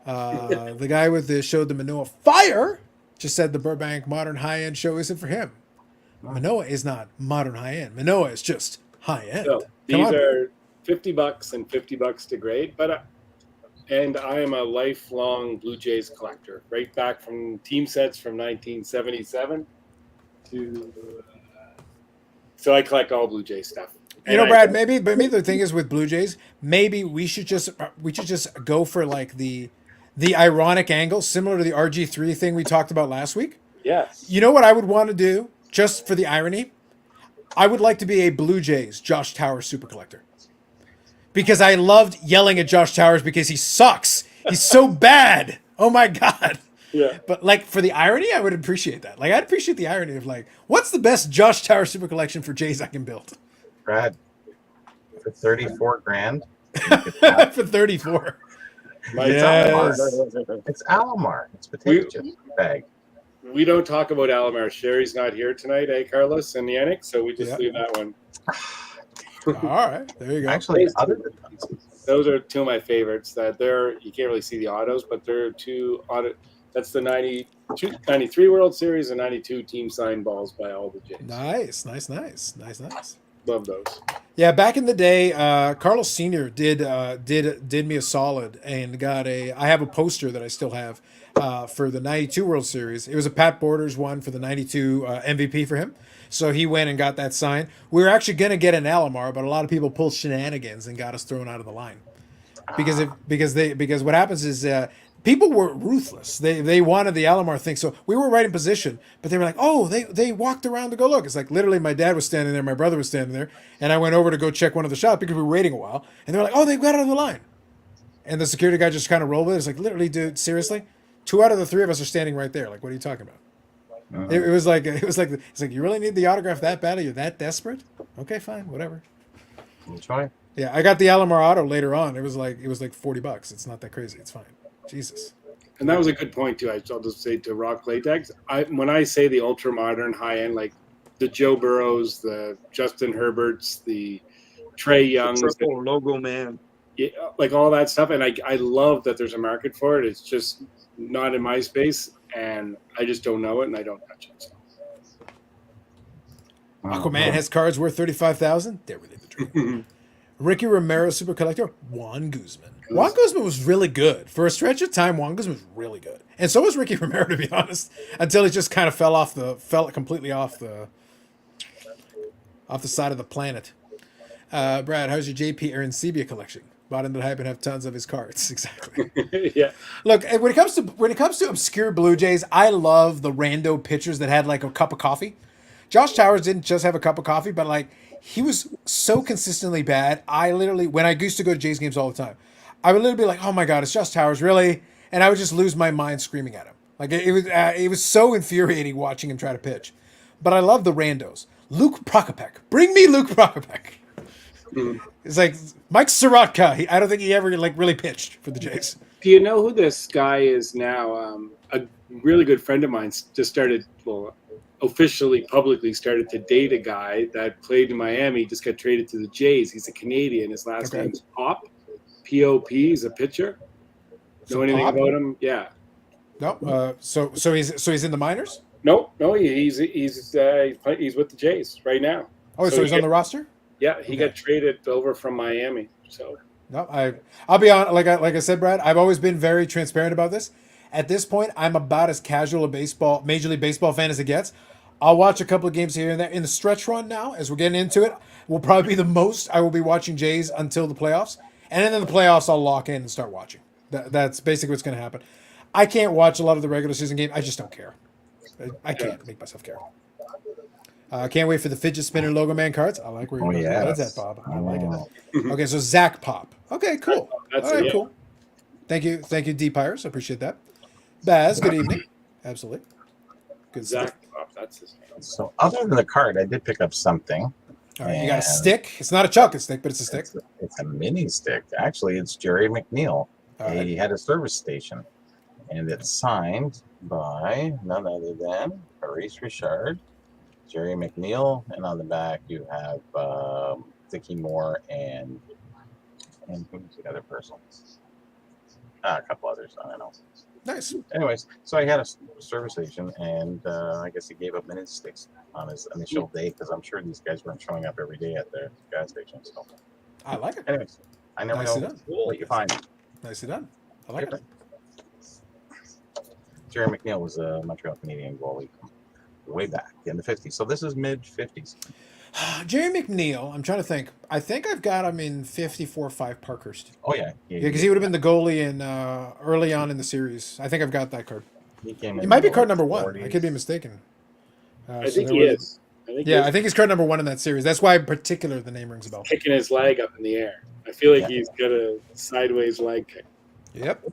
The guy with showed the Manoa Fire just said the Burbank Modern High End show isn't for him. Manoa is not modern high end. Manoa is just high end. So these are $50 and $50 to grade, and I am a lifelong Blue Jays collector, right back from team sets from 1977 to. So I collect all Blue Jays stuff. Brad, maybe the thing is with Blue Jays, maybe we should just go for like the ironic angle, similar to the RG3 thing we talked about last week. Yes. You know what I would want to do, just for the irony? I would like to be a Blue Jays Josh Towers super collector. Because I loved yelling at Josh Towers because he sucks. He's so bad. Oh my God. Yeah. But for the irony, I would appreciate that. I'd appreciate the irony of what's the best Josh Towers super collection for Jays I can build? Brad, for $34,000. For 34. Yes. It's Alomar. It's potato chip bag. We don't talk about Alomar. Sherry's not here tonight, Carlos and Yannick, so we just leave that one. All right, there you go. Actually, those are two of my favorites. That you can't really see the autos, but they're two auto. That's the 93 World Series and 92 team signed balls by all the Jays. Nice. Love those. Yeah, back in the day, Carlos Sr. did me a solid and got I have a poster that I still have for the 92 World Series. It was a Pat Borders one for the 92 MVP for him. So he went and got that signed. We were actually going to get an Alomar, but a lot of people pulled shenanigans and got us thrown out of the line. Because what happens is people were ruthless. They wanted the Alomar thing. So we were right in position, but they were like, oh, they walked around to go look. It's like literally my dad was standing there, my brother was standing there, and I went over to go check one of the shots because we were waiting a while. And they were like, oh, they got out of the line. And the security guy just kind of rolled with it. It's like, literally, dude, seriously? 2 out of the 3 of us are standing right there. What are you talking about? It was like you really need the autograph that badly? You're that desperate? Okay, fine, whatever. Enjoy. Yeah, I got the Alomar auto later on. It was like $40. It's not that crazy. It's fine. Jesus. And that was a good point too. I'll just say to Rock Play Tags, when I say the ultra modern high end, like the Joe Burrows, the Justin Herberts, the Trey Youngs, triple logo man, like all that stuff, and I love that there's a market for it. It's just not in my space, and I just don't know it, and I don't touch it. So. Aquaman has cards worth $35,000. They're really the dream. Ricky Romero, super collector. Juan Guzman. Juan Guzman was really good for a stretch of time. Juan Guzman was really good, and so was Ricky Romero, to be honest. Until he just kind of fell completely off the side of the planet. Brad, how's your JP Arancibia collection? Bought into the Hype and have tons of his cards. Exactly. Yeah. Look, when it comes to obscure Blue Jays, I love the rando pitchers that had a cup of coffee. Josh Towers didn't just have a cup of coffee, but he was so consistently bad. I literally, when I used to go to Jays games all the time, I would literally be like, "Oh my God, it's Josh Towers, really?" And I would just lose my mind screaming at him. It was so infuriating watching him try to pitch. But I love the randos. Luke Prokopek. Bring me Luke Prokopek. Mhm. It's like Mike Sorotka. I don't think he ever like really pitched for the Jays. Do you know who this guy is now? A really good friend of mine just started, well, officially, publicly started to date a guy that played in Miami, just got traded to the Jays. He's a Canadian. His last Okay. name's Pop. P-O-P. He's a pitcher. So Know anything Pop? about him? Yeah. No. So he's in the minors. No, he's with the Jays right now. Oh, so he's on the roster. Yeah, he Okay. got traded over from Miami. So No, I'll be on. Like I said, Brad, I've always been very transparent about this. At this point, I'm about as casual a Major League Baseball fan as it gets. I'll watch a couple of games here and there. In the stretch run now, as we're getting into it, will probably be the most I will be watching Jays until the playoffs. And then in the playoffs, I'll lock in and start watching. That's basically what's going to happen. I can't watch a lot of the regular season game. I just don't care. I can't make myself care. I can't wait for the fidget spinner logo man cards. I like where you're going. That's that, Bob. I like it. Okay, so Zach Pop. Okay, cool. That's All right, it, yeah. cool. Thank you, D Pires. I appreciate that. Baz, good evening. Absolutely. Good stuff. Zach, that's his name. So other than the card, I did pick up something. All right, you got a And stick. It's not a chocolate stick, but it's a stick. It's a mini stick. Actually, it's Jerry McNeil. All right. He had a service station, and it's signed by none other than Maurice Richard, Jerry McNeil, and on the back you have Dickie Moore and who's the other person? A couple others. I don't know. Nice. Anyways, so I had a service station, and I guess he gave up mini sticks on his initial day because I'm sure these guys weren't showing up every day at their gas station. So, I like it. anyways, I never Nicely know done. what you find. Nicely done. I like it. Jerry McNeil was a Montreal Canadian goalie way back in the 50s. So this is mid 50s. Jerry McNeil, I'm trying to think. I think I've got him in 54-5 Parkhurst. Oh yeah, Yeah, because he would have been the goalie in early on in the series. I think I've got that card. He came He in might be the card late number 1. 40s. I could be mistaken. I think he is. I think he's card number 1 in that series. That's why, in particular, the name rings a bell. Kicking his leg up in the air. I feel like Yeah. he's got a sideways leg kick. Yep.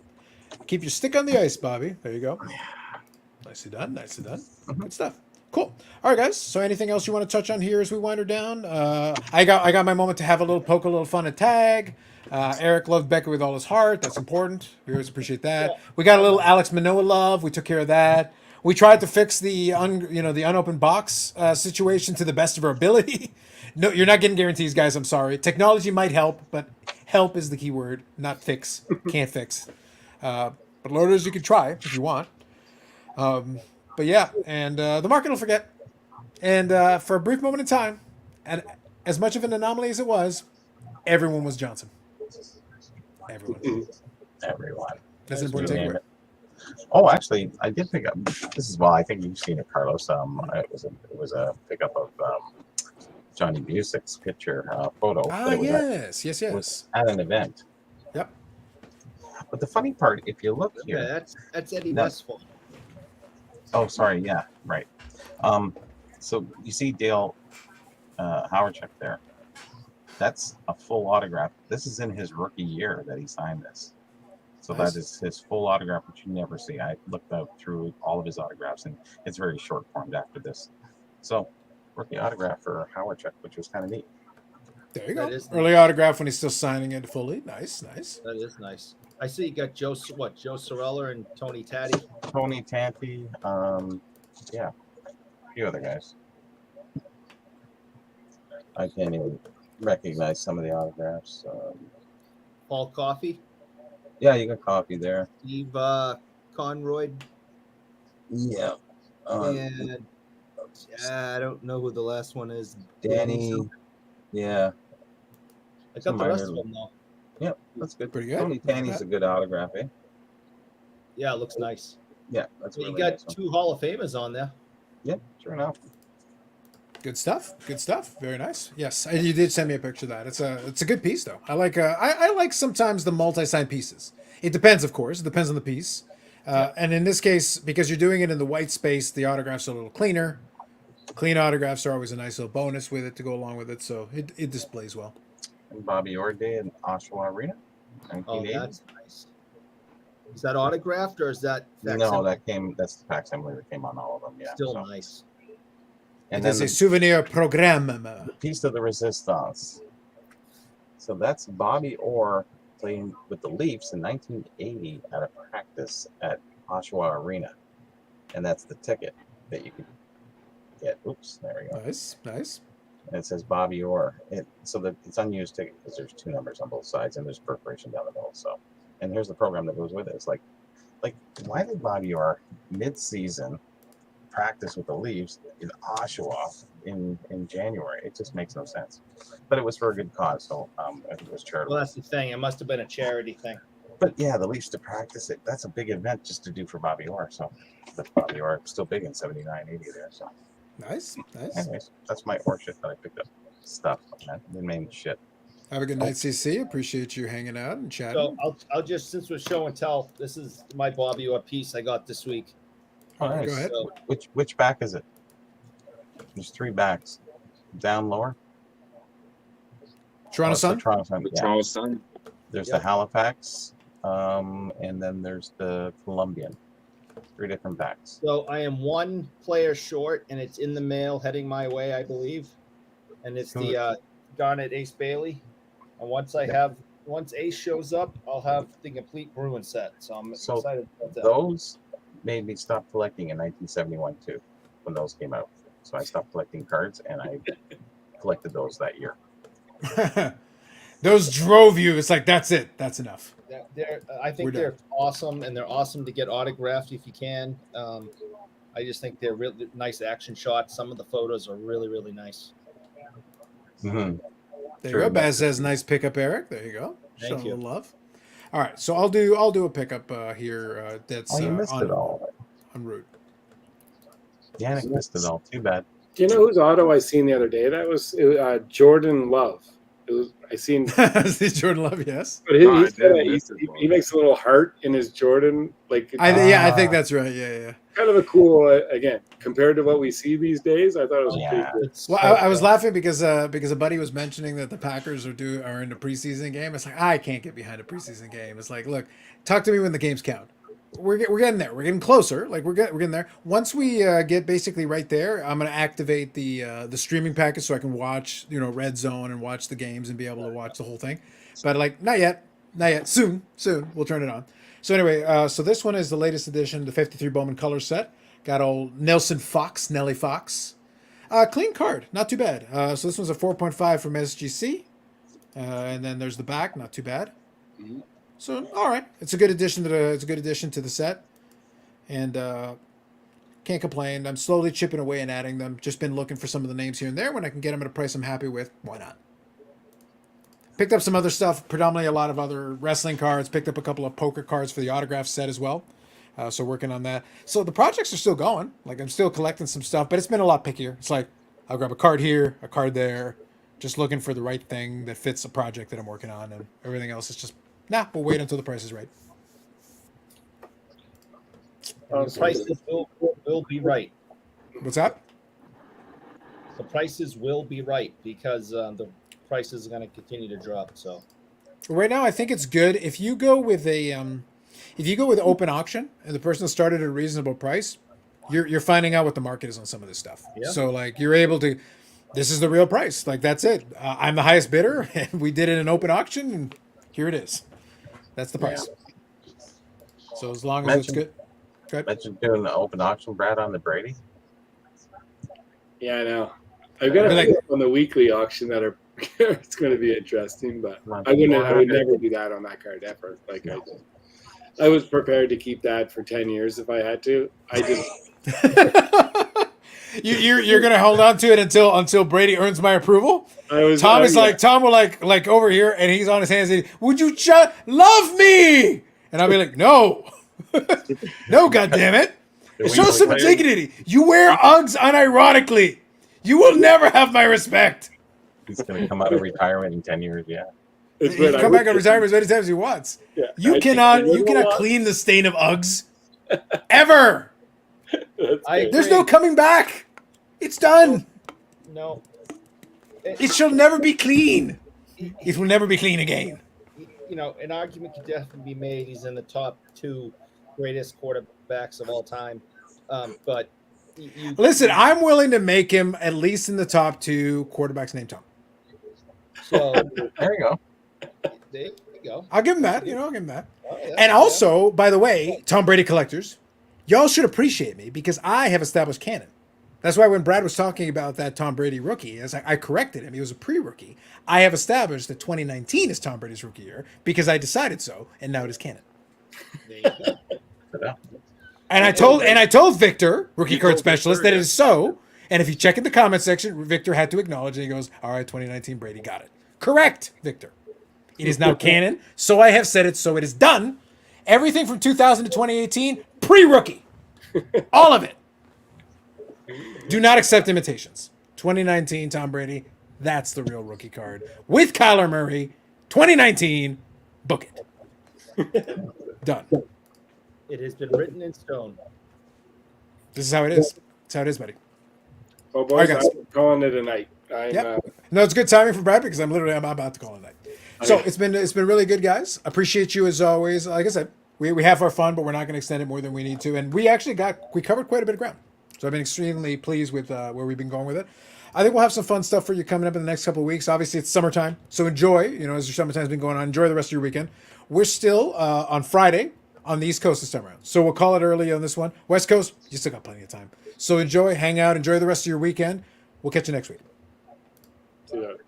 Keep your stick on the ice, Bobby. There you go. Nicely done. Nicely done. Good stuff. Cool. All right, guys. So, anything else you want to touch on here as we wind her down? I got my moment to have a little poke, a little fun at tag. Eric loved Becca with all his heart. That's important. We always appreciate that. We got a little Alex Manoah love. We took care of that. We tried to fix the unopened box situation to the best of our ability. No, you're not getting guarantees, guys. I'm sorry. Technology might help, but help is the key word, not fix. Can't fix. But loaders, you can try if you want. But yeah, and the market will forget. And for a brief moment in time, and as much of an anomaly as it was, everyone was Johnson. Everyone. Everyone. That's an important You name takeaway. it. Oh, actually, I did pick up. This is I think you've seen it, Carlos. It was a pickup of Johnny Busick's picture photo. Ah, but it was yes. it was at an event. Yep. But the funny part, if you look Yeah, here, that's Eddie No. Westfall. oh, sorry, yeah, right. So you see Dale Howardchuk there. That's a full autograph. This is in his rookie year that he signed this. So Nice. that is his full autograph, which you never see. I looked out through all of his autographs, and it's very short formed after this. So rookie autograph for Howardchuk, which was kind of neat. There you go. That is Early autograph when he's still signing it fully. Nice. That is nice. I see you got Joe Sorella and Tony Taddy. Tony Tanti, yeah, a few other guys. I can't even recognize some of the autographs. Paul Coffey, Yeah, you got coffee there. Steve Conroy, Yeah. and I don't know who the last one is. Danny. Yeah. I got the Minor rest of them though. Yep, that's good. Pretty good. Tony Tanny's a good autograph, eh? Yeah, it looks nice. Yeah, that's You really got nice one. 2 Hall of Famers on there. Yeah, sure enough. Good stuff. Good stuff. Very nice. Yes, and you did send me a picture of that. It's a good piece though. I like I like sometimes the multi-sign pieces. It depends, of course. It depends on the piece. And in this case, because you're doing it in the white space, the autographs are a little cleaner. Clean autographs are always a nice little bonus with it to go along with it, so it displays well. And Bobby Orday in Oshawa Arena. Oh, 1980. that's nice. Is that autographed or is that No, facsimile? that's the facsimile that came on all of them. Yeah. Still so. nice. And It is then a souvenir programme. the piece of the resistance. So that's Bobby Orr playing with the Leafs in 1980 at a practice at Oshawa Arena. And that's the ticket that you can get. Oops, there we go. Nice, nice. And it says Bobby Orr. It's unused ticket because there's 2 numbers on both sides and there's perforation down the middle. So, and here's the program that goes with it. It's like why did Bobby Orr mid-season practice with the Leafs in Oshawa in January? It just makes no sense. But it was for a good cause, so I think it was charitable. Well, that's the thing. It must have been a charity thing. But yeah, the Leafs to practice it, that's a big event just to do for Bobby Orr. So, but Bobby Orr still big in 79, 80 there. So, Nice, nice. anyways, that's my Orr shit that I picked up. Stuff, man. The main shit. Have a good night, CC. Appreciate you hanging out and chatting. So I'll just, since we're show and tell, this is my Bobby Orr piece I got this week. All right. Go ahead. So, Which back is it? There's 3 backs. Down lower. Toronto Oh, it's the Sun. Toronto Sun. The Yeah. Charles Sun. There's Yep. the Halifax, and then there's the Colombian. 3 different backs. so I am 1 player short, and it's in the mail heading my way, I believe. And it's the Garnet Ace Bailey. And once Ace shows up, I'll have the complete Bruin set. So I'm excited about that. Those made me stop collecting in 1971 too, when those came out. So I stopped collecting cards, and I collected those that year. Those drove you. It's like, that's it. That's enough. I think We're done. they're awesome, and they're awesome to get autographed if you can. I just think they're really nice action shots. Some of the photos are really, really nice. Mm-hmm. There Sure, you go. man. Baz says, nice pickup, Eric. There you go. Thank Showing a you. little love. All right, so I'll do a pickup here. That's Oh, you missed on, it all. en route. Yannick missed it all. Too bad. Do you know whose auto I seen the other day? That was Jordan Love. I seen, This Jordan Love, yes. but No, I he's got didn't miss it, he makes a little heart in his Jordan, like I think that's right. Yeah. kind of a cool. Again, compared to what we see these days, I thought it was pretty Yeah. good. It's Well, so I was cool. laughing because a buddy was mentioning that the Packers are in the preseason game. It's like, I can't get behind a preseason game. It's like, look, talk to me when the games count. We're getting there. We're getting closer. Like we're getting there. Once we get basically right there, I'm going to activate the streaming package so I can watch Red Zone and watch the games and be able to watch the whole thing. But like not yet. Soon we'll turn it on. So anyway, so this one is the latest edition, the 53 Bowman color set. Got old Nelly Fox. Clean card, not too bad. So this one's a 4.5 from SGC, and then there's the back, not too bad. Mm-hmm. So all right, it's a good addition to the set, and can't complain. I'm slowly chipping away and adding them. Just been looking for some of the names here and there. When I can get them at a price I'm happy with, why not? Picked up some other stuff, predominantly a lot of other wrestling cards. Picked up a couple of poker cards for the autograph set as well. So working on that. So the projects are still going. Like I'm still collecting some stuff, but it's been a lot pickier. It's like I'll grab a card here, a card there, just looking for the right thing that fits the project that I'm working on, and everything else is just we'll wait until the price is right. And the prices will be right. What's that? The prices will be right because the prices are going to continue to drop. So Right now, I think it's good if you go with open auction and the person started at a reasonable price. You're finding out what the market is on some of this stuff. Yeah. So like you're able to, this is the real price. Like that's it. I'm the highest bidder, and we did it in open auction, and here it is. That's the price. So as long as it's good. Go ahead. Mentioned doing the open auction, Brad, on the Brady. Yeah, I know. I've got Be a like- few on the weekly auction that are. It's going to be interesting, but I would never do that on that card ever. Like I was prepared to keep that for 10 years if I had to. I just You're gonna hold on to it until Brady earns my approval. Tom will like over here, and he's on his hands. And would you just love me? And I'll be like, no, no, goddammit. Show some dignity. You wear Uggs unironically. You will never have my respect. He's going to come out of retirement in 10 years. Yeah. He can come back out of retirement as many times as he wants. Yeah, You cannot clean the stain of Uggs ever. There's no coming back. It's done. no, It shall never be clean. It will never be clean again. an argument could definitely be made. He's in the top 2 greatest quarterbacks of all time. But Listen, I'm willing to make him at least in the top 2 quarterbacks named Tom. So There you go. there you go. I'll give him that. I'll give him that. Oh, yeah, And also, by the way, Tom Brady collectors, y'all should appreciate me because I have established canon. That's why when Brad was talking about that Tom Brady rookie, I corrected him. He was a pre-rookie. I have established that 2019 is Tom Brady's rookie year because I decided so, and now it is canon. there you go. And I told Victor, rookie You card told specialist, Victor, that it yeah. is so. And if you check in the comment section, Victor had to acknowledge, and he goes, "All right, 2019 Brady got it. Correct, Victor. It is now canon. So I have said it. So it is done. Everything from 2000 to 2018, pre-rookie, all of it. Do not accept imitations. 2019 Tom Brady, that's the real rookie card with Kyler Murray. 2019, book it. Done. It has been written in stone. This is how it is. That's how it is, buddy. Oh, All right, boys, guys. I'm calling it a night. Yeah. No, it's good timing for Brad because I'm about to call it night. So it's been really good, guys. Appreciate you as always. Like I said, we have our fun, but we're not going to extend it more than we need to. And we actually covered quite a bit of ground. So I've been extremely pleased with where we've been going with it. I think we'll have some fun stuff for you coming up in the next couple of weeks. Obviously, it's summertime, so enjoy. As your summertime's been going on, enjoy the rest of your weekend. We're still on Friday on the East Coast this time around, so we'll call it early on this one. West Coast, you still got plenty of time. So enjoy, hang out, enjoy the rest of your weekend. We'll catch you next week. See you later.